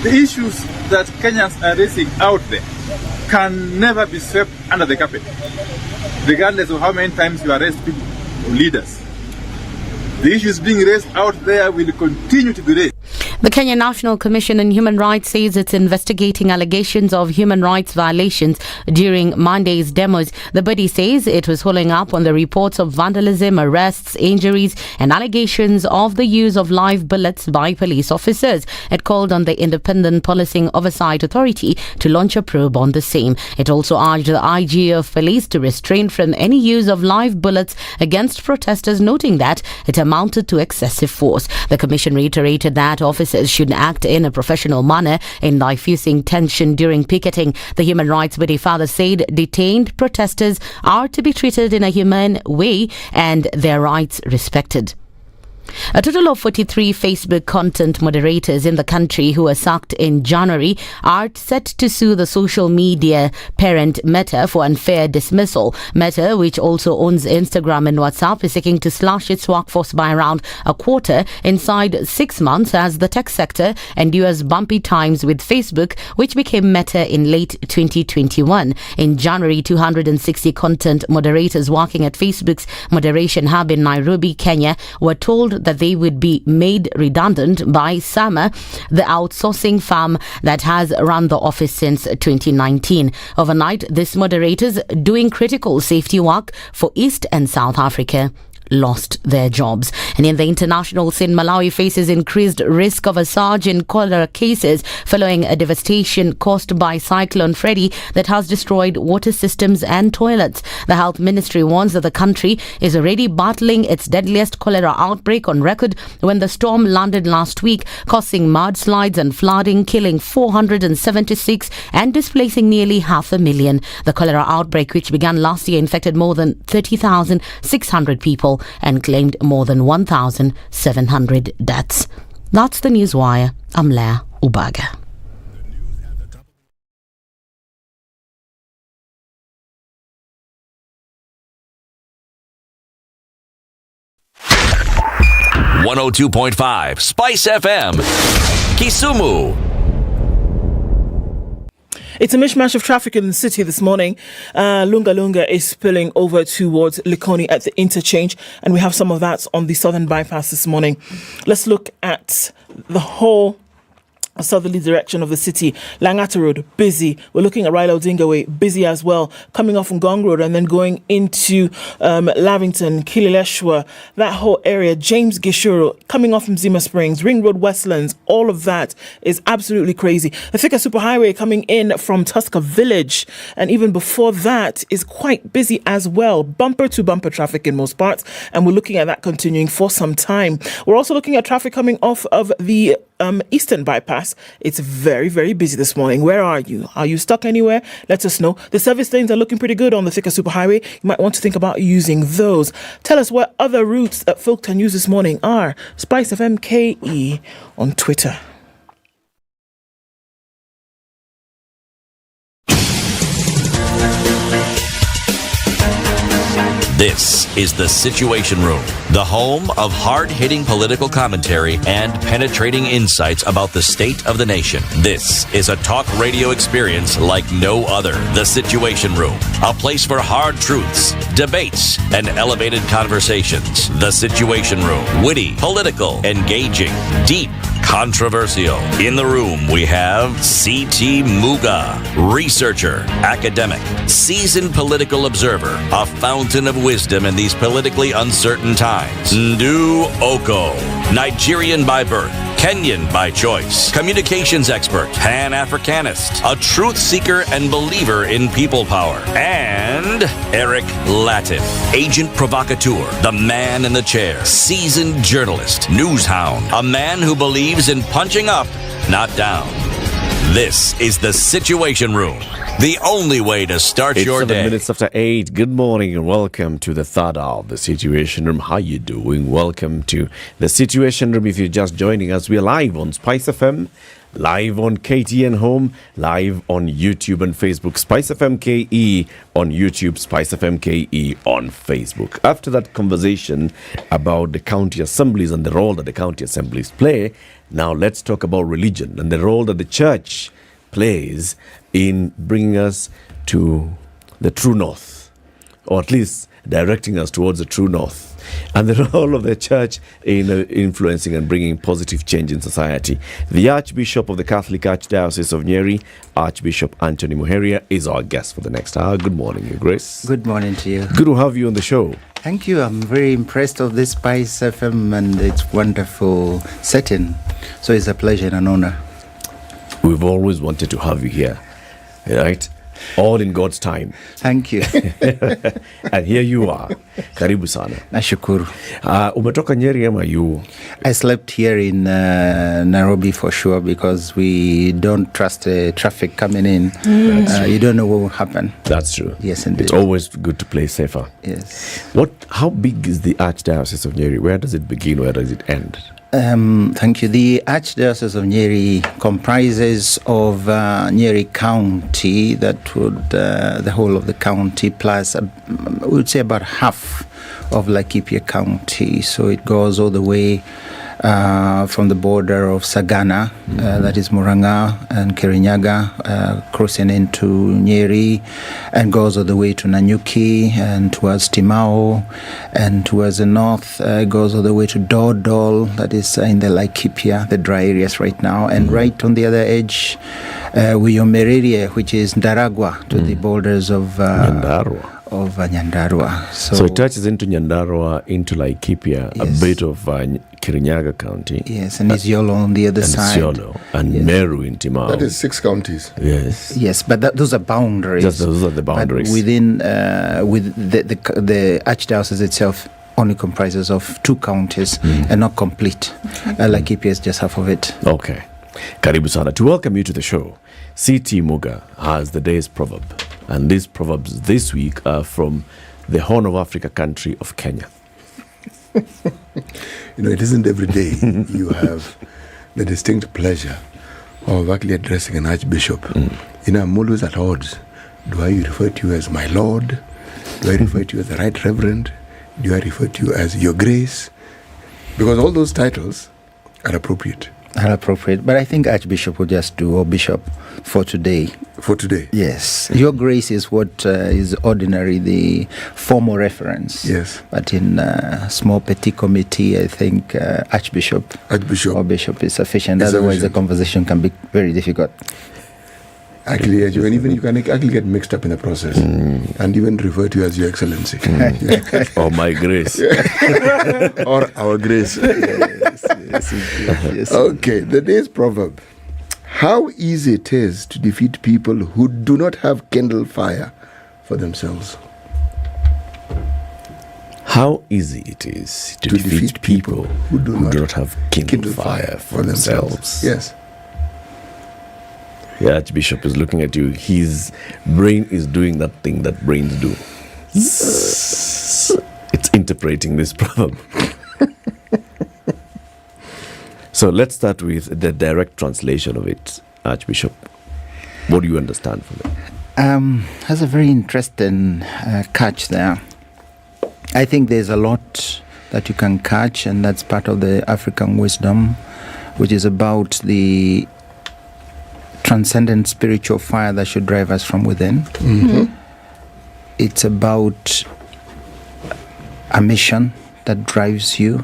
The issues that Kenyans are raising out there can never be swept under the carpet, regardless of how many times you arrest people or leaders. The issues being raised out there will continue to be raised. The Kenya National Commission on Human Rights says it's investigating allegations of human rights violations during Monday's demos. The body says it was following up on the reports of vandalism, arrests, injuries, and allegations of the use of live bullets by police officers. It called on the Independent Policing Oversight Authority to launch a probe on the same. It also urged the IG of police to restrain from any use of live bullets against protesters, noting that it amounted to excessive force. The commission reiterated that officers should act in a professional manner in diffusing tension during picketing. The human rights body further said detained protesters are to be treated in a humane way and their rights respected. A total of 43 Facebook content moderators in the country who were sacked in January are set to sue the social media parent Meta for unfair dismissal. Meta, which also owns Instagram and WhatsApp, is seeking to slash its workforce by around a quarter inside 6 months as the tech sector endures bumpy times with Facebook, which became Meta in late 2021. In January, 260 content moderators working at Facebook's moderation hub in Nairobi, Kenya, were told that they would be made redundant by Sama, the outsourcing firm that has run the office since 2019. Overnight, these moderators doing critical safety work for East and South Africa lost their jobs. And in the international scene, Malawi faces increased risk of a surge in cholera cases following a devastation caused by Cyclone Freddy that has destroyed water systems and toilets. The health ministry warns that the country is already battling its deadliest cholera outbreak on record when the storm landed last week, causing mudslides and flooding, killing 476 and displacing nearly 500,000. The cholera outbreak, which began last year, infected more than 30,600 people and claimed more than 1,700 deaths. That's the Newswire. I'm Leah Ubaga. .5 Spice FM, Kisumu. It's a mishmash of traffic in the city this morning. Lunga Lunga is spilling over towards Likoni at the interchange, and we have some of that on the southern bypass this morning. Let's look at the whole southerly direction of the city. Langata Road, busy. We're looking at Raila Odinga Way, busy as well. Coming off from Gong Road and then going into Lavington, Kilileshwa, that whole area, James Gishuru, coming off from Zima Springs, Ring Road, Westlands, all of that is absolutely crazy. The Thika Superhighway coming in from Tusker Village, and even before that is quite busy as well. Bumper to bumper traffic in most parts, and we're looking at that continuing for some time. We're also looking at traffic coming off of the Eastern Bypass. It's very, very busy this morning. Where are you? Are you stuck anywhere? Let us know. The service lanes are looking pretty good on the Thika Superhighway. You might want to think about using those. Tell us what other routes that folk can use this morning are. SpiceFM KE on Twitter. This is the Situation Room, the home of hard-hitting political commentary and penetrating insights about the state of the nation. This is a talk radio experience like no other. The Situation Room, a place for hard truths, debates, and elevated conversations. The Situation Room, witty, political, engaging, deep, controversial. In the room, we have C.T. Muga, researcher, academic, seasoned political observer, a fountain of wisdom in these politically uncertain times. Ndu Oko, Nigerian by birth, Kenyan by choice, communications expert, Pan-Africanist, a truth seeker and believer in people power, and Eric Latin, agent provocateur, the man in the chair, seasoned journalist, news hound, a man who believes in punching up, not down. This is the Situation Room, the only way to start It's your 7 day. minutes after 8. Good morning and welcome to the third hour of the Situation Room. How you doing? Welcome to the Situation Room. If you're just joining us, we're live on Spice FM, live on KTN Home, live on YouTube and Facebook. Spice FM KE on YouTube, Spice FM KE on Facebook. After that conversation about the county assemblies and the role that the county assemblies play, now let's talk about religion and the role that the church plays in bringing us to the true north, or at least directing us towards the true north. and the role of the church in influencing and bringing positive change in society. The Archbishop of the Catholic Archdiocese of Nyeri, Archbishop Anthony Muheria, is our guest for the next hour. Good morning, Your Grace. Good morning to you. Good to have you on the show. Thank you. I'm very impressed of this SpiceFM and its wonderful setting. So it's a pleasure and an honor. We've always wanted to have you here, right? All in God's time. Thank you. And here you are. Karibu sana. Nashukuru. Umetoka Nyeri ama you? I slept here in Nairobi for sure because we don't trust the traffic coming in. You don't know what will happen. That's true. Yes, indeed. It's always good to play safer. Yes. How big is the Archdiocese of Nyeri? Where does it begin? Where does it end? Thank you. The Archdiocese of Nyeri comprises of Nyeri County, that would the whole of the county, plus we would say about half of Laikipia County. So it goes all the way from the border of Sagana, that is Muranga and Kirinyaga, crossing into Nyeri, and goes all the way to Nanyuki and towards Timao, and towards the north goes all the way to Dodol, that is in the Laikipia, the dry areas right now, and right on the other edge, Wiyomeririe, which is Ndaragwa, to the borders of Nyandarua. So it touches into Nyandarua, into Laikipia, yes. A bit of Kirinyaga County. Yes, and Isiolo on the other side. Isiolo, and yes. Meru in Timao. That is 6 counties. Yes. Yes, but those are boundaries. Those are the boundaries. But within, with the Archdiocese itself only comprises of 2 counties and not complete. Laikipia is just half of it. Okay. Karibu sana. To welcome you to the show, C.T. Muga has the day's proverb. And these proverbs this week are from the Horn of Africa country of Kenya. It isn't every day you have the distinct pleasure of actually addressing an archbishop. I'm always at odds. Do I refer to you as my lord? Do I refer to you as the right reverend? Do I refer to you as your grace? Because all those titles are appropriate. But I think Archbishop will just do, or Bishop, for today. For today? Yes. Your grace is what is ordinary, the formal reference. Yes. But in small petit committee, I think Archbishop or Bishop is sufficient. Otherwise, the conversation can be very difficult. Actually, and even you can actually get mixed up in the process and even refer to you as Your Excellency. Or my grace. Or our grace. Yes. Okay, the day's proverb. How easy it is to defeat people who do not have kindle fire for themselves. How easy it is to defeat people who do not have kindle fire for themselves. Yes. The Archbishop is looking at you. His brain is doing that thing that brains do. It's interpreting this proverb. So let's start with the direct translation of it, Archbishop. What do you understand from it? That's a very interesting catch there. I think there's a lot that you can catch, and that's part of the African wisdom, which is about the transcendent spiritual fire that should drive us from within. It's about a mission that drives you,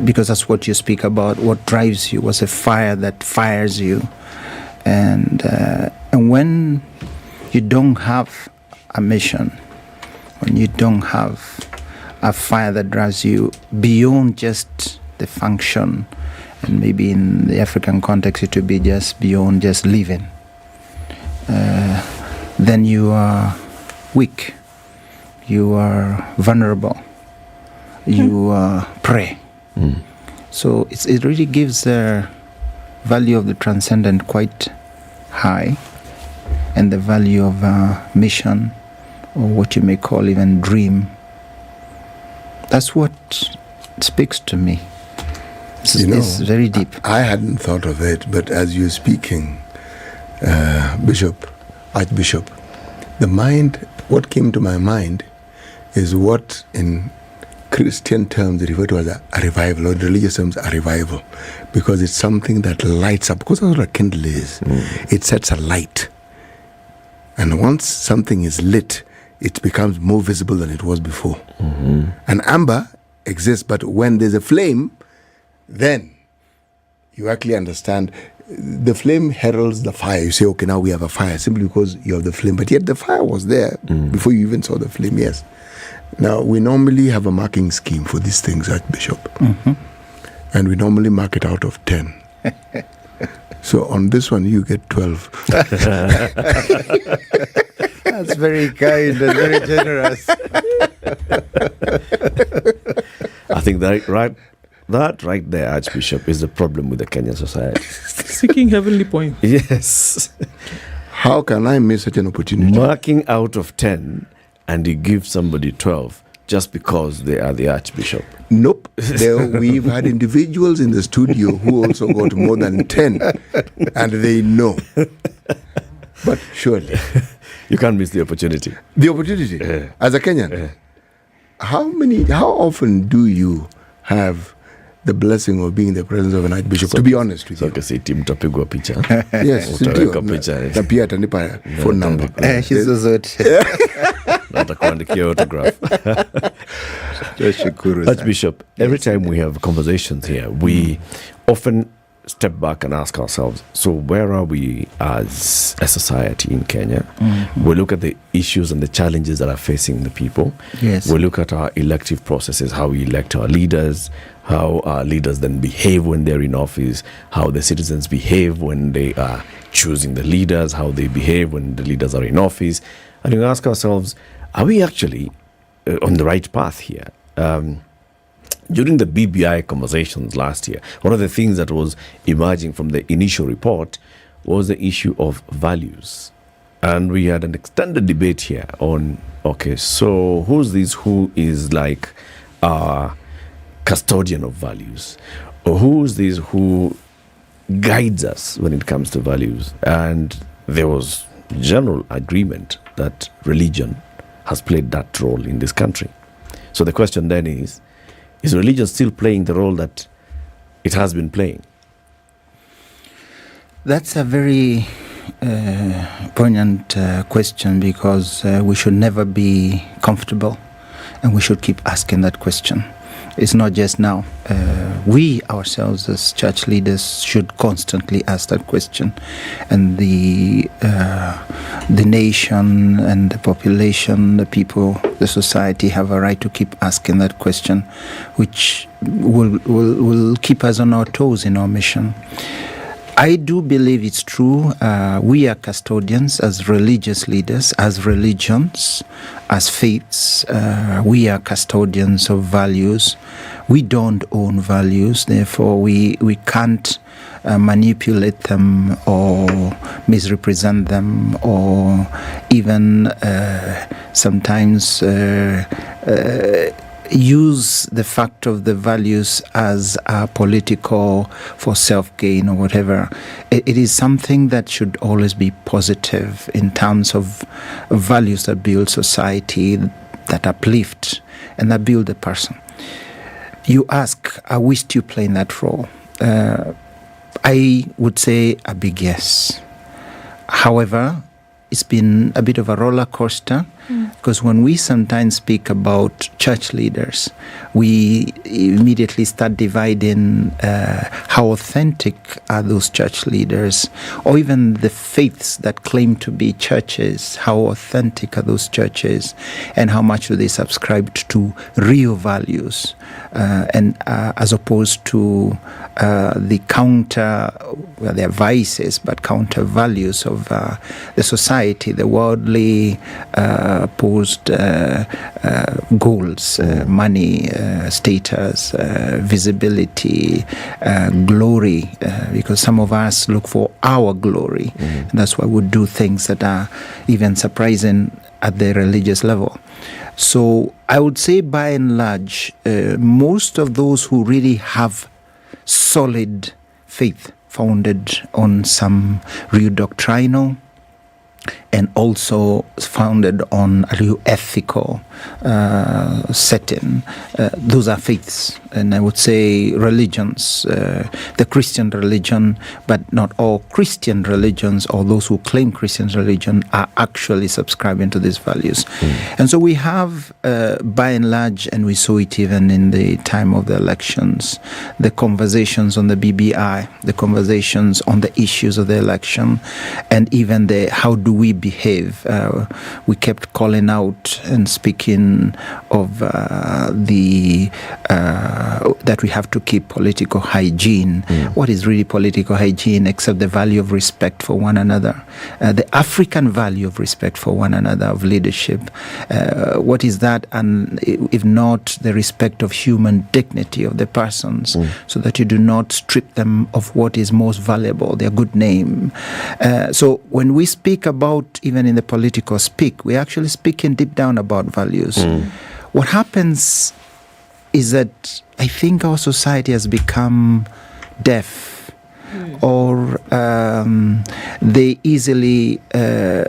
because that's what you speak about. What drives you was a fire that fires you, and when you don't have a mission, when you don't have a fire that drives you beyond just the function, and maybe in the African context it would be just beyond just living, then you are weak, you are vulnerable, you pray. So it really gives the value of the transcendent quite high, and the value of mission, or what you may call even dream. That's what speaks to me. It's very deep. I hadn't thought of it, but as you're speaking, Archbishop, what came to my mind is what in Christian terms they refer to as a revival, or in religious terms a revival, because it's something that lights up, because that's what a candle is. It sets a light. And once something is lit, it becomes more visible than it was before. And amber exists, but when there's a flame, then you actually understand. The flame heralds the fire. You say, okay, now we have a fire, simply because you have the flame. But yet the fire was there before you even saw the flame, yes. Now, we normally have a marking scheme for these things, Archbishop. And we normally mark it out of 10. So on this one, you get 12. That's very kind and very generous. I think that right there, Archbishop, is the problem with the Kenyan society. Seeking heavenly point. Yes. How can I miss such an opportunity? Marking out of 10 and you give somebody 12 just because they are the Archbishop. Nope. We've had individuals in the studio who also got more than 10, and they know. But surely. You can't miss the opportunity. The opportunity? As a Kenyan? How often do you have the blessing of being in the presence of an Archbishop, to be honest with you? Mtapigwa picha. Yes, na pia atanipa phone number. Hizo zote. Natakuandikia autograph. Archbishop, every time we have conversations here, we often step back and ask ourselves, so where are we as a society in Kenya? We look at the issues and the challenges that are facing the people. Yes. We look at our elective processes, how we elect our leaders, how our leaders then behave when they're in office, how the citizens behave when they are choosing the leaders, how they behave when the leaders are in office. And we ask ourselves, are we actually on the right path here? During the BBI conversations last year, one of the things that was emerging from the initial report was the issue of values. And we had an extended debate here on, okay, so who is like a custodian of values? Or who is this who guides us when it comes to values? And there was general agreement that religion has played that role in this country. So the question then is religion still playing the role that it has been playing? That's a very poignant question, because we should never be comfortable, and we should keep asking that question. It's not just now. We ourselves as church leaders should constantly ask that question. And the nation and the population, the people, the society have a right to keep asking that question, which will keep us on our toes in our mission. I do believe it's true. We are custodians as religious leaders, as religions, as faiths. We are custodians of values. We don't own values, therefore we can't manipulate them or misrepresent them, or even sometimes use the fact of the values as political for self-gain or whatever. It is something that should always be positive in terms of values that build society, that uplift, and that build a person. You ask, are we still playing that role? I would say a big yes. However, it's been a bit of a roller coaster, because when we sometimes speak about church leaders, we immediately start dividing how authentic are those church leaders, or even the faiths that claim to be churches, how authentic are those churches, and how much do they subscribe to real values, and as opposed to the counter, well, they're vices, but counter values of the society, the worldly posed goals, money, status, visibility, glory, because some of us look for our glory. And that's why we do things that are even surprising at the religious level. So I would say by and large, most of those who really have solid faith founded on some real doctrinal and also founded on a real ethical setting. Those are faiths, and I would say religions, the Christian religion, but not all Christian religions or those who claim Christian religion are actually subscribing to these values. And so we have, by and large, and we saw it even in the time of the elections, the conversations on the BBI, the conversations on the issues of the election, and even the how do we behave. We kept calling out and speaking of that we have to keep political hygiene. What is really political hygiene except the value of respect for one another, the African value of respect for one another, of leadership? What is that, and if not the respect of human dignity of the persons, so that you do not strip them of what is most valuable, their good name. So when we speak about, even in the political speak, we're actually speaking deep down about values. What happens is that I think our society has become deaf, or they easily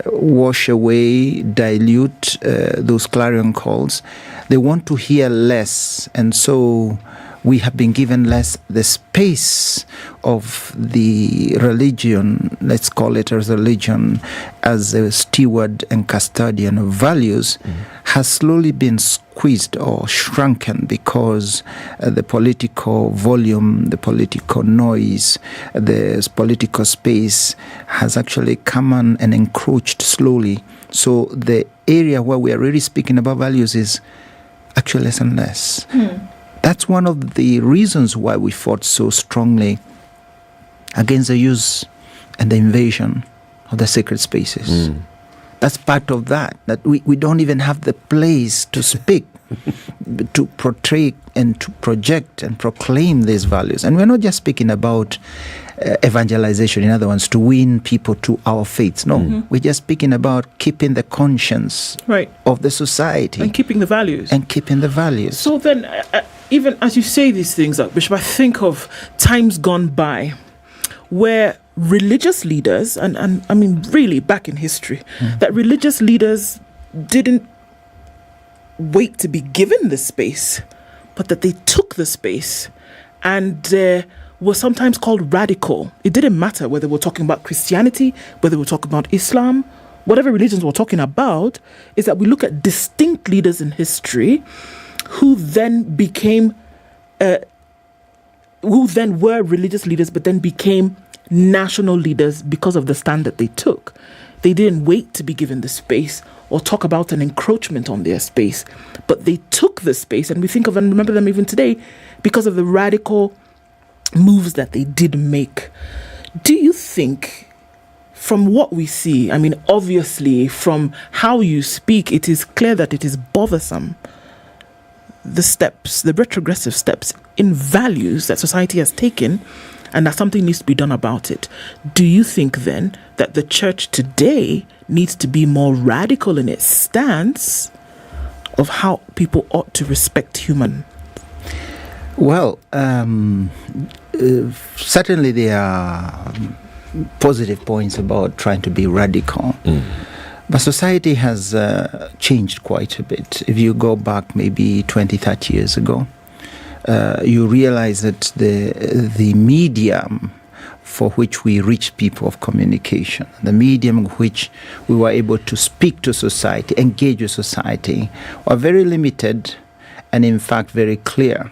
wash away, dilute those clarion calls. They want to hear less, and so we have been given less the space of the religion, let's call it as religion, as a steward and custodian of values, has slowly been squeezed or shrunken because the political volume, the political noise, the political space has actually come on and encroached slowly. So the area where we are really speaking about values is actually less and less. That's one of the reasons why we fought so strongly against the use and the invasion of the sacred spaces. That's part of that we don't even have the place to speak, to portray and to project and proclaim these values. And we're not just speaking about evangelization, in other words, to win people to our faiths. No, we're just speaking about keeping the conscience of the society. And keeping the values. So then, even as you say these things, Bishop, I think of times gone by where religious leaders, and I mean really back in history, that religious leaders didn't wait to be given the space, but that they took the space and were sometimes called radical. It didn't matter whether we're talking about Christianity, whether we're talking about Islam, whatever religions we're talking about, is that we look at distinct leaders in history who then became, who then were religious leaders, but then became national leaders because of the stand that they took. They didn't wait to be given the space or talk about an encroachment on their space, but they took the space, and we think of and remember them even today because of the radical moves that they did make. Do you think, from what we see, I mean, obviously from how you speak, it is clear that it is bothersome, the steps, the retrogressive steps in values that society has taken, and that something needs to be done about it. Do you think then that the church today needs to be more radical in its stance of how people ought to respect human? Well, certainly there are positive points about trying to be radical. But society has changed quite a bit. If you go back maybe 20, 30 years ago, you realize that the medium for which we reach people of communication, the medium in which we were able to speak to society, engage with society, were very limited and in fact very clear.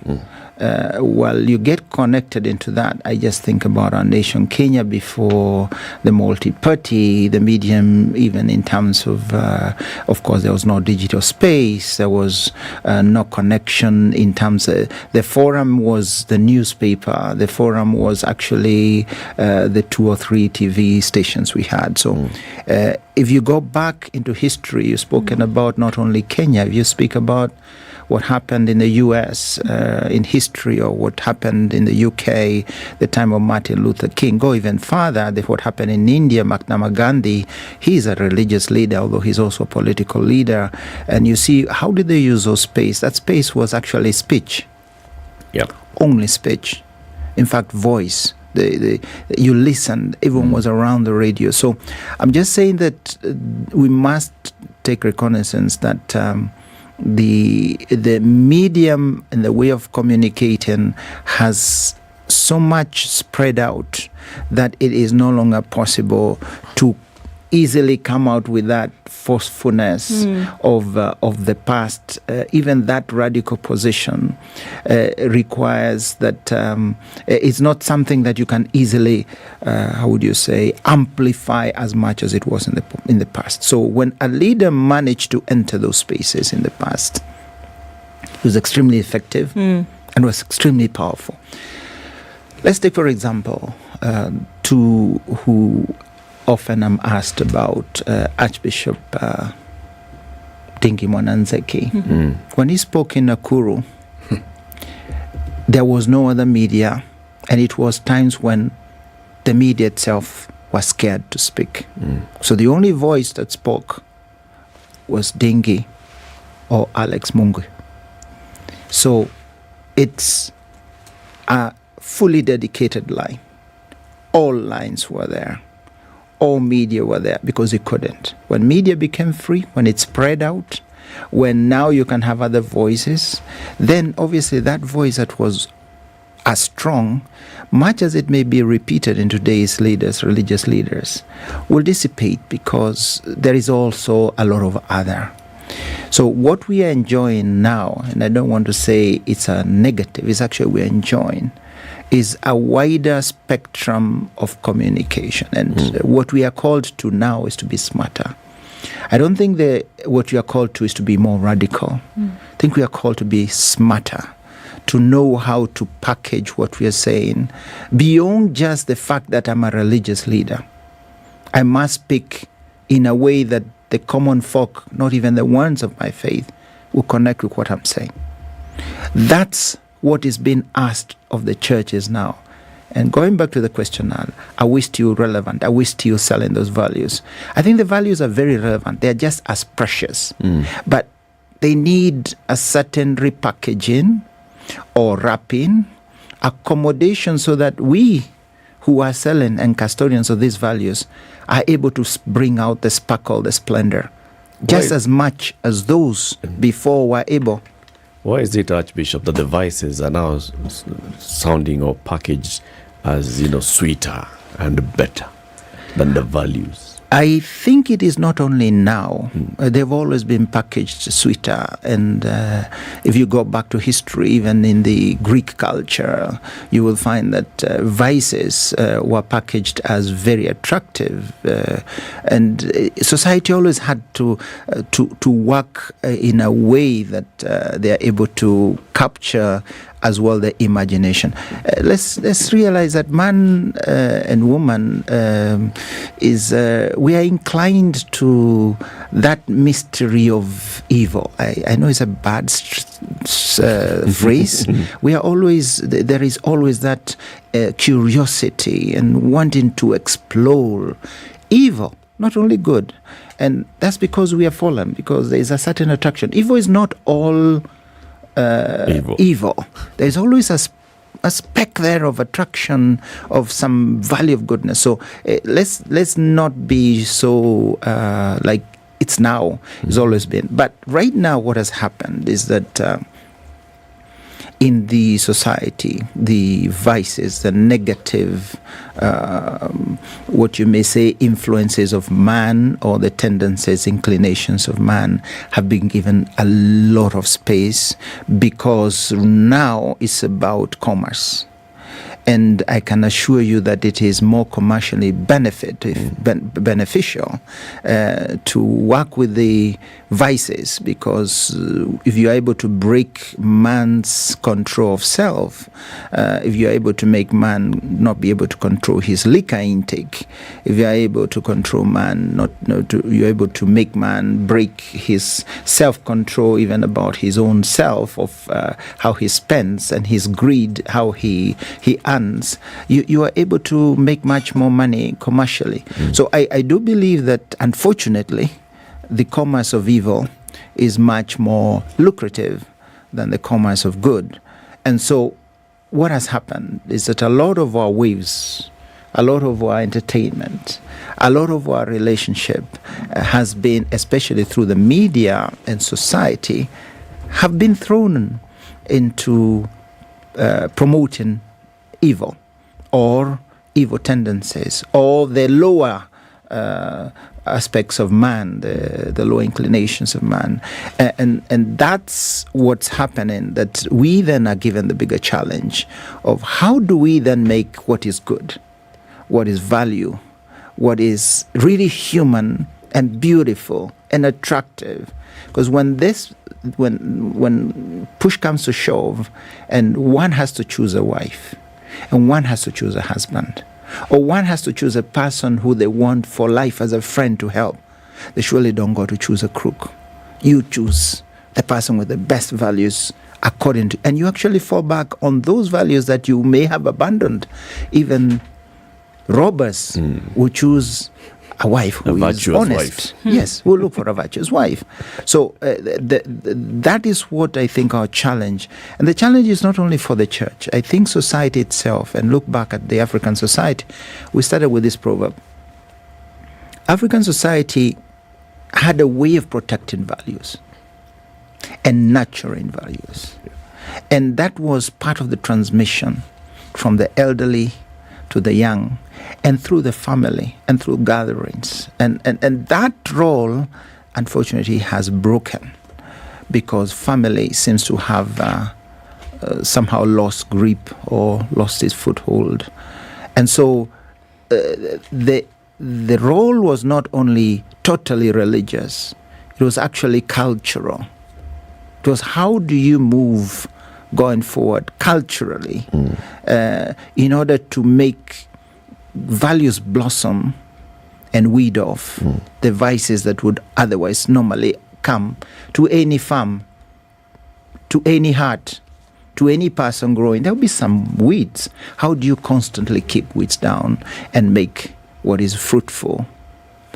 While you get connected into that, I just think about our nation, Kenya, before the multi-party, the medium, even in terms of course, there was no digital space, there was no connection in terms of, the forum was the newspaper, the forum was actually the 2 or 3 TV stations we had. So if you go back into history, you've spoken about not only Kenya, if you speak about what happened in the US in history, or what happened in the UK, the time of Martin Luther King. Go even further, what happened in India, Mahatma Gandhi. He's a religious leader, although he's also a political leader. And you see, how did they use those space? That space was actually speech. Only speech. In fact, voice. You listened. Everyone was around the radio. So I'm just saying that we must take reconnaissance that the medium and the way of communicating has so much spread out that it is no longer possible to easily come out with that forcefulness of the past. Even that radical position requires that it's not something that you can easily, amplify as much as it was in the past. So when a leader managed to enter those spaces in the past, it was extremely effective and was extremely powerful. Let's take, for example, two who often I'm asked about, Archbishop Dingi Mwananzeki. When he spoke in Nakuru, there was no other media, and it was times when the media itself was scared to speak. So the only voice that spoke was Dingi or Alex Mungu. So it's a fully dedicated line. All lines were there. All media were there because it couldn't. When media became free, when it spread out, when now you can have other voices, then obviously that voice that was as strong, much as it may be repeated in today's leaders, religious leaders, will dissipate because there is also a lot of other. So what we are enjoying now, and I don't want to say it's a negative, it's actually we're enjoying, is a wider spectrum of communication. And what we are called to now is to be smarter. I don't think what we are called to is to be more radical. I think we are called to be smarter, to know how to package what we are saying beyond just the fact that I'm a religious leader. I must speak in a way that the common folk, not even the ones of my faith, will connect with what I'm saying. That's what is being asked of the churches now. And going back to the question now, are we still relevant? Are we still selling those values? I think the values are very relevant. They're just as precious. But they need a certain repackaging or wrapping, accommodation, so that we who are selling and custodians of these values are able to bring out the sparkle, the splendor, just as much as those before were able. Why is it, Archbishop, that the vices are now sounding or packaged as, sweeter and better than the values? I think it is not only now. They've always been packaged sweeter. And if you go back to history, even in the Greek culture, you will find that vices were packaged as very attractive. And society always had to work in a way that they are able to capture as well the imagination. Let's realize that man and woman we are inclined to that mystery of evil. I know it's a bad phrase. We are always, there is always that curiosity and wanting to explore evil, not only good. And that's because we are fallen, because there is a certain attraction. Evil is not all evil. There's always a speck there of attraction, of some value of goodness. So let's not be so like it's now. It's always been. But right now, what has happened is that in the society, the vices, the negative, what you may say, influences of man, or the tendencies, inclinations of man, have been given a lot of space, because now it's about commerce. And I can assure you that it is more commercially beneficial to work with the vices, because if you're able to break man's control of self, if you're able to make man not be able to control his liquor intake, if you're able to control man, you're able to make man break his self-control even about his own self, of how he spends and his greed, how he earns, you are able to make much more money commercially. So I do believe that, unfortunately, the commerce of evil is much more lucrative than the commerce of good. And so what has happened is that a lot of our waves, a lot of our entertainment, a lot of our relationship has been, especially through the media and society, have been thrown into promoting evil or evil tendencies or the lower aspects of man, the lower inclinations of man. And that's what's happening, that we then are given the bigger challenge of how do we then make what is good, what is value, what is really human and beautiful and attractive. Because when push comes to shove and one has to choose a wife and one has to choose a husband, or one has to choose a person who they want for life as a friend to help, they surely don't go to choose a crook. You choose the person with the best values according to, and you actually fall back on those values that you may have abandoned. Even robbers will choose a wife who is honest. Yes, we'll look for a virtuous wife. So that is what I think our challenge. And the challenge is not only for the church. I think society itself, and look back at the African society, we started with this proverb. African society had a way of protecting values and nurturing values. And that was part of the transmission from the elderly to the young, and through the family, and through gatherings. And that role, unfortunately, has broken because family seems to have somehow lost grip or lost its foothold. And so the role was not only totally religious, it was actually cultural. It was how do you move going forward culturally in order to make values blossom and weed off the vices that would otherwise normally come to any farm, to any heart, to any person growing. There will be some weeds. How do you constantly keep weeds down and make what is fruitful,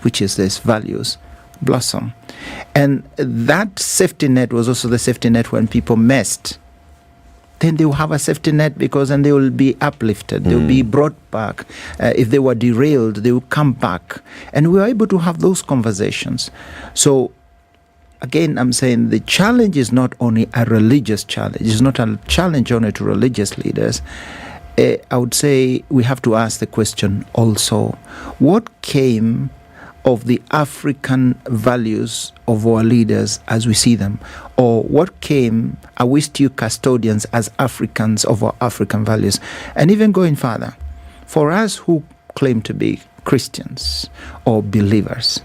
which is these values, blossom? And that safety net was also the safety net when people messed. Then they will have a safety net because then they will be uplifted. They will be brought back. If they were derailed, they will come back. And we are able to have those conversations. So, again, I'm saying the challenge is not only a religious challenge. It's not a challenge only to religious leaders. I would say we have to ask the question also, what came of the African values of our leaders as we see them? Or what came, are we still custodians as Africans of our African values? And even going further, for us who claim to be Christians or believers,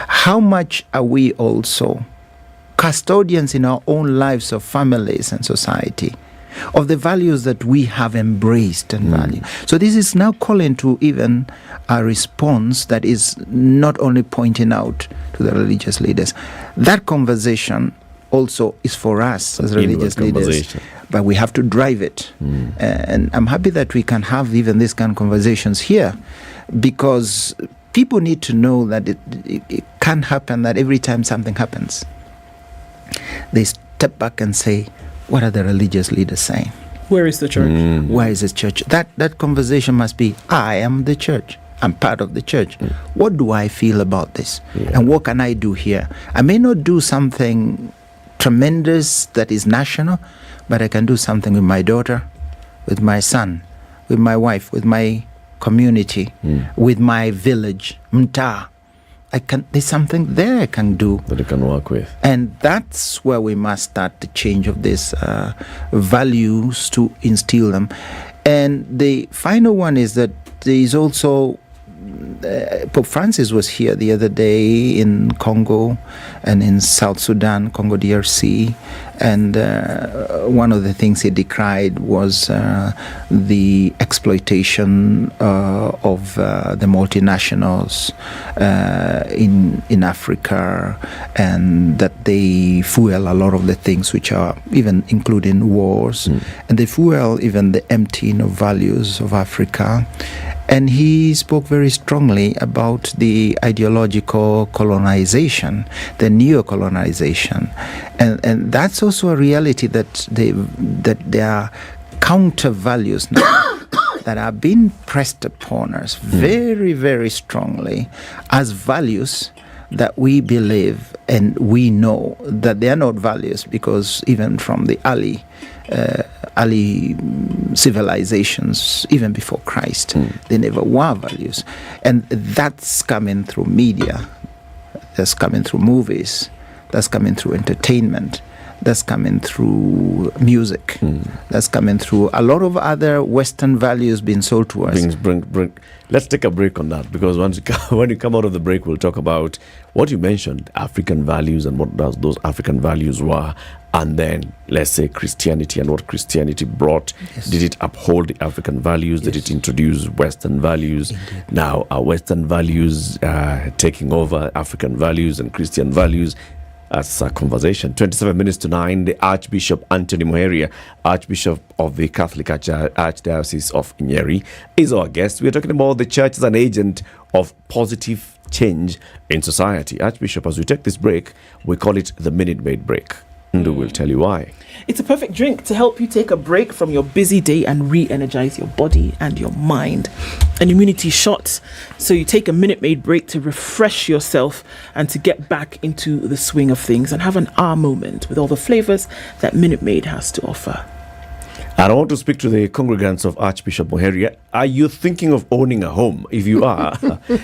how much are we also custodians in our own lives of families and society of the values that we have embraced and valued? So this is now calling to even a response that is not only pointing out to the religious leaders. That conversation also is for us as religious leaders, but we have to drive it. And I'm happy that we can have even these kind of conversations here, because people need to know that it can happen, that every time something happens, they step back and say, what are the religious leaders saying? Where is the church? Where is the church? That conversation must be, I am the church. I'm part of the church. What do I feel about this? And what can I do here? I may not do something tremendous that is national, but I can do something with my daughter, with my son, with my wife, with my community, with my village, mtaa. There's something there I can do that I can work with. And that's where we must start the change of these values to instill them. And the final one is that there is also Pope Francis was here the other day in Congo and in South Sudan, Congo DRC, and one of the things he decried was the exploitation of the multinationals in Africa, and that they fuel a lot of the things which are even including wars, and they fuel even the emptying of values of Africa. And he spoke very strongly about the ideological colonization, the neo-colonization. And that's also a reality that they are counter values now that are being pressed upon us very, very strongly as values that we believe and we know that they are not values, because even from the early civilizations, even before Christ, they never were values. And that's coming through media, that's coming through movies, that's coming through entertainment, that's coming through music, that's coming through a lot of other Western values being sold to us. Let's take a break on that, because when you come out of the break, we'll talk about what you mentioned, African values, and what those African values were, and then let's say Christianity and what Christianity brought. Yes. Did it uphold the African values? Did it introduce Western values? Indeed. Now, are Western values taking over African values and Christian values? That's a conversation. 27 minutes to 9, the Archbishop Anthony Muheria, Archbishop of the Catholic Archdiocese of Nyeri, is our guest. We're talking about the church as an agent of positive change in society. Archbishop, as we take this break, we call it the Minute Maid break. And we'll tell you why. It's a perfect drink to help you take a break from your busy day and re-energize your body and your mind. An immunity shot, so you take a Minute Maid break to refresh yourself and to get back into the swing of things and have an aha moment with all the flavors that Minute Maid has to offer. And I want to speak to the congregants of Archbishop Muheria. Are you thinking of owning a home? If you are,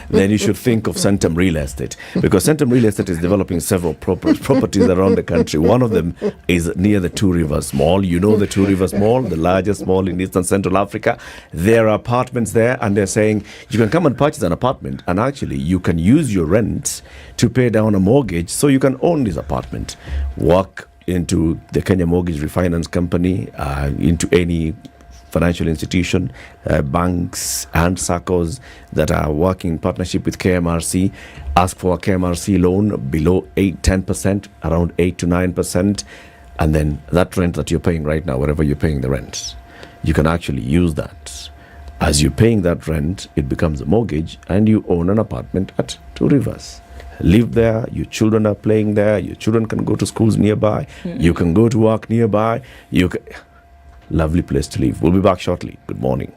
then you should think of Centum Real Estate, because Centum Real Estate is developing several properties around the country. One of them is near the Two Rivers Mall. You know the Two Rivers Mall, the largest mall in Eastern Central Africa. There are apartments there, and they're saying you can come and purchase an apartment, and actually you can use your rent to pay down a mortgage so you can own this apartment. Work into the Kenya Mortgage Refinance Company, into any financial institution, banks and SACCOs that are working in partnership with KMRC. Ask for a KMRC loan below 10%, around 8 to 9%, and then that rent that you're paying right now, wherever you're paying the rent, you can actually use that. As you're paying that rent, it becomes a mortgage, and you own an apartment at Two Rivers. Live there, your children are playing there, your children can go to schools nearby, you can go to work nearby, lovely place to live. We'll be back shortly. Good morning.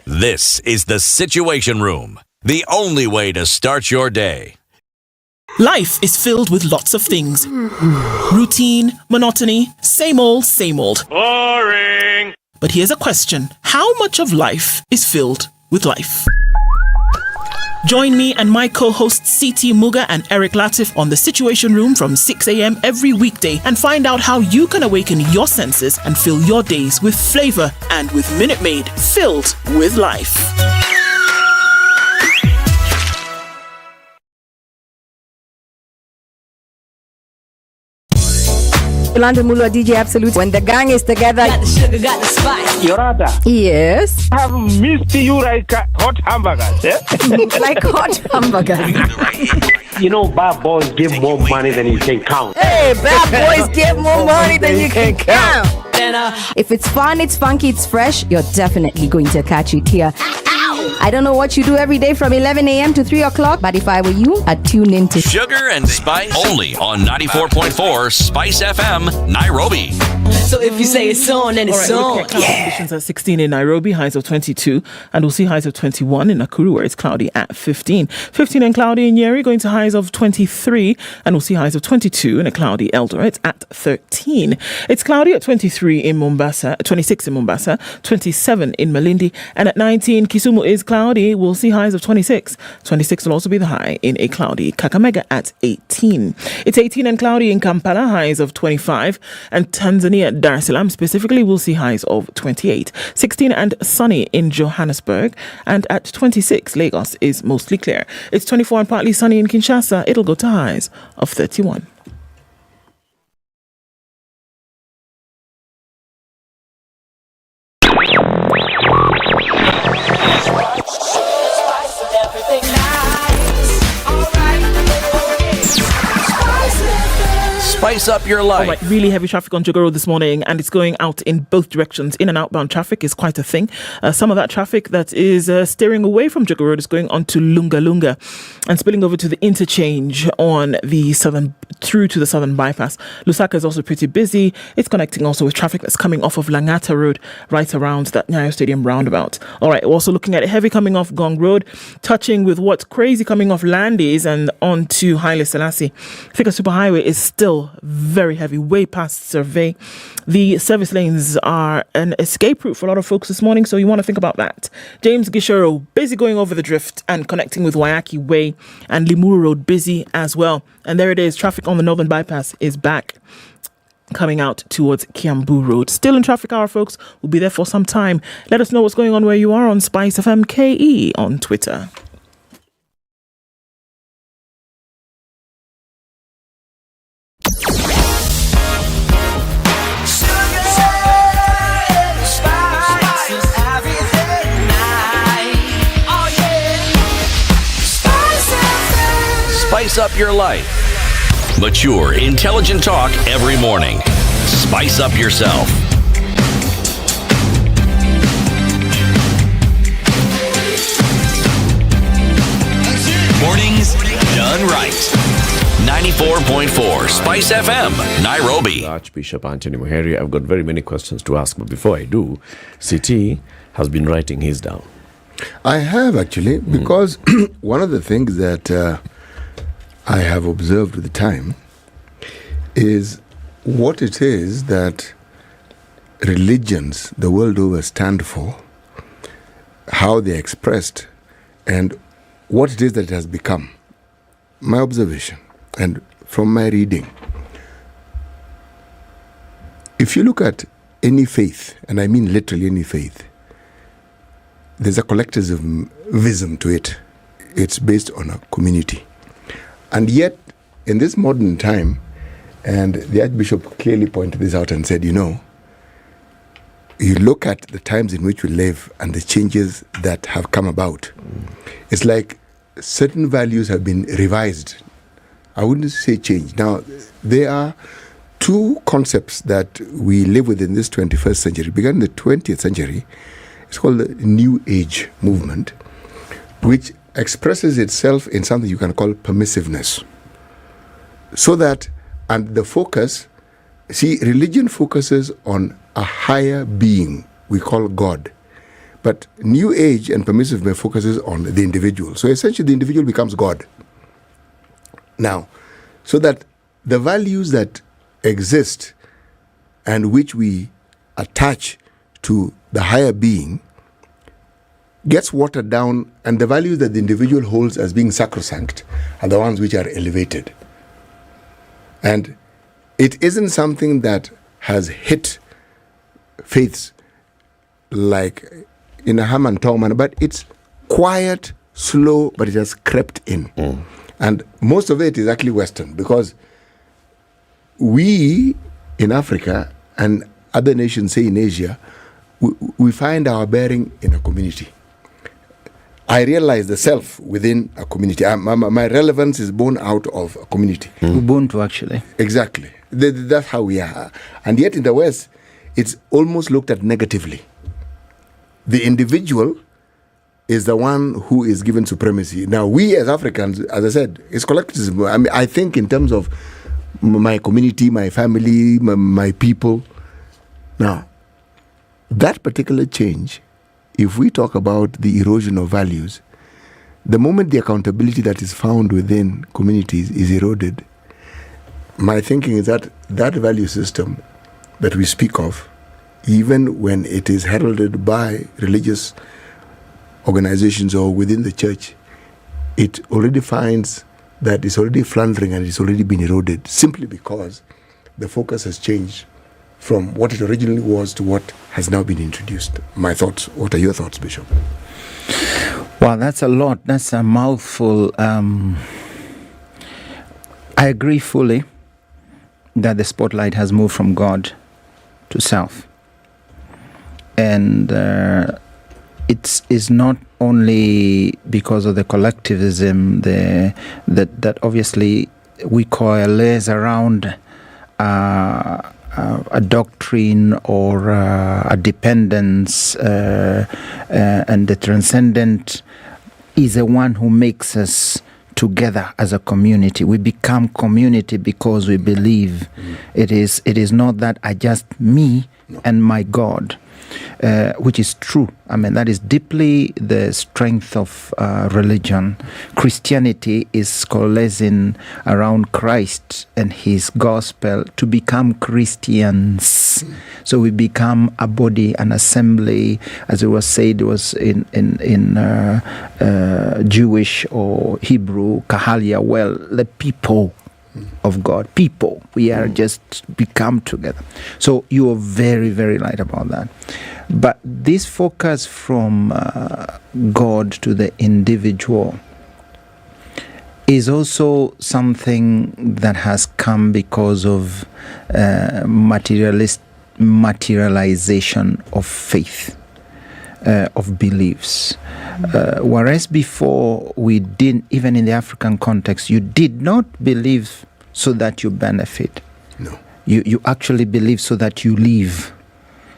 This is the Situation Room, the only way to start your day. Life is filled with lots of things. Routine, monotony, same old, same old. Boring. But here's a question. How much of life is filled with life? Join me and my co-hosts CT Muga and Eric Latif on the Situation Room from 6 a.m. every weekday and find out how you can awaken your senses and fill your days with flavor and with Minute Maid filled with life. London Mulwa DJ Absolute. When the gang is together, got the sugar, got the spice. Yorada. Yes. I have missed you like hot hamburgers. Eh? Like hot hamburgers. You know, bad boys give more money than you can count. Hey, bad boys give more money than you can count. If it's fun, it's funky, it's fresh, you're definitely going to catch it here. I don't know what you do every day from 11 a.m. to 3 o'clock, but if I were you, I'd tune in to Sugar and Spice only on 94.4 Spice FM, Nairobi. So if you say it's on, then it's on. Conditions at 16 in Nairobi, highs of 22, and we'll see highs of 21 in Nakuru, where it's cloudy at 15. 15 and cloudy in Nyeri, going to highs of 23, and we'll see highs of 22 in a cloudy Eldoret at 13. It's cloudy at 23 in Mombasa, 26 in Mombasa, 27 in Malindi, and at 19, Kisumu is cloudy. We'll see highs of 26. 26 will also be the high in a cloudy Kakamega at 18. It's 18 and cloudy in Kampala, highs of 25, and Tanzania, Dar es Salaam specifically, will see highs of 28. 16 and sunny in Johannesburg, and at 26, Lagos is mostly clear. It's 24 and partly sunny in Kinshasa. It'll go to highs of 31. Spice up your life. All right, really heavy traffic on Jogo Road this morning, and it's going out in both directions. In and outbound traffic is quite a thing. Some of that traffic that is steering away from Jogo Road is going on to Lunga Lunga and spilling over to the interchange on the southern through to the southern bypass. Lusaka is also pretty busy. It's connecting also with traffic that's coming off of Langata Road right around that Nyayo Stadium roundabout. All right, we're also looking at heavy coming off Gong Road, touching with what's crazy coming off Landis and on to Haile Selassie. Thika Superhighway is still very heavy, way past Survey. The service lanes are an escape route for a lot of folks this morning, so you want to think about that. James Gishoro busy going over the drift and connecting with Wayaki Way, and Limuru Road busy as well. And there it is, traffic on the northern bypass is back, coming out towards Kiambu Road. Still in traffic hour, folks. We'll be there for some time. Let us know what's going on where you are on SpiceFM KE on Twitter. Spice up your life. Mature, intelligent talk every morning. Spice up yourself. Mornings done right. 94.4 Spice FM, Nairobi. Archbishop Anthony Muheri, I've got very many questions to ask, but before I do, CT has been writing his down. I have actually, because one of the things that I have observed with the time is what it is that religions the world over stand for, how they're expressed, and what it is that it has become. My observation, and from my reading, if you look at any faith, and I mean literally any faith, there's a collectivism to it. It's based on a community. And yet, in this modern time, and the Archbishop clearly pointed this out and said, you know, you look at the times in which we live and the changes that have come about. It's like certain values have been revised. I wouldn't say changed. Now, there are two concepts that we live with in this 21st century. It began in the 20th century. It's called the New Age movement, which expresses itself in something you can call permissiveness. So that, and the focus, see, religion focuses on a higher being we call God. But New Age and permissiveness focuses on the individual. So essentially the individual becomes God. Now, so that the values that exist and which we attach to the higher being gets watered down, and the values that the individual holds as being sacrosanct are the ones which are elevated. And it isn't something that has hit faiths like in a ham and tongue manner, but it's quiet, slow, but it has crept in. And most of it is actually Western, because we in Africa and other nations, say in Asia, we find our bearing in a community. I realize the self within a community. My relevance is born out of a community. Ubuntu, actually. Exactly. That's how we are. And yet in the West, it's almost looked at negatively. The individual is the one who is given supremacy. Now, we as Africans, as I said, it's collectivism. I mean, I think in terms of my community, my family, my people. Now, that particular change, if we talk about the erosion of values, the moment the accountability that is found within communities is eroded, my thinking is that that value system that we speak of, even when it is heralded by religious organizations or within the church, it already finds that it's already floundering and it's already been eroded, simply because the focus has changed from what it originally was to what has now been introduced. My thoughts. What are your thoughts, Bishop? Well, that's a lot. That's a mouthful. I agree fully that the spotlight has moved from God to self. And it's not only because of the collectivism that obviously we coalesce around a doctrine or a dependence, and the transcendent is the one who makes us together as a community. We become community because we believe it is not that I just me and my God. Which is true. I mean, that is deeply the strength of religion. Christianity is coalescing around Christ and his gospel to become Christians. So we become a body, an assembly, as it was said, it was in Jewish or Hebrew, Kahalia, well, the people of God. People. We are just become together. So you are very, very right about that. But this focus from God to the individual is also something that has come because of materialization of faith, of beliefs. Whereas before we didn't, even in the African context, you did not believe so that you benefit. No. You actually believe so that you live.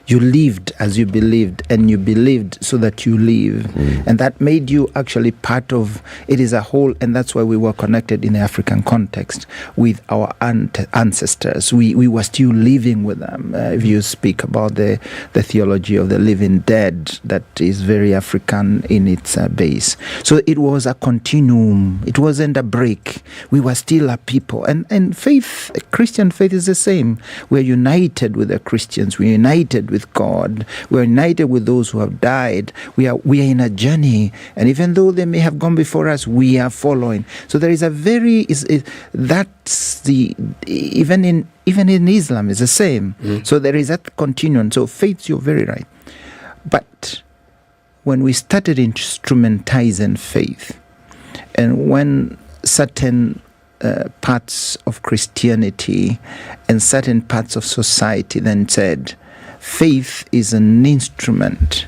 You lived as you believed, and you believed so that you live. And that made you actually part of it is a whole, and that's why we were connected in the African context with our ancestors. We were still living with them. If you speak about the theology of the living dead, that is very African in its base. So it was a continuum. It wasn't a break. We were still a people. And faith, Christian faith is the same. We're united with the Christians. We're united with God. We're united with those who have died. We are in a journey, and even though they may have gone before us, we are following. So there is a very that's the even in Islam is the same. So there is that continuum. So faith, you're very right. But when we started instrumentalizing faith, and when certain parts of Christianity and certain parts of society then said, faith is an instrument.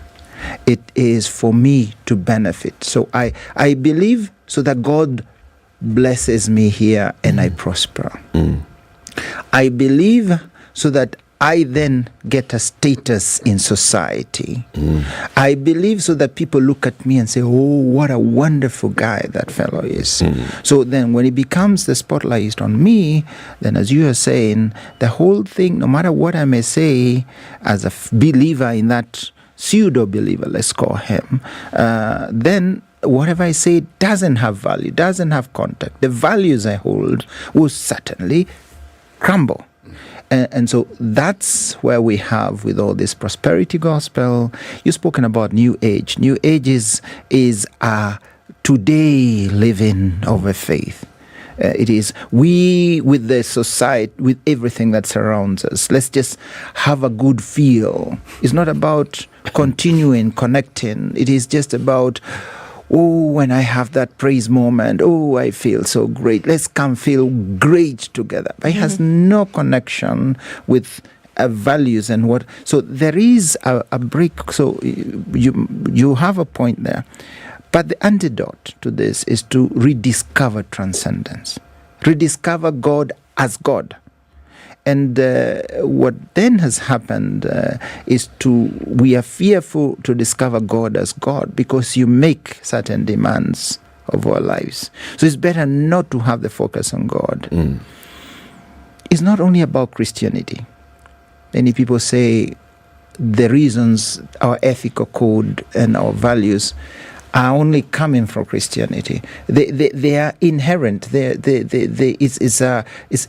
It is for me to benefit. So I believe so that God blesses me here and I prosper. I believe so that I then get a status in society. I believe so that people look at me and say, oh, what a wonderful guy that fellow is. So then when it becomes the spotlight is on me, then as you are saying, the whole thing, no matter what I may say, as a believer in that pseudo-believer, let's call him, then whatever I say doesn't have value, doesn't have contact. The values I hold will certainly crumble. And so that's where we have with all this prosperity gospel. You've spoken about New Age. New Age is a today living of a faith. It is we with the society, with everything that surrounds us. Let's just have a good feel. It's not about continuing, connecting. It is just about, oh, when I have that praise moment, oh, I feel so great. Let's come feel great together. But it has no connection with values and what. So there is a break. So you have a point there. But the antidote to this is to rediscover transcendence. Rediscover God as God. And what then has happened is we are fearful to discover God as God because you make certain demands of our lives. So it's better not to have the focus on God. It's not only about Christianity. Many people say the reasons our ethical code and our values are only coming from Christianity. They are inherent. It's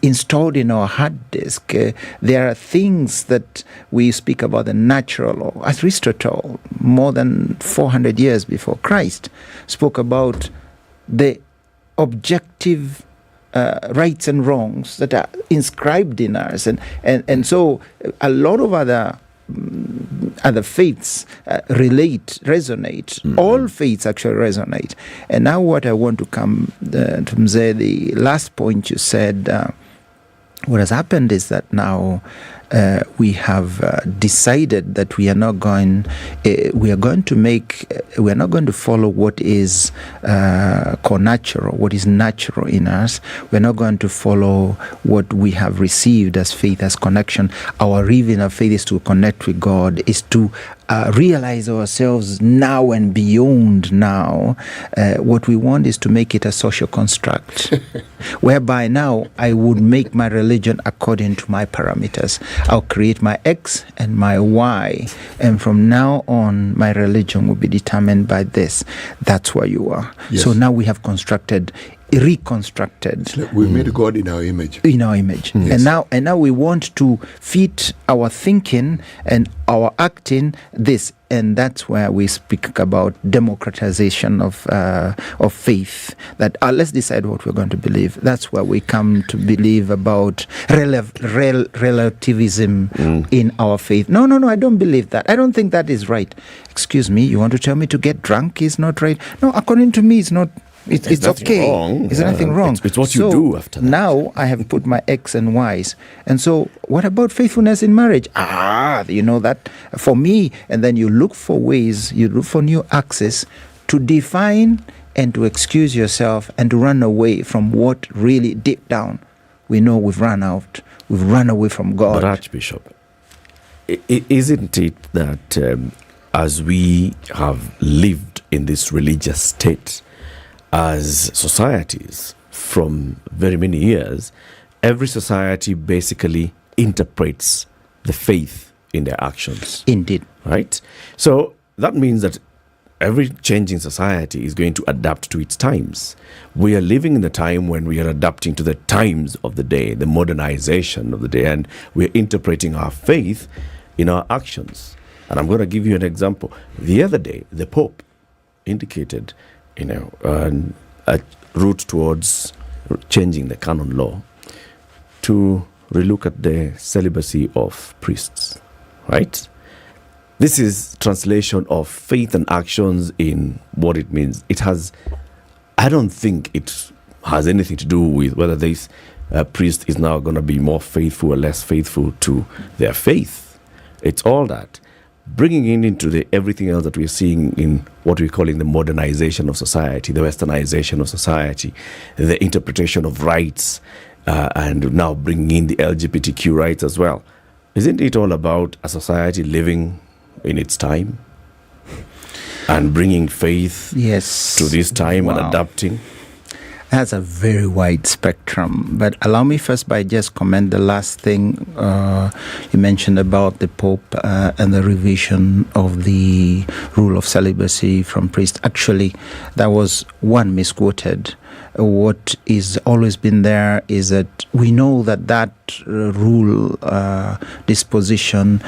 installed in our hard disk. There are things that we speak about the natural law. Aristotle, more than 400 years before Christ, spoke about the objective rights and wrongs that are inscribed in us. And so a lot of other faiths resonate. All faiths actually resonate. And now what I want to come to say, the last point you said, what has happened is that now we have decided that we are not going to follow what is connatural, what is natural in us. We're not going to follow what we have received as faith, as connection. Our reason of faith is to connect with God, is to realize ourselves now and beyond now. What we want is to make it a social construct, whereby now I would make my religion according to my parameters. I'll create my X and my Y, and from now on, my religion will be determined by this. That's where you are. Yes. So now we have reconstructed. We made God in our image. In our image. Yes. And now we want to fit our thinking and our acting this, and that's where we speak about democratization of faith. That let's decide what we're going to believe. That's where we come to believe about relativism in our faith. No, I don't believe that. I don't think that is right. Excuse me, you want to tell me to get drunk is not right? No, according to me, it's not. It's okay. Wrong. There's nothing wrong. It's what you do after that. Now I have put my X and Y's. And so what about faithfulness in marriage? You know that for me. And then you look for ways, you look for new access to define and to excuse yourself and to run away from what really deep down we know we've run out. We've run away from God. But Archbishop, isn't it that as we have lived in this religious state, as societies from very many years, every society basically interprets the faith in their actions. Indeed. Right? So that means that every changing society is going to adapt to its times. We are living in a time when we are adapting to the times of the day, the modernization of the day, and we're interpreting our faith in our actions. And I'm going to give you an example. The other day, the Pope indicated a route towards changing the canon law to relook at the celibacy of priests, right? This is translation of faith and actions in what it means. I don't think it has anything to do with whether this priest is now going to be more faithful or less faithful to their faith. It's all that. Bringing into everything else that we're seeing in what we're calling the modernization of society, the westernization of society, the interpretation of rights, and now bringing in the LGBTQ rights as well. Isn't it all about a society living in its time and bringing faith to this time and adapting? Has a very wide spectrum, but allow me first by just comment the last thing you mentioned about the Pope and the revision of the rule of celibacy from priests. Actually, that was one misquoted. What is always been there is that we know that rule disposition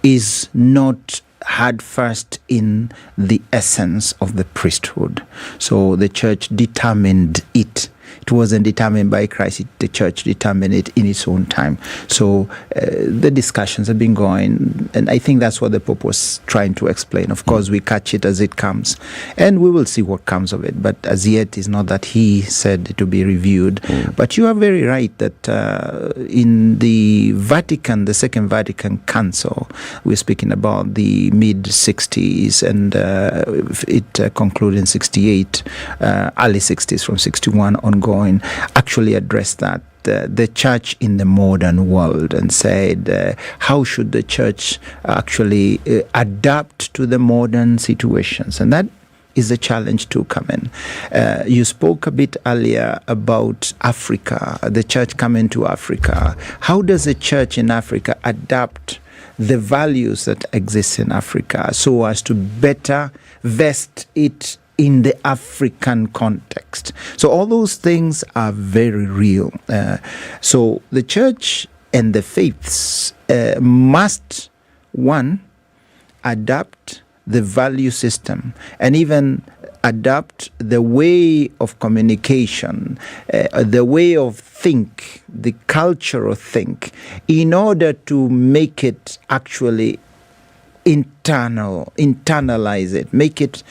is not had first in the essence of the priesthood. So the church determined it. It wasn't determined by Christ. The church determined it in its own time. So the discussions have been going, and I think that's what the Pope was trying to explain. Of course, we catch it as it comes, and we will see what comes of it. But as yet, it's not that he said it to be reviewed. But you are very right that in the Vatican, the Second Vatican Council, we're speaking about the mid-60s, and it concluded in 68, early 60s from 61 ongoing, actually addressed that. The church in the modern world, and said, how should the church actually adapt to the modern situations? And that is the challenge to come in. You spoke a bit earlier about Africa, the church coming to Africa. How does the church in Africa adapt the values that exist in Africa so as to better vest it in the African context? So all those things are very real. So the church and the faiths must, one, adapt the value system and even adapt the way of communication, the way of think, the culture of think, in order to make it actually internalize it, make it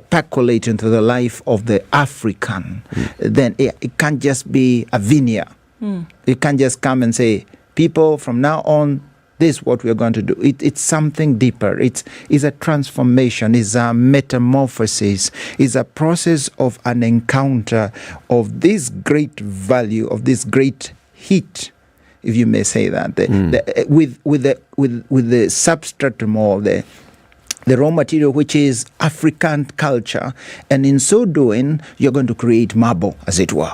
percolate into the life of the African. Then it can't just be a veneer. You can't just come and say, people from now on, this is what we're going to do. It's something deeper. It's a transformation. It's a metamorphosis. It's a process of an encounter of this great value, of this great heat, if you may say that, with the substratum or the raw material, which is African culture, and in so doing, you're going to create marble, as it were.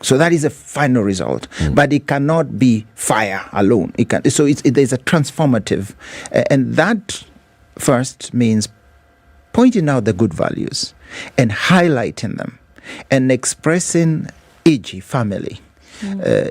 So that is a final result, but it cannot be fire alone. There's a transformative, and that first means pointing out the good values and highlighting them and expressing, e.g., family.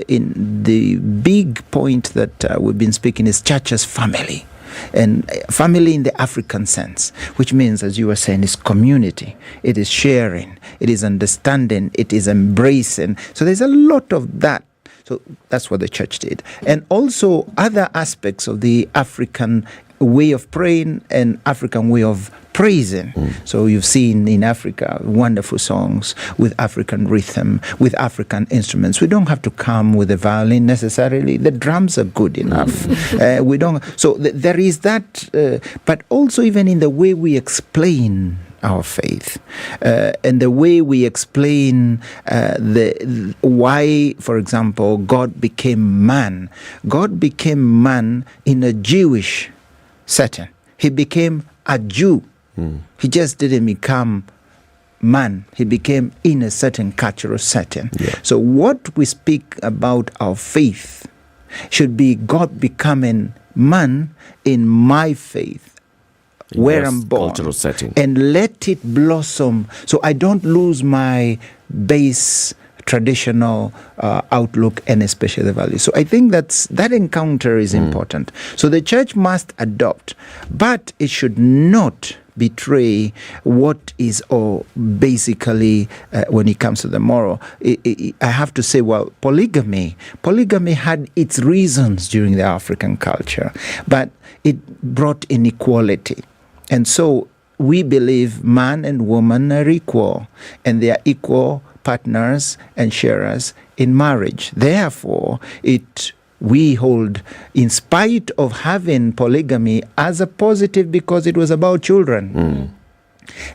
In the big point that we've been speaking is church as family. And family in the African sense, which means, as you were saying, is community. It is sharing. It is understanding. It is embracing. So there's a lot of that. So that's what the church did. And also other aspects of the African way of praying and African way of praising. So you've seen in Africa wonderful songs with African rhythm, with African instruments. We don't have to come with a violin necessarily. The drums are good enough. We don't. So there is that, but also even in the way we explain our faith, and the way we explain why, for example, God became man. God became man in a Jewish setting. He became a Jew. He just didn't become man. He became in a certain cultural setting. So what we speak about our faith should be God becoming man in my faith, where I'm born, cultural setting, and let it blossom so I don't lose my base traditional outlook and especially the value. So I think that encounter is important. So the church must adopt, but it should not betray what is basically when it comes to the moral. I have to say, well, polygamy had its reasons during the African culture, but it brought inequality. And so we believe man and woman are equal, and they are equal partners and sharers in marriage. Therefore, we hold, in spite of having polygamy as a positive because it was about children.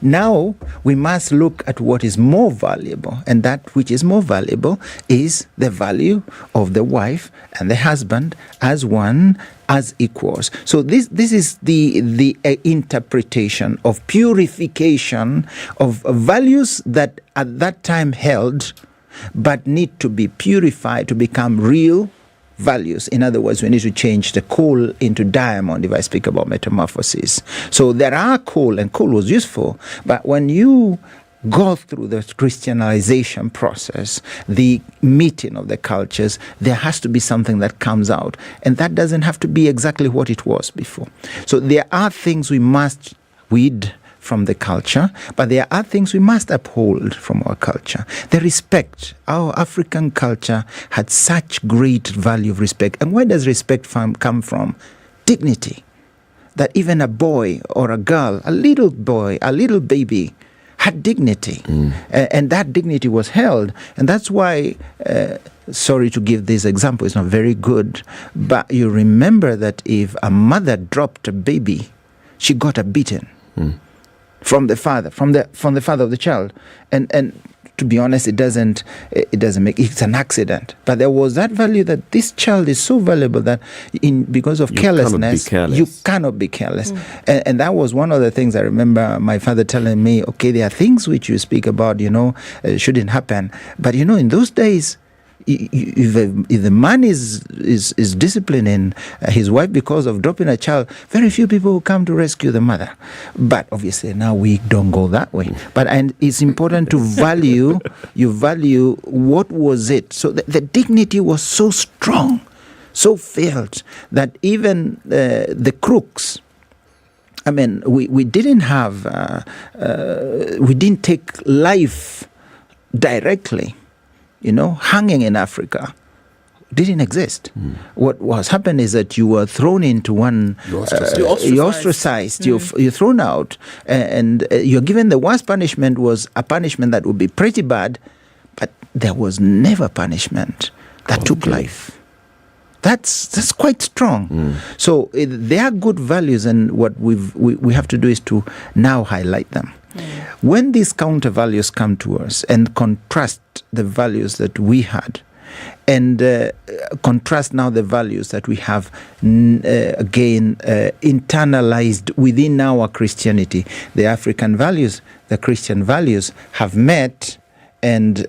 Now we must look at what is more valuable, and that which is more valuable is the value of the wife and the husband as one, as equals. So this is the interpretation of purification of values that at that time held, but need to be purified to become real values. In other words, we need to change the coal into diamond, if I speak about metamorphosis. So there are coal, and coal was useful, but when you go through the Christianization process, the meeting of the cultures, there has to be something that comes out, and that doesn't have to be exactly what it was before. So there are things we must weed from the culture, but there are things we must uphold from our culture. The respect. Our African culture had such great value of respect. And where does respect come from? Dignity. That even a boy or a girl, a little boy, a little baby, had dignity. And that dignity was held. And that's why, sorry to give this example, it's not very good, but you remember that if a mother dropped a baby, she got a beating. From the father, from the father of the child, and to be honest, it doesn't make, it's an accident. But there was that value that this child is so valuable that because of carelessness, you cannot be careless. And that was one of the things I remember my father telling me. Okay, there are things which you speak about, shouldn't happen, but in those days, if the man is disciplining his wife because of dropping a child, very few people will come to rescue the mother. But obviously now we don't go that way. And it's important to value what was it. So the dignity was so strong, so felt that even the crooks, I mean, we didn't have, we didn't take life directly. Hanging in Africa didn't exist. What was happened is that you were thrown into one, you're ostracized, you're thrown out, and you're given the worst punishment was a punishment that would be pretty bad, but there was never punishment that took life. That's quite strong. So they are good values, and what we have to do is to now highlight them. When these counter values come to us and contrast the values that we had, and contrast now the values that we have internalized within our Christianity, the African values, the Christian values have met. And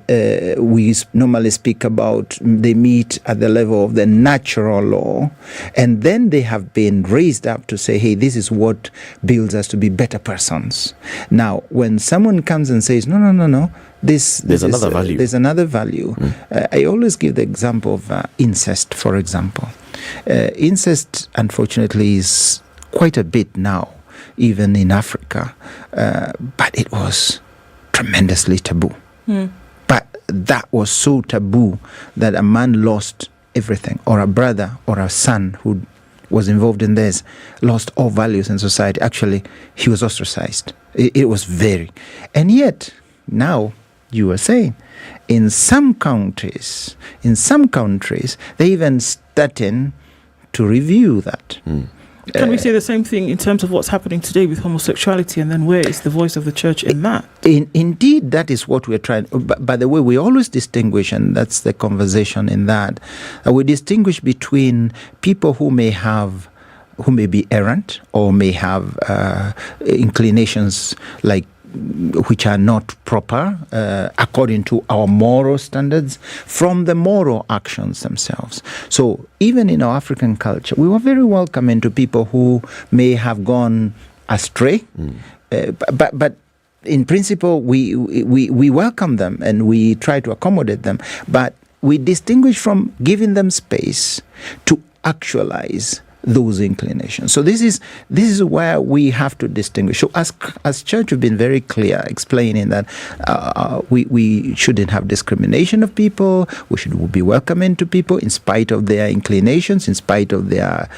we normally speak about they meet at the level of the natural law, and then they have been raised up to say, hey, this is what builds us to be better persons. Now, when someone comes and says, no, there's another value. There's another value. I always give the example of incest, for example. Incest, unfortunately, is quite a bit now, even in Africa, but it was tremendously taboo. But that was so taboo that a man lost everything, or a brother or a son who was involved in this lost all values in society. Actually, he was ostracized. It was very. And yet, now, you were saying, in some countries, they even starting to review that. Can we say the same thing in terms of what's happening today with homosexuality, and then where is the voice of the church in that? Indeed, that is what we're trying. By the way, we always distinguish, and that's the conversation in that. We distinguish between people who may be errant or may have inclinations like which are not proper according to our moral standards, from the moral actions themselves. So even in our African culture, we were very welcoming to people who may have gone astray, but in principle, we welcome them and we try to accommodate them, but we distinguish from giving them space to actualize those inclinations. So this is where we have to distinguish. So as church, we've been very clear explaining that we shouldn't have discrimination of people. We should be welcoming to people in spite of their inclinations, in spite of their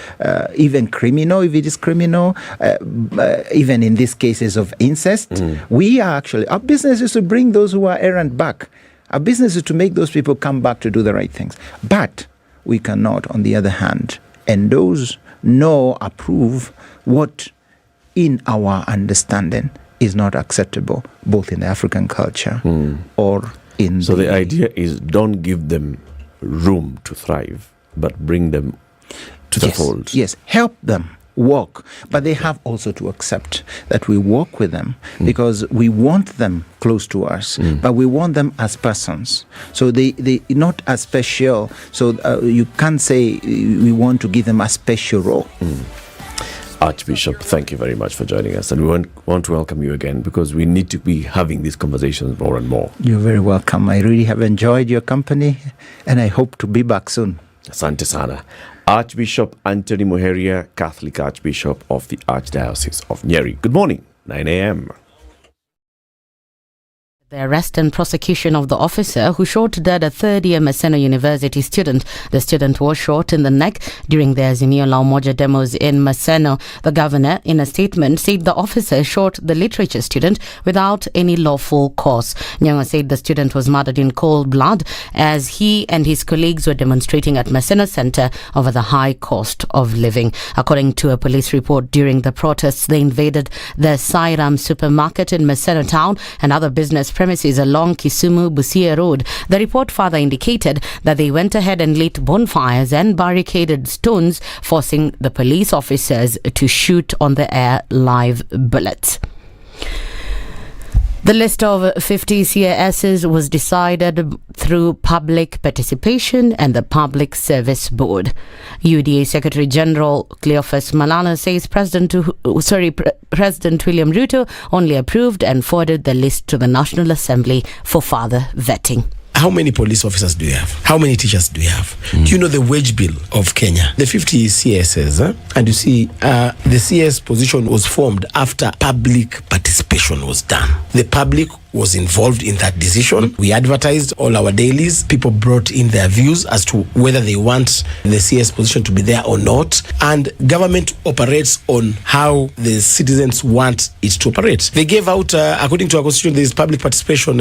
even criminal, if it is criminal, even in these cases of incest. We are actually, our business is to bring those who are errant back. Our business is to make those people come back to do the right things. But we cannot, on the other hand, endorse nor approve what in our understanding is not acceptable, both in the African culture or in So the idea is, don't give them room to thrive, but bring them to the fold. Yes, help them walk, but they have also to accept that we walk with them because we want them close to us, but we want them as persons. So they not as special. So you can't say we want to give them a special role. Archbishop, thank you very much for joining us, and we want to welcome you again because we need to be having these conversations more and more. You're very welcome. I really have enjoyed your company, and I hope to be back soon. Asante sana. Archbishop Anthony Muheria, Catholic Archbishop of the Archdiocese of Nyeri. Good morning, 9 a.m. The arrest and prosecution of the officer who shot dead a third-year Maseno University student. The student was shot in the neck during the Azimio La Umoja demos in Maseno. The governor, in a statement, said the officer shot the literature student without any lawful cause. Nyanga said the student was murdered in cold blood as he and his colleagues were demonstrating at Maseno Center over the high cost of living. According to a police report, during the protests, they invaded the Sairam supermarket in Maseno town and other business premises along Kisumu Busia Road. The report further indicated that they went ahead and lit bonfires and barricaded stones, forcing the police officers to shoot on the air live bullets. The list of 50 CASs was decided through public participation and the Public Service Board. UDA Secretary General Cleophas Malala says President William Ruto only approved and forwarded the list to the National Assembly for further vetting. How many police officers do you have? How many teachers do you have? Do you know the wage bill of Kenya? The 50 CSs, and you see the CS position was formed after public participation was done. The public was involved in that decision. We advertised all our dailies. People brought in their views as to whether they want the CS position to be there or not. And government operates on how the citizens want it to operate. They gave out, according to our constitution, there is public participation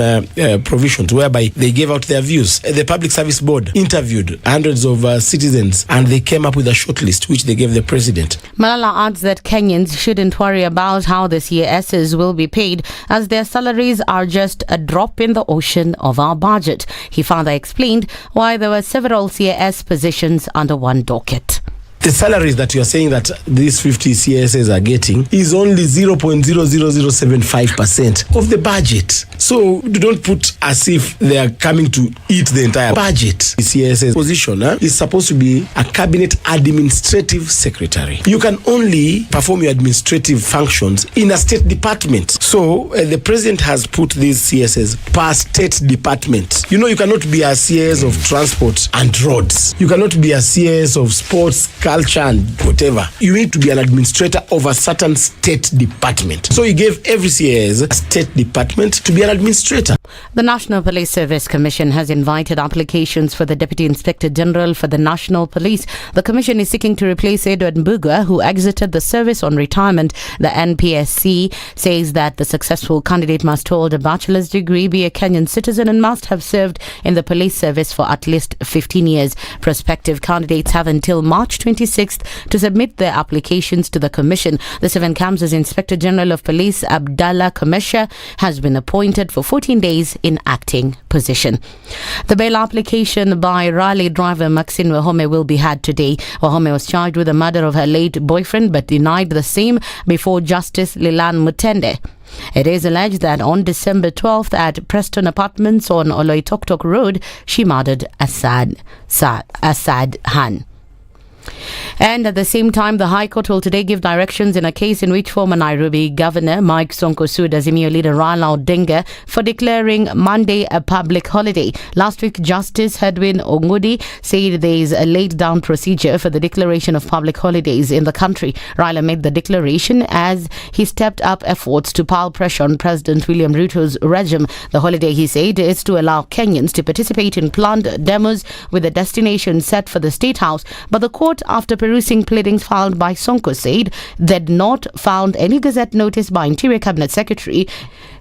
provisions whereby they gave out their views. The Public Service Board interviewed hundreds of citizens and they came up with a shortlist which they gave the president. Malala adds that Kenyans shouldn't worry about how the CASs will be paid, as their salaries are just a drop in the ocean of our budget. He further explained why there were several CAS positions under one docket. The salaries that you are saying that these 50 CSs are getting is only 0.00075% of the budget. So don't put as if they are coming to eat the entire budget. The CSS position is supposed to be a cabinet administrative secretary. You can only perform your administrative functions in a state department. So the president has put these CSs per state department. You know, you cannot be a CS of transport and roads. You cannot be a CS of sports, culture and whatever. You need to be an administrator of a certain state department. So he gave every CS a state department to be an administrator. The National Police Service Commission has invited applications for the Deputy Inspector General for the National Police. The Commission is seeking to replace Edward Mbugua, who exited the service on retirement. The NPSC says that the successful candidate must hold a bachelor's degree, be a Kenyan citizen and must have served in the police service for at least 15 years. Prospective candidates have until March 26th to submit their applications to the Commission. The Seven Camps' Inspector General of Police, Abdallah Kamesha, has been appointed for 14 days in acting position. The bail application by rally driver Maxine Wahome will be had today. Wahome was charged with the murder of her late boyfriend but denied the same before Justice Lilan Mutende. It is alleged that on December 12th at Preston Apartments on Oloitoktok Road, she murdered Assad Han. And at the same time, the High Court will today give directions in a case in which former Nairobi Governor Mike Sonko sued Azimio leader Raila Odinga for declaring Monday a public holiday. Last week, Justice Edwin Ongudi said there is a laid-down procedure for the declaration of public holidays in the country. Raila made the declaration as he stepped up efforts to pile pressure on President William Ruto's regime. The holiday, he said, is to allow Kenyans to participate in planned demos with a destination set for the State House. But the court, after perusing pleadings filed by Sonko, said they'd not found any Gazette notice by Interior Cabinet Secretary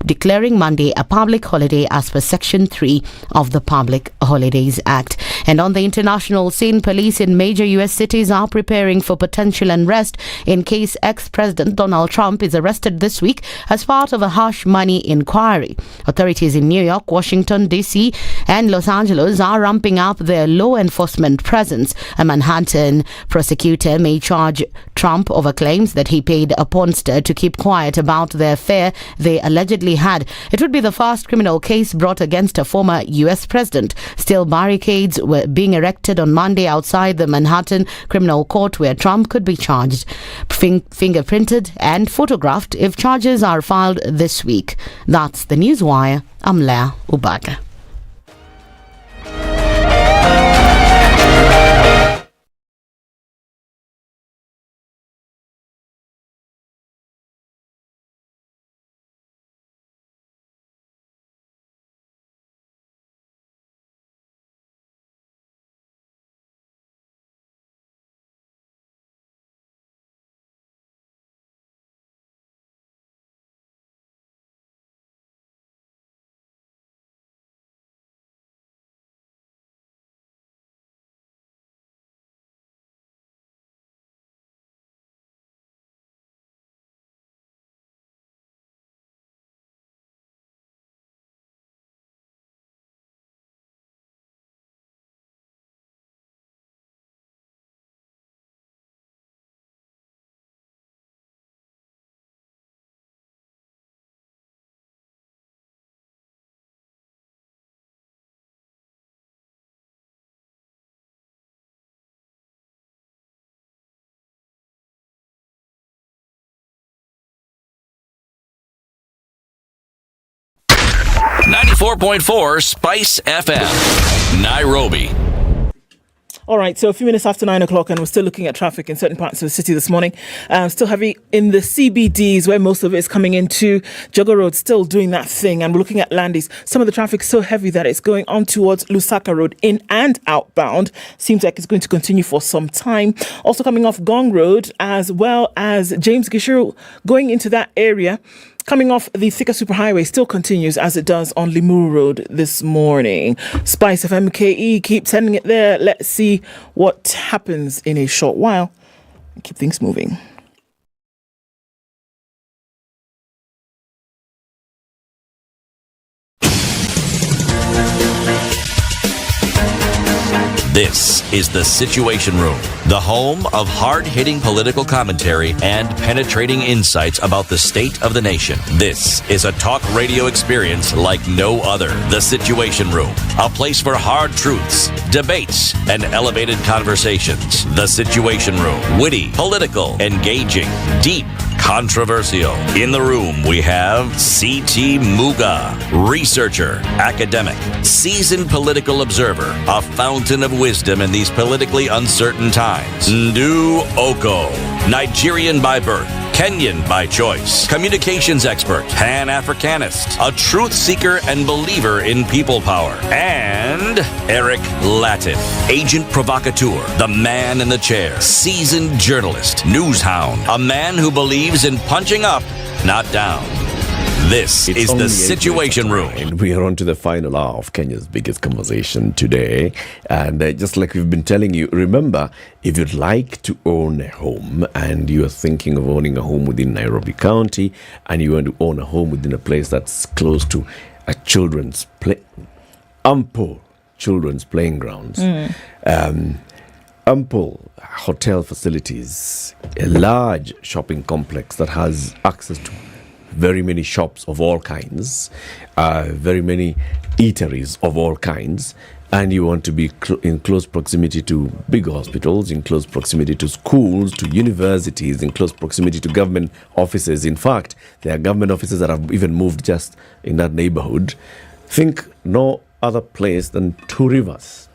declaring Monday a public holiday as per Section 3 of the Public Holidays Act. And on the international scene, police in major US cities are preparing for potential unrest in case ex-President Donald Trump is arrested this week as part of a hush money inquiry. Authorities in New York, Washington, D.C. and Los Angeles are ramping up their law enforcement presence. A Manhattan prosecutor may charge Trump over claims that he paid a pornster to keep quiet about the affair they allegedly had. It would be the first criminal case brought against a former U.S. president. Still, barricades were being erected on Monday outside the Manhattan Criminal Court where Trump could be charged, fingerprinted and photographed if charges are filed this week. That's the Newswire. I'm Leah Ubaga. .4 Spice FM, Nairobi. All right, so a few minutes after 9 o'clock, and we're still looking at traffic in certain parts of the city this morning. Still heavy in the CBDs, where most of it is coming into Jogger Road, still doing that thing. And we're looking at Landis. Some of the traffic is so heavy that it's going on towards Lusaka Road, in and outbound. Seems like it's going to continue for some time. Also coming off Gong Road, as well as James Gishuru going into that area. Coming off the Thika Superhighway still continues as it does on Limuru Road this morning. SpiceFM MCAs, keep sending it there. Let's see what happens in a short while. Keep things moving. This is the Situation Room, the home of hard-hitting political commentary and penetrating insights about the state of the nation. This is a talk radio experience like no other. The Situation Room, a place for hard truths, debates, and elevated conversations. The Situation Room, witty, political, engaging, deep, controversial. In the room, we have C.T. Muga, researcher, academic, seasoned political observer, a fountain of wisdom in these politically uncertain times. Ndu Oko, Nigerian by birth, Kenyan by choice, communications expert, Pan-Africanist, a truth seeker and believer in people power, and Eric Latin, agent provocateur, the man in the chair, seasoned journalist, news hound, a man who believes in punching up, not down. This is the Situation Room. And we are on to the final hour of Kenya's biggest conversation today. And just like we've been telling you, remember, if you'd like to own a home and you're thinking of owning a home within Nairobi County and you want to own a home within a place that's close to a ample children's playing grounds, ample hotel facilities, a large shopping complex that has access to very many shops of all kinds, very many eateries of all kinds, and you want to be in close proximity to big hospitals, in close proximity to schools, to universities, in close proximity to government offices. In fact, there are government offices that have even moved just in that neighborhood. Think no other place than Two Rivers.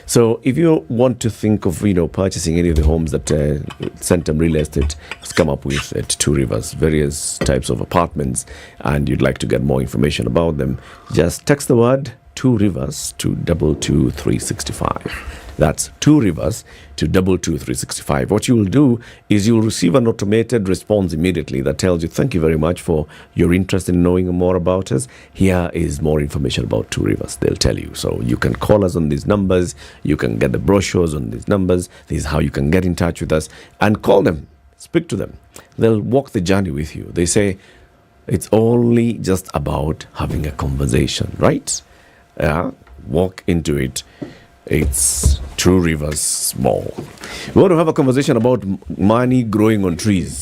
So if you want to think of, purchasing any of the homes that Centum Real Estate has come up with at Two Rivers, various types of apartments, and you'd like to get more information about them, just text the word Two Rivers to 22365. That's Two Rivers to 22365. What you will do is you will receive an automated response immediately that tells you, thank you very much for your interest in knowing more about us. Here is more information about Two Rivers. They'll tell you. So you can call us on these numbers. You can get the brochures on these numbers. This is how you can get in touch with us and call them, speak to them. They'll walk the journey with you. They say it's only just about having a conversation, right? Walk into it. It's Two Rivers Mall. We want to have a conversation about money growing on trees.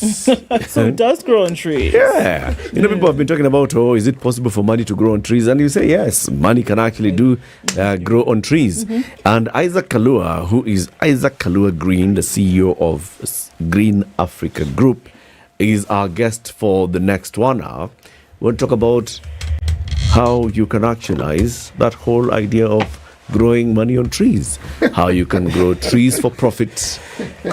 So it does grow on trees. Yeah. People have been talking about, is it possible for money to grow on trees? And you say, yes, money can actually grow on trees. And Isaac Kalua, who is Isaac Kalua Green, the CEO of Green Africa Group, is our guest for the next 1 hour. We'll talk about how you can actualize that whole idea of growing money on trees, how you can grow trees for profit,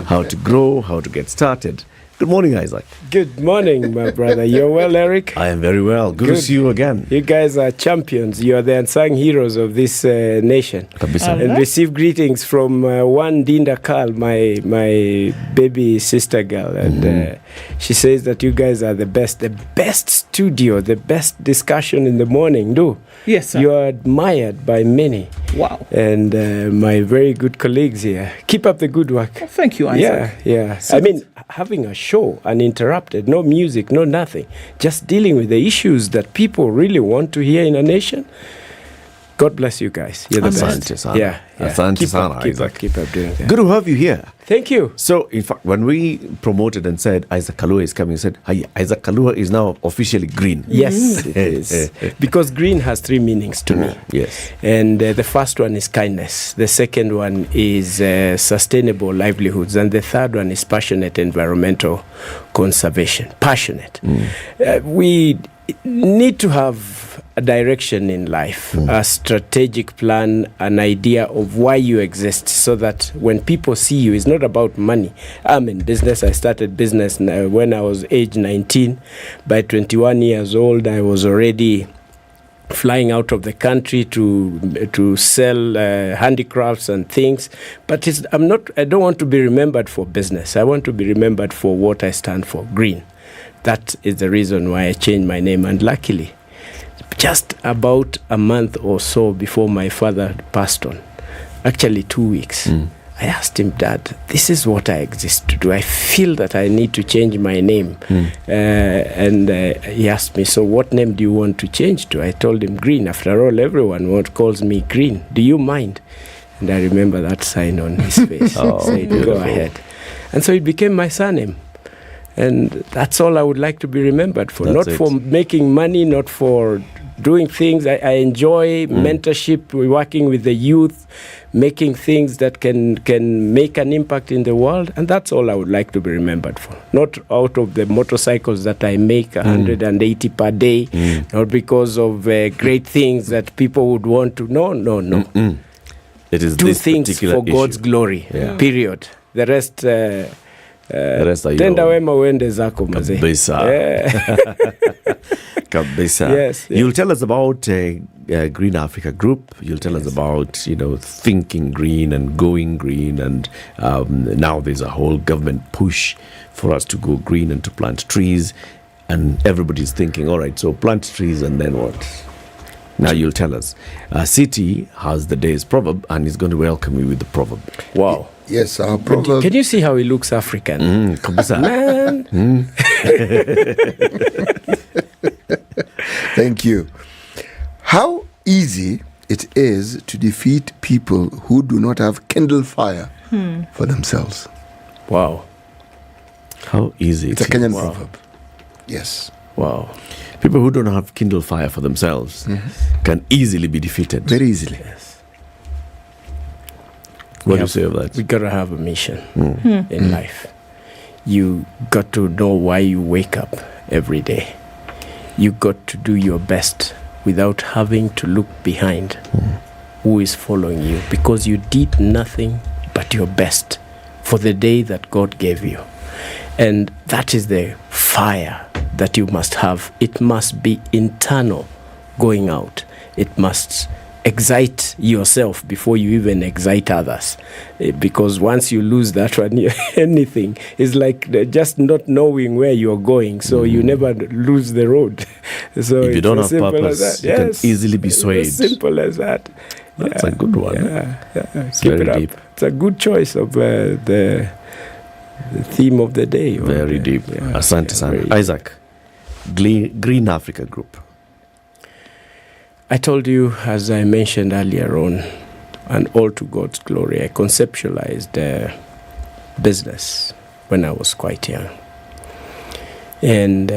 how to grow, how to get started. Good morning, Isaac. Good morning, my brother. You're well, Eric? I am very well. Good to see you again. You guys are champions. You are the unsung heroes of this nation. And receive greetings from one Dinda Kal, my baby sister girl. And she says that you guys are the best studio, the best discussion in the morning. Yes, sir. You are admired by many. Wow. And my very good colleagues here. Keep up the good work. Well, thank you, Isaac. Yeah. I mean, having a show uninterrupted, no music, no nothing, just dealing with the issues that people really want to hear in a nation. God bless you guys. You're the best. Keep up doing that. Good to have you here. Thank you. So, in fact, when we promoted and said Isaac Kalua is coming, we said, hi, Isaac Kalua is now officially green. Yes, it is. Because green has 3 meanings to me. Yes. And the first one is kindness. The second one is sustainable livelihoods. And the third one is passionate environmental conservation. Passionate. We need to have a direction in life, a strategic plan, an idea of why you exist, so that when people see you, it's not about money. I'm in business. I started business when I was age 19. By 21 years old, I was already flying out of the country to sell handicrafts and things. But I don't want to be remembered for business. I want to be remembered for what I stand for, green. That is the reason why I changed my name. And luckily, just about a month or so before my father passed on, actually 2 weeks, I asked him, Dad, this is what I exist to do. I feel that I need to change my name. And he asked me, so what name do you want to change to? I told him Green. After all, everyone calls me Green. Do you mind? And I remember that sign on his face. He said, go ahead. And so it became my surname. And that's all I would like to be remembered for. Not for making money, not for doing things. I enjoy mentorship, working with the youth, making things that can make an impact in the world. And that's all I would like to be remembered for. Not out of the motorcycles that I make 180 per day, not because of great things that people would want to. No. It is do things for God's glory, period. The rest... tenda wema uende zako mzee. Kabisa. Yes. You'll tell us about Green Africa Group. You'll tell us about, thinking green and going green. And now there's a whole government push for us to go green and to plant trees. And everybody's thinking, all right, so plant trees and then what? Now you'll tell us. City has the day's proverb and is going to welcome you with the proverb. Wow. Yes, our proverb. Can you see how he looks African? Man. Thank you. How easy it is to defeat people who do not have kindle fire for themselves. Wow. How easy it's a Kenyan proverb. Yes. Wow. People who don't have kindle fire for themselves can easily be defeated. Very easily. Yes. What do you say of that? We got to have a mission in life. You got to know why you wake up every day. You got to do your best without having to look behind who is following you, because you did nothing but your best for the day that God gave you. And that is the fire that you must have. It must be internal going out. It must excite yourself before you even excite others, because once you lose that one, anything is like just not knowing where you're going, so you never lose the road. So if you don't have purpose, you can easily be swayed. As simple as that. That's a good one. It's keep it up. Deep. It's a good choice of the theme of the day. Very deep. Asante sana. Isaac, Green Africa Group. I told you, as I mentioned earlier on, and all to God's glory, I conceptualized business when I was quite young. And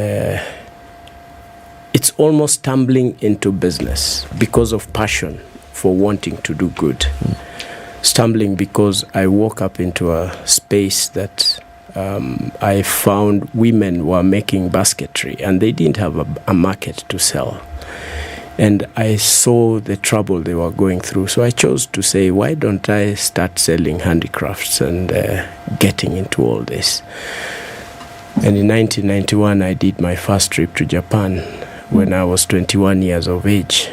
it's almost stumbling into business because of passion for wanting to do good. Stumbling because I woke up into a space that I found women were making basketry and they didn't have a market to sell. And I saw the trouble they were going through. So I chose to say, why don't I start selling handicrafts and getting into all this? And in 1991, I did my first trip to Japan when I was 21 years of age.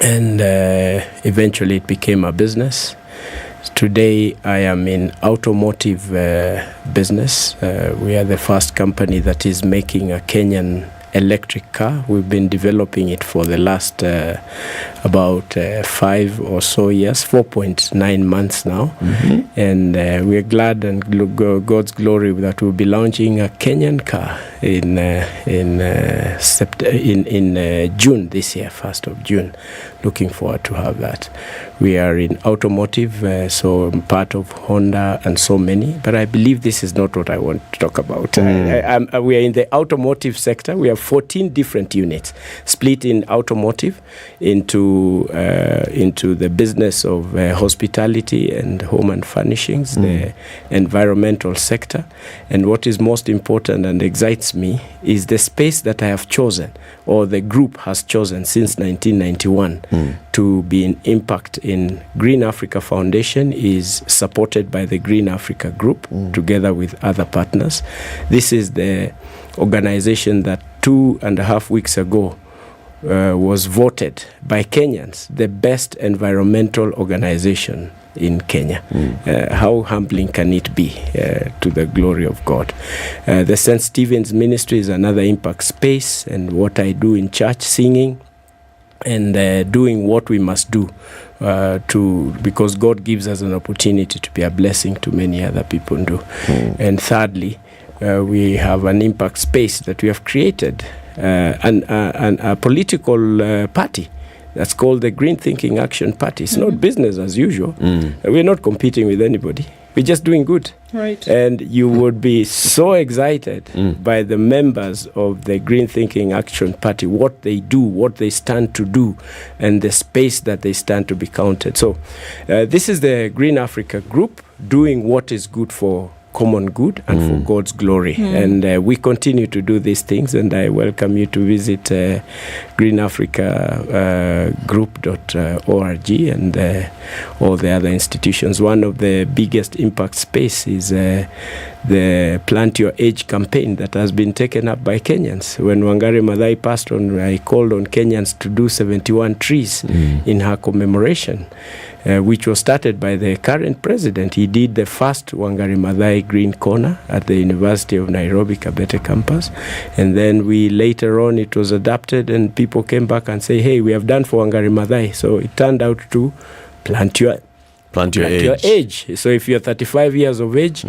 And eventually it became a business. Today I am in automotive business. We are the first company that is making a Kenyan electric car. We've been developing it for the last about 5 or so years, 4.9 months now. And we're glad and God's glory that we'll be launching a Kenyan car in June this year, 1st of June. Looking forward to have that. We are in automotive, so I'm part of Honda and so many, but I believe this is not what I want to talk about. We are in the automotive sector. We have 14 different units split in automotive into the business of hospitality and home and furnishings, the environmental sector, and what is most important and excites impacts me is the space that I have chosen, or the group has chosen since 1991 to be an impact in Green Africa Foundation is supported by the Green Africa Group together with other partners. This is the organization that 2.5 weeks ago was voted by Kenyans the best environmental organization in Kenya. How humbling can it be to the glory of God? The St. Stephen's Ministry is another impact space, and what I do in church, singing and doing what we must do because God gives us an opportunity to be a blessing to many other people do. And thirdly, we have an impact space that we have created, and a political party that's called the Green Thinking Action Party. It's not business as usual. We're not competing with anybody. We're just doing good. Right. And you would be so excited by the members of the Green Thinking Action Party, what they do, what they stand to do, and the space that they stand to be counted. So this is the Green Africa Group doing what is good for common good and for God's glory. And we continue to do these things, and I welcome you to visit greenafricagroup.org and all the other institutions. One of the biggest impact space is the Plant Your Age campaign that has been taken up by Kenyans. When Wangari Maathai passed on, I called on Kenyans to do 71 trees in her commemoration, which was started by the current president. He did the first Wangari Maathai Green Corner at the University of Nairobi Kabete campus, and then we later on it was adapted, and people came back and say, hey, we have done for Wangari Maathai. So it turned out to plant your age. So if you're 35 years of age,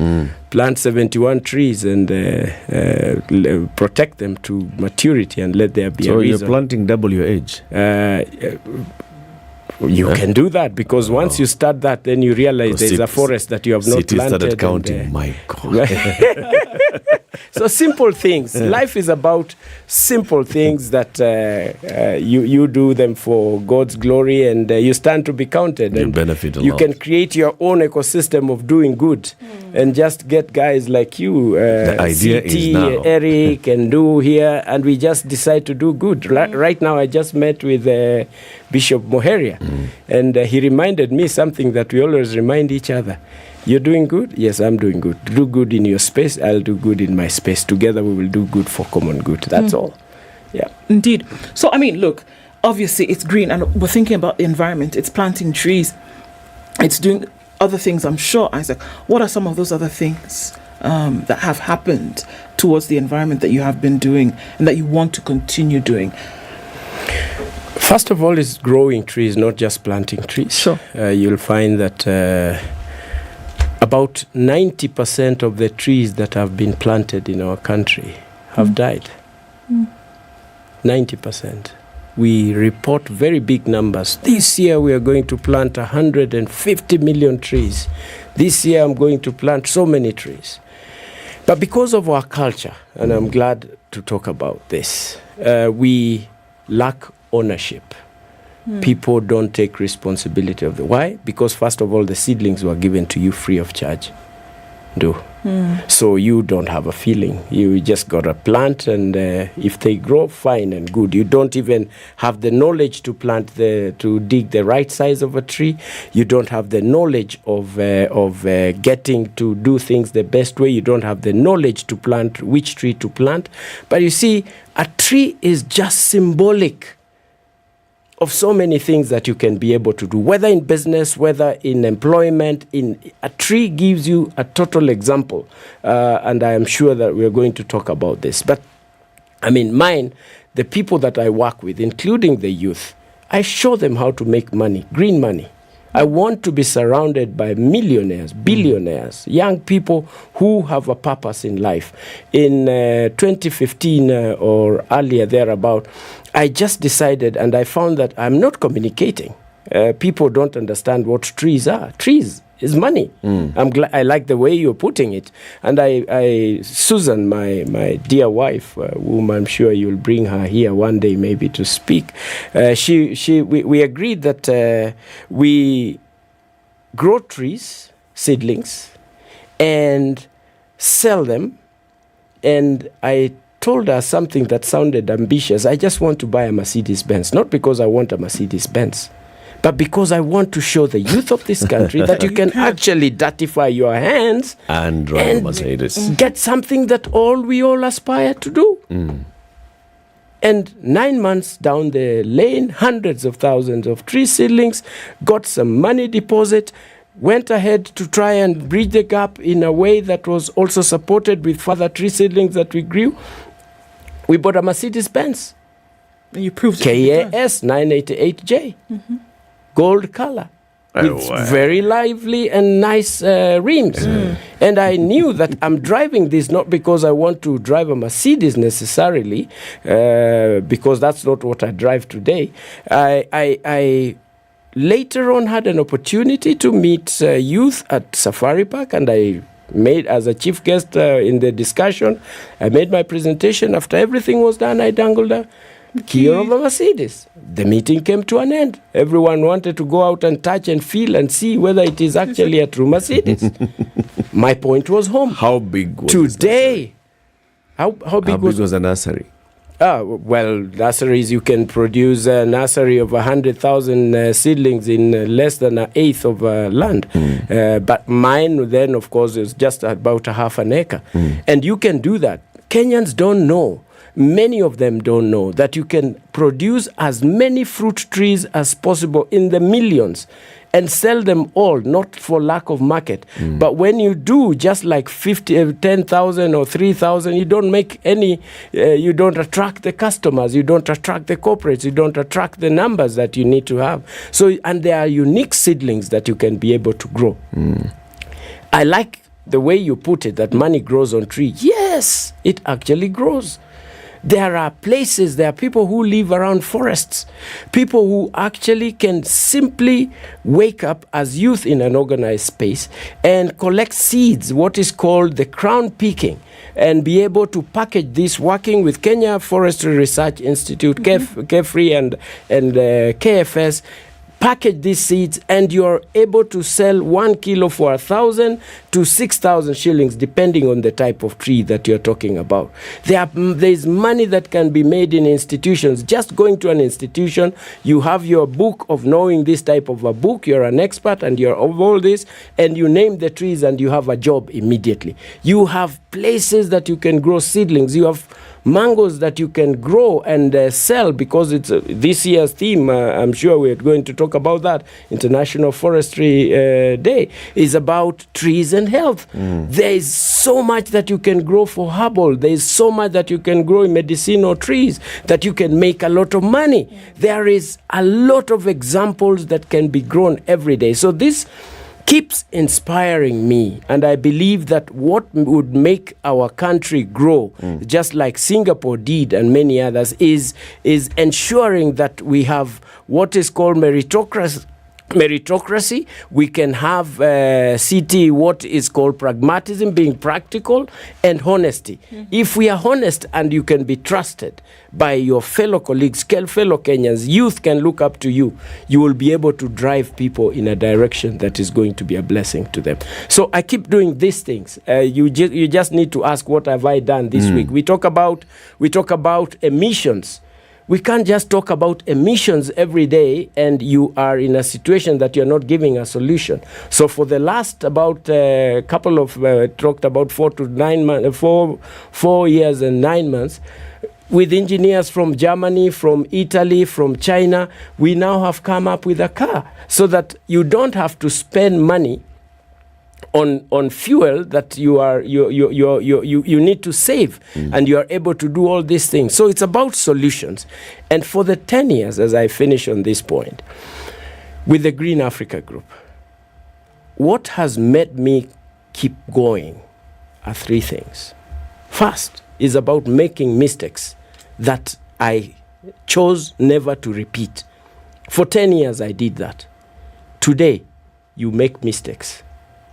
plant 71 trees and protect them to maturity and let there be a reason. So you're planting double your age? You can do that, because once you start that, then you realize there's a forest that you have not planted. Started counting. My God. So simple things. Life is about simple things that you do them for God's glory, and you stand to be counted. You and benefit a lot. You can create your own ecosystem of doing good, and just get guys like you, the idea CT, is now. Eric, and do here, and we just decide to do good. Right now, I just met with Bishop Moheria, and he reminded me something that we always remind each other. You're doing good? Yes, I'm doing good. Do good in your space, I'll do good in my space. Together we will do good for common good. That's all. Yeah. Indeed. So, I mean, look, obviously it's green, and we're thinking about the environment. It's planting trees. It's doing other things, I'm sure, Isaac. What are some of those other things that have happened towards the environment that you have been doing and that you want to continue doing? First of all, is growing trees, not just planting trees. Sure. You'll find that about 90% of the trees that have been planted in our country have died. 90%. We report very big numbers. This year we are going to plant 150 million trees. This year I'm going to plant so many trees. But because of our culture, and I'm glad to talk about this, we lack ownership. People don't take responsibility of why? Because first of all, the seedlings were given to you free of charge. So you don't have a feeling. You just got a plant, and if they grow, fine and good. You don't even have the knowledge to to dig the right size of a tree. You don't have the knowledge of getting to do things the best way. You don't have the knowledge to plant which tree to plant. But you see, a tree is just symbolic of so many things that you can be able to do, whether in business, whether in employment. A tree gives you a total example, and I am sure that we are going to talk about this. But I mean, the people that I work with, including the youth, I show them how to make money, green money. I want to be surrounded by millionaires, billionaires, young people who have a purpose in life. In 2015 or earlier thereabout, I just decided, and I found that I'm not communicating. People don't understand what trees are. Trees is money. I like the way you're putting it. And Susan, my dear wife, whom I'm sure you'll bring her here one day maybe to speak, we agreed that we grow trees, seedlings, and sell them. And I told her something that sounded ambitious. I just want to buy a Mercedes-Benz, not because I want a Mercedes-Benz, but because I want to show the youth of this country that you can actually dirtify your hands and drive a Mercedes. Get something that we all aspire to do. And 9 months down the lane, hundreds of thousands of tree seedlings, got some money deposit, went ahead to try and bridge the gap in a way that was also supported with further tree seedlings that we grew. We bought a Mercedes-Benz. And you proved KAS 988J. Gold color. With very lively and nice rims. And I knew that I'm driving this not because I want to drive a Mercedes necessarily, because that's not what I drive today. I later on had an opportunity to meet youth at Safari Park, and I made, as a chief guest in the discussion, I made my presentation. After everything was done, I dangled a key of a Mercedes. The meeting came to an end. Everyone wanted to go out and touch and feel and see whether it is actually a true Mercedes. My point was home. How big was today? How big was the nursery? Well, nurseries, you can produce a nursery of 100,000 seedlings in less than an eighth of land. But mine then, of course, is just about a half an acre. And you can do that. Kenyans don't know. Many of them don't know that you can produce as many fruit trees as possible in the millions and sell them all, not for lack of market. But when you do just like 10,000 or 3,000, you don't make any, you don't attract the customers, you don't attract the corporates, you don't attract the numbers that you need to have. So, and there are unique seedlings that you can be able to grow. I like the way you put it, that money grows on tree. Yes, it actually grows. There are places, there are people who live around forests, people who actually can simply wake up as youth in an organized space and collect seeds, what is called the crown picking, and be able to package this, working with Kenya Forestry Research Institute, KEFRI and KFS, package these seeds, and you're able to sell 1 kilo for 1,000 to 6,000 shillings, depending on the type of tree that you're talking about. There's money that can be made in institutions. Just going to an institution, you have your book of knowing this type of a book, you're an expert and you're of all this, and you name the trees and you have a job immediately. You have places that you can grow seedlings. You have mangoes that you can grow and sell, because it's this year's theme, I'm sure we're going to talk about that, International Forestry Day, is about trees and health. There is so much that you can grow for herbal. There is so much that you can grow in medicinal trees that you can make a lot of money. There is a lot of examples that can be grown every day. So this keeps inspiring me, and I believe that what would make our country grow, just like Singapore did and many others, is ensuring that we have what is called meritocracy. We can have what is called pragmatism, being practical, and honesty. If we are honest and you can be trusted by your fellow colleagues, fellow Kenyans, youth can look up to you, you will be able to drive people in a direction that is going to be a blessing to them. So I keep doing these things. You just need to ask, what have I done this week? We talk about emissions. We can't just talk about emissions every day and you are in a situation that you're not giving a solution. So for the last about couple of, talked about 4 years and 9 months, with engineers from Germany, from Italy, from China, we now have come up with a car so that you don't have to spend money on fuel that you need to save, and you are able to do all these things. So it's about solutions. And for the 10 years, as I finish on this point, with the Green Africa Group, what has made me keep going are 3 things. First is about making mistakes that I chose never to repeat. For 10 years I did that. Today, you make mistakes.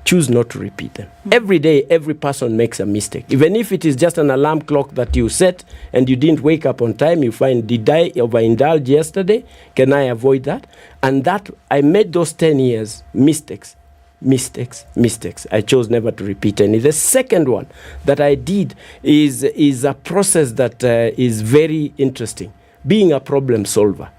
Choose not to repeat them. Every day, every person makes a mistake. Even if it is just an alarm clock that you set and you didn't wake up on time, you find, did I overindulge yesterday? Can I avoid that? And that, I made those 10 years mistakes mistakes. I chose never to repeat any. The second one that I did is a process that is very interesting, being a problem solver.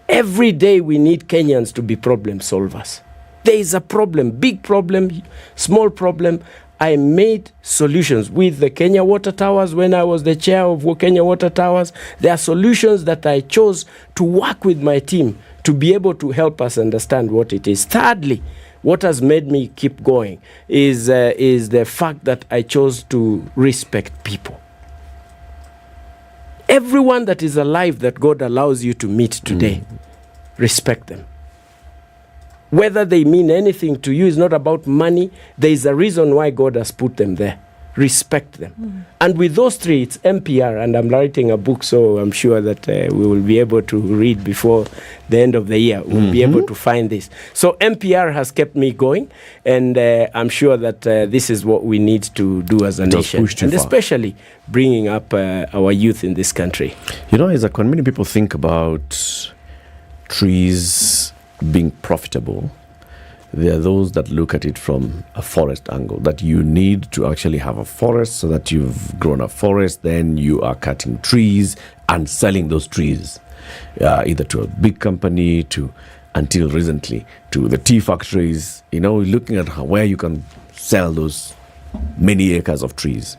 Every day we need Kenyans to be problem solvers. There is a problem, big problem, small problem. I made solutions with the Kenya Water Towers when I was the chair of Kenya Water Towers. There are solutions that I chose to work with my team to be able to help us understand what it is. Thirdly, what has made me keep going is the fact that I chose to respect people. Everyone that is alive that God allows you to meet today, respect them. Whether they mean anything to you is not about money. There is a reason why God has put them there. Respect them. And with those three, it's MPR, and I'm writing a book, so I'm sure that we will be able to read before the end of the year. We'll be able to find this. So MPR has kept me going, and I'm sure that this is what we need to do as a nation, and especially bringing up our youth in this country. You know, Isaac, when many people think about trees being profitable, there are those that look at it from a forest angle, that you need to actually have a forest so that you've grown a forest, then you are cutting trees and selling those trees, either to a big company, until recently, to the tea factories, looking at where you can sell those many acres of trees.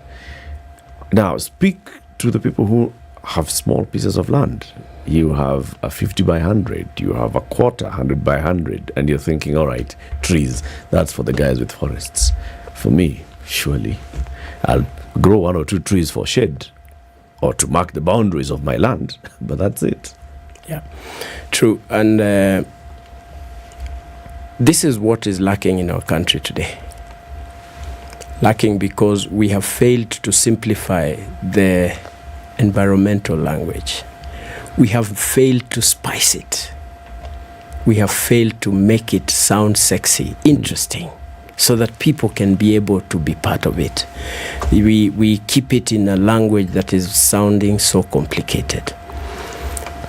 Now, speak to the people who have small pieces of land. You have a 50 by 100, you have a quarter, 100 by 100, and you're thinking, all right, trees, that's for the guys with forests. For me, surely, I'll grow 1 or 2 trees for shade or to mark the boundaries of my land, but that's it. Yeah, true. And this is what is lacking in our country today. Lacking because we have failed to simplify the environmental language. We have failed to spice it. We have failed to make it sound sexy, interesting, so that people can be able to be part of it. We keep it in a language that is sounding so complicated.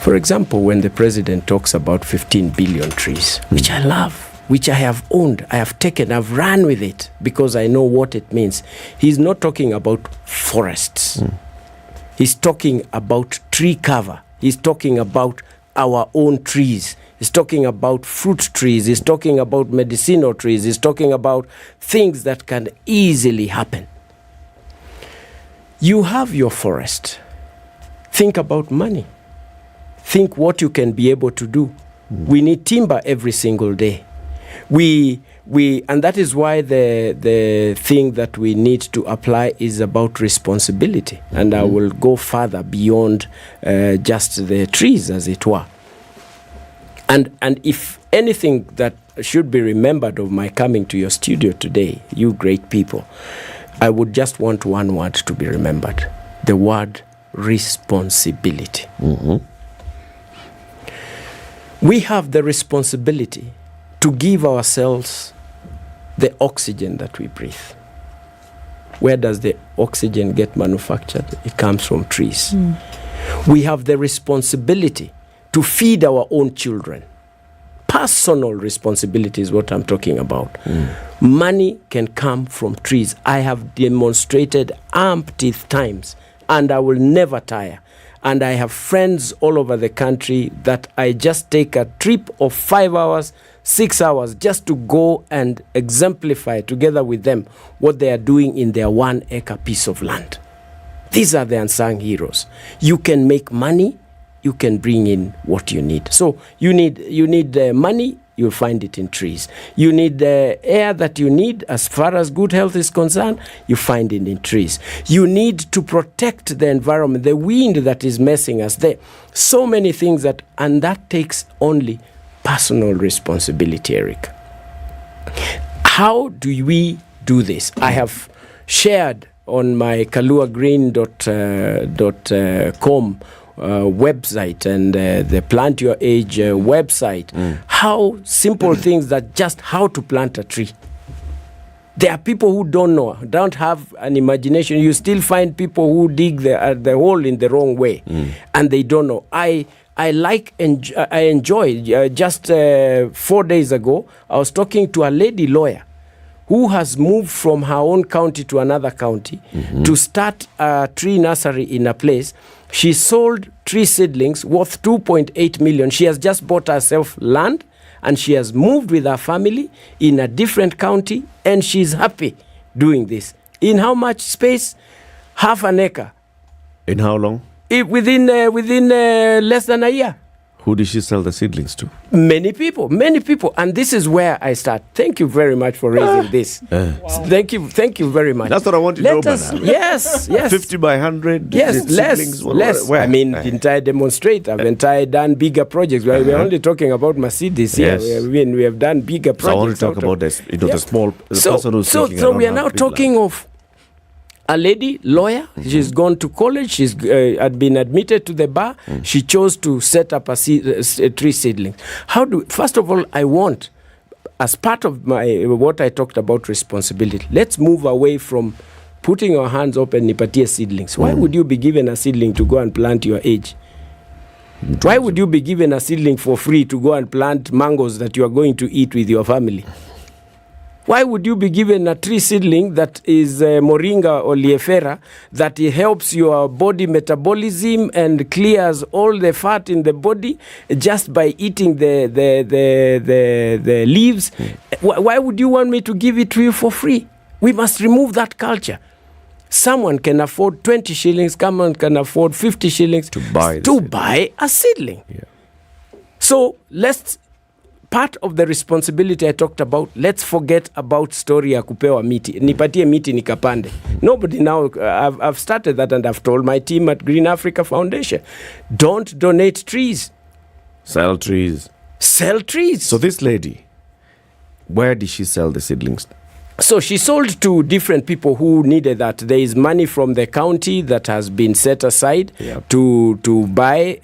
For example, when the president talks about 15 billion trees, which I love, which I have owned, I have taken, I've run with it because I know what it means. He's not talking about forests. He's talking about tree cover. He's talking about our own trees. He's talking about fruit trees. He's talking about medicinal trees. He's talking about things that can easily happen. You have your forest. Think about money. Think what you can be able to do. We need timber every single day. And that is why the thing that we need to apply is about responsibility. And I will go further beyond just the trees, as it were. And if anything that should be remembered of my coming to your studio today, you great people, I would just want one word to be remembered. The word responsibility. We have the responsibility to give ourselves the oxygen that we breathe. Where does the oxygen get manufactured? It comes from trees. We have the responsibility to feed our own children. Personal responsibility is what I'm talking about. Money can come from trees. I have demonstrated umpteen times, and I will never tire. And I have friends all over the country that I just take a trip of 5 hours, 6 hours just to go and exemplify together with them what they are doing in their 1 acre piece of land. These are the unsung heroes. You can make money, you can bring in what you need. So you need money, you'll find it in trees. You need the air that you need as far as good health is concerned, you find it in trees. You need to protect the environment, the wind that is messing us there. So many things and that takes only personal responsibility, Eric. How do we do this? I have shared on my kaluagreen.com website and the Plant Your Age website, how simple things that just how to plant a tree. There are people who don't know, don't have an imagination. You still find people who dig the hole in the wrong way, and they don't know. I enjoy. Just 4 days ago, I was talking to a lady lawyer who has moved from her own county to another county to start a tree nursery in a place. She sold tree seedlings worth 2.8 million. She has just bought herself land and she has moved with her family in a different county and she's happy doing this. In how much space? Half an acre. In how long? Within less than a year. Who did she sell the seedlings to? Many people. And this is where I start. Thank you very much for raising this. Wow. Thank you very much. That's what I want to know, Yes. 50 by 100? Yes, less. Where? I mean, didn't I demonstrate? Haven't I done bigger projects? We're only talking about Mercedes here. Yes. We have done bigger projects. So I want to talk about this, the small person who's So we are now talking of a lady, lawyer. She's gone to college. She's had been admitted to the bar. She chose to set up a tree seedling. First of all, I want, as part of what I talked about responsibility, let's move away from putting our hands up and nipatie seedlings. Why would you be given a seedling to go and plant your age? Why would you be given a seedling for free to go and plant mangoes that you are going to eat with your family? Why would you be given a tree seedling that is moringa or oleifera that it helps your body metabolism and clears all the fat in the body just by eating the leaves? Why would you want me to give it to you for free? We must remove that culture. Someone can afford 20 shillings, someone can afford 50 shillings to buy a seedling. Yeah. So part of the responsibility I talked about, let's forget about story ya kupewa miti. Nipatie miti nikapande. Nobody now, I've started that and I've told my team at Green Africa Foundation, don't donate trees. Sell trees. So this lady, where did she sell the seedlings? So she sold to different people who needed that. There is money from the county that has been set aside to buy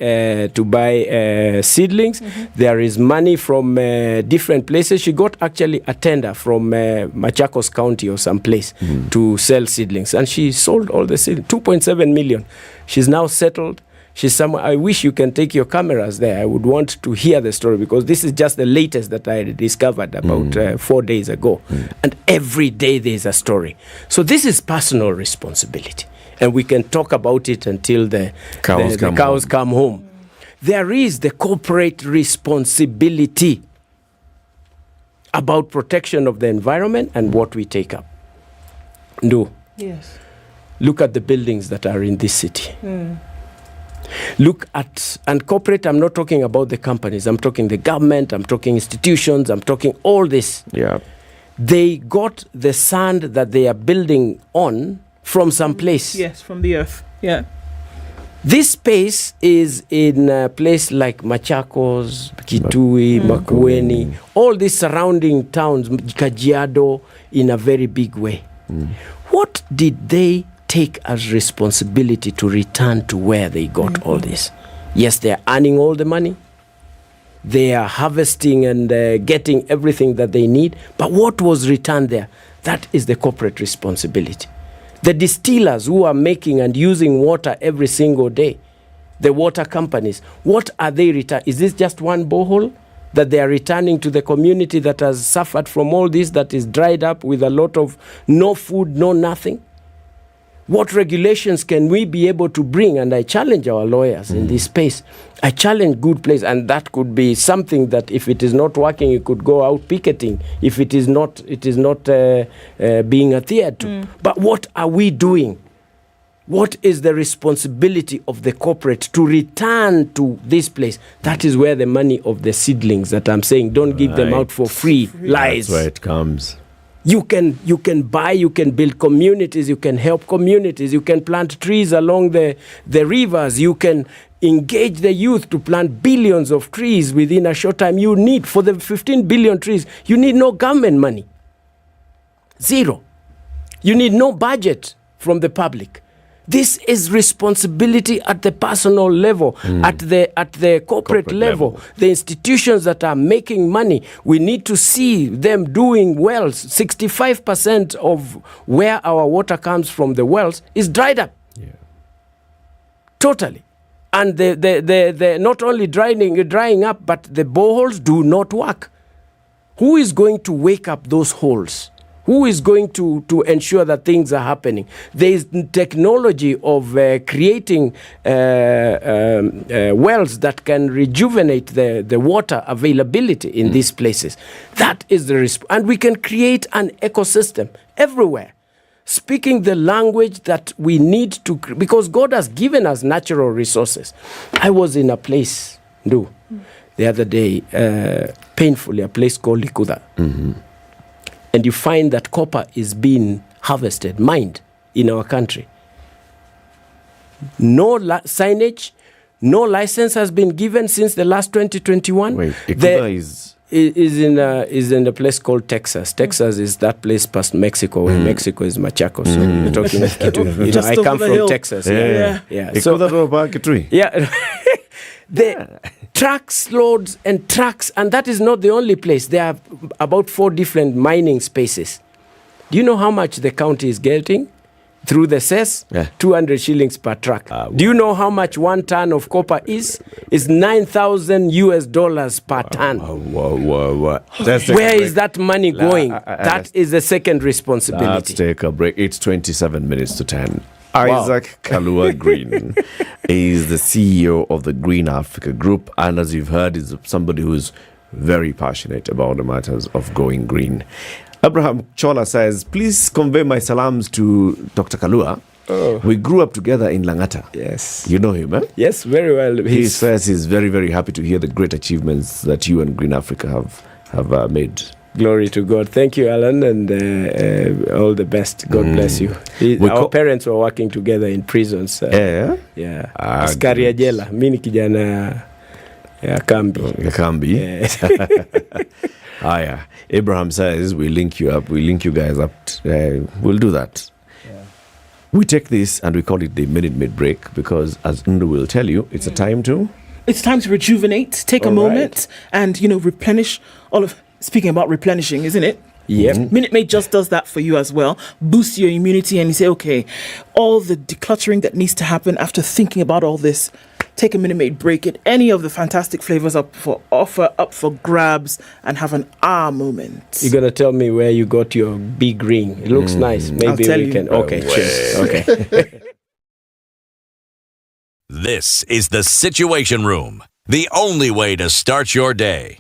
seedlings. There is money from different places. She got actually a tender from Machakos County or some place to sell seedlings, and she sold all the seedlings, 2.7 million. She's now settled. I wish you can take your cameras there. I would want to hear the story because this is just the latest that I discovered about 4 days ago. And every day there's a story. So this is personal responsibility. And we can talk about it until the cows come home. There is the corporate responsibility about protection of the environment and what we take up. No. Yes. Look at the buildings that are in this city. Look at, and corporate, I'm not talking about the companies, I'm talking the government, I'm talking institutions, I'm talking all this. Yeah. They got the sand that they are building on from some place. Yes, from the earth. Yeah. This space is in a place like Machakos, Kitui, Makueni, all these surrounding towns, Kajiado, in a very big way. What did they take as responsibility to return to where they got all this? Yes, they are earning all the money. They are harvesting and getting everything that they need. But what was returned there? That is the corporate responsibility. The distillers who are making and using water every single day, the water companies, what are they returning? Is this just one borehole that they are returning to the community that has suffered from all this, that is dried up with a lot of no food, no nothing? What regulations can we be able to bring? And I challenge our lawyers in this space. I challenge good place, and that could be something that if it is not working, you could go out picketing. If it is not being adhered to. But what are we doing? What is the responsibility of the corporate to return to this place? That is where the money of the seedlings that I'm saying, don't give them out for free, lies. That's where it comes. You can buy, you can build communities, you can help communities, you can plant trees along the rivers, you can engage the youth to plant billions of trees within a short time. You need, for the 15 billion trees, you need no government money. Zero. You need no budget from the public. This is responsibility at the personal level, at the corporate level. The institutions that are making money, we need to see them doing wells. 65% of where our water comes from the wells is dried up. Yeah. Totally. And the not only drying up, but the boreholes do not work. Who is going to wake up those holes? Who is going to ensure that things are happening? There is technology of creating wells that can rejuvenate the water availability in these places. That is the and we can create an ecosystem everywhere, speaking the language that we need to, because God has given us natural resources. I was in a place, the other day, painfully, a place called Likuda. And you find that copper is being harvested, mined in our country. No signage, no license has been given since the last 2021. Wait, Likuda is in a place called Texas. Texas is that place past Mexico, where Mexico is Machaco. So we're talking I come from Texas. Yeah. So the trucks, loads, and trucks, and that is not the only place. There are about 4 different mining spaces. Do you know how much the county is getting through the cess? 200 shillings per truck. Do you know how much 1 ton of copper is? It's $9,000 per ton. Where is that money going? That is the second responsibility. Let's take a break. It's 27 minutes to 10. Isaac Kalua Green is the CEO of the Green Africa Group, and as you've heard, is somebody who's very passionate about the matters of going green. Abraham Chola says, please convey my salams to Dr. Kalua. We grew up together in Langata. Yes. You know him, eh? Yes, very well. He says he's very, very happy to hear the great achievements that you and Green Africa have made. Glory to God. Thank you, Alan, and all the best. God bless you. Our parents were working together in prisons. Askari jela. Mimi ni kijana ya kambi. Abraham says we link you up. We link you guys up. We'll do that. We take this and we call it the Minute Maid break because, as Ndu will tell you, it's a time to... It's time to rejuvenate, take a moment, and, replenish all of... Speaking about replenishing, isn't it? Yep. Minute Maid just does that for you as well. Boost your immunity and you say, okay, all the decluttering that needs to happen after thinking about all this, take a Minute Maid break at any of the fantastic flavors up for grabs, and have an moment. You're going to tell me where you got your big ring. It looks nice. Maybe we can... Okay, cheers. Okay. This is the Situation Room, the only way to start your day.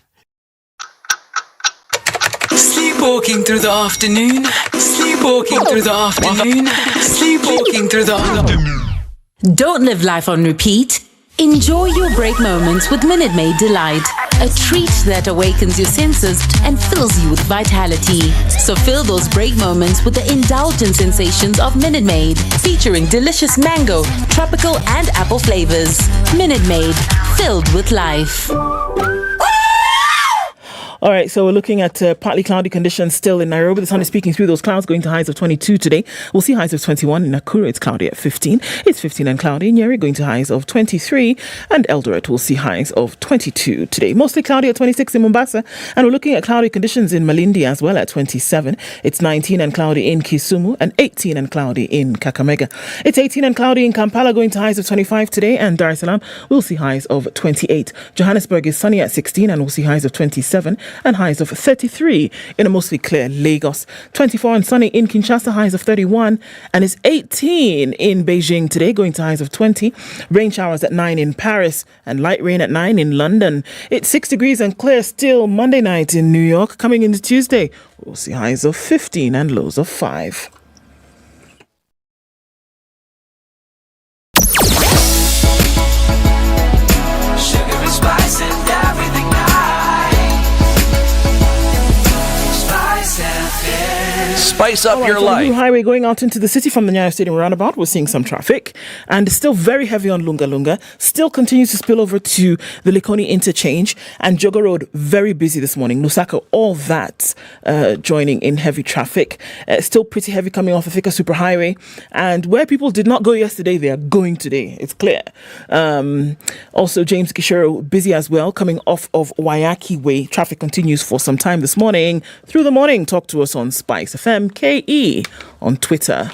Sleepwalking through the afternoon. Sleepwalking through the afternoon. Sleepwalking through the afternoon. Don't live life on repeat. Enjoy your break moments with Minute Maid Delight, a treat that awakens your senses and fills you with vitality. So fill those break moments with the indulgent sensations of Minute Maid, featuring delicious mango, tropical and apple flavors. Minute Maid, filled with life. All right, so we're looking at partly cloudy conditions still in Nairobi. The sun is peeking through those clouds, going to highs of 22 today. We'll see highs of 21 in Nakuru. It's cloudy at 15. It's 15 and cloudy. Nyeri going to highs of 23. And Eldoret will see highs of 22 today. Mostly cloudy at 26 in Mombasa. And we're looking at cloudy conditions in Malindi as well at 27. It's 19 and cloudy in Kisumu and 18 and cloudy in Kakamega. It's 18 and cloudy in Kampala, going to highs of 25 today. And Dar es Salaam will see highs of 28. Johannesburg is sunny at 16 and we'll see highs of 27. And highs of 33 in a mostly clear Lagos. 24 and sunny in Kinshasa, highs of 31. And it's 18 in Beijing today, going to highs of 20. Rain showers at 9 in Paris and light rain at 9 in London. It's 6 degrees and clear still Monday night in New York. Coming into Tuesday, we'll see highs of 15 and lows of 5. Sugar and spice and everything nice. Spice up your life. New highway going out into the city from the Nyayo Stadium roundabout. We're seeing some traffic, and it's still very heavy on Lunga Lunga. Still continues to spill over to the Likoni interchange, and Jogo Road very busy this morning. Lusaka, all that joining in heavy traffic. Still pretty heavy coming off the Thika Superhighway, and where people did not go yesterday, they are going today. It's clear. Also, James Kishiro busy as well, coming off of Wayaki Way. Traffic continues for some time this morning. Through the morning, talk to us on SpiceFM KE on Twitter.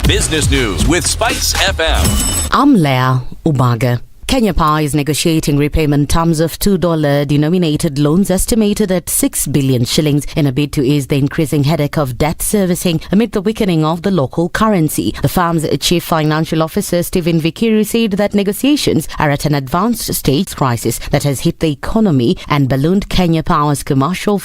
Business news with Spice FM. I'm Leah Ubaga. Kenya Power is negotiating repayment terms of $2 denominated loans estimated at 6 billion shillings in a bid to ease the increasing headache of debt servicing amid the weakening of the local currency. The firm's chief financial officer, Stephen Vikiru, said that negotiations are at an advanced stage crisis that has hit the economy and ballooned Kenya Power's commercial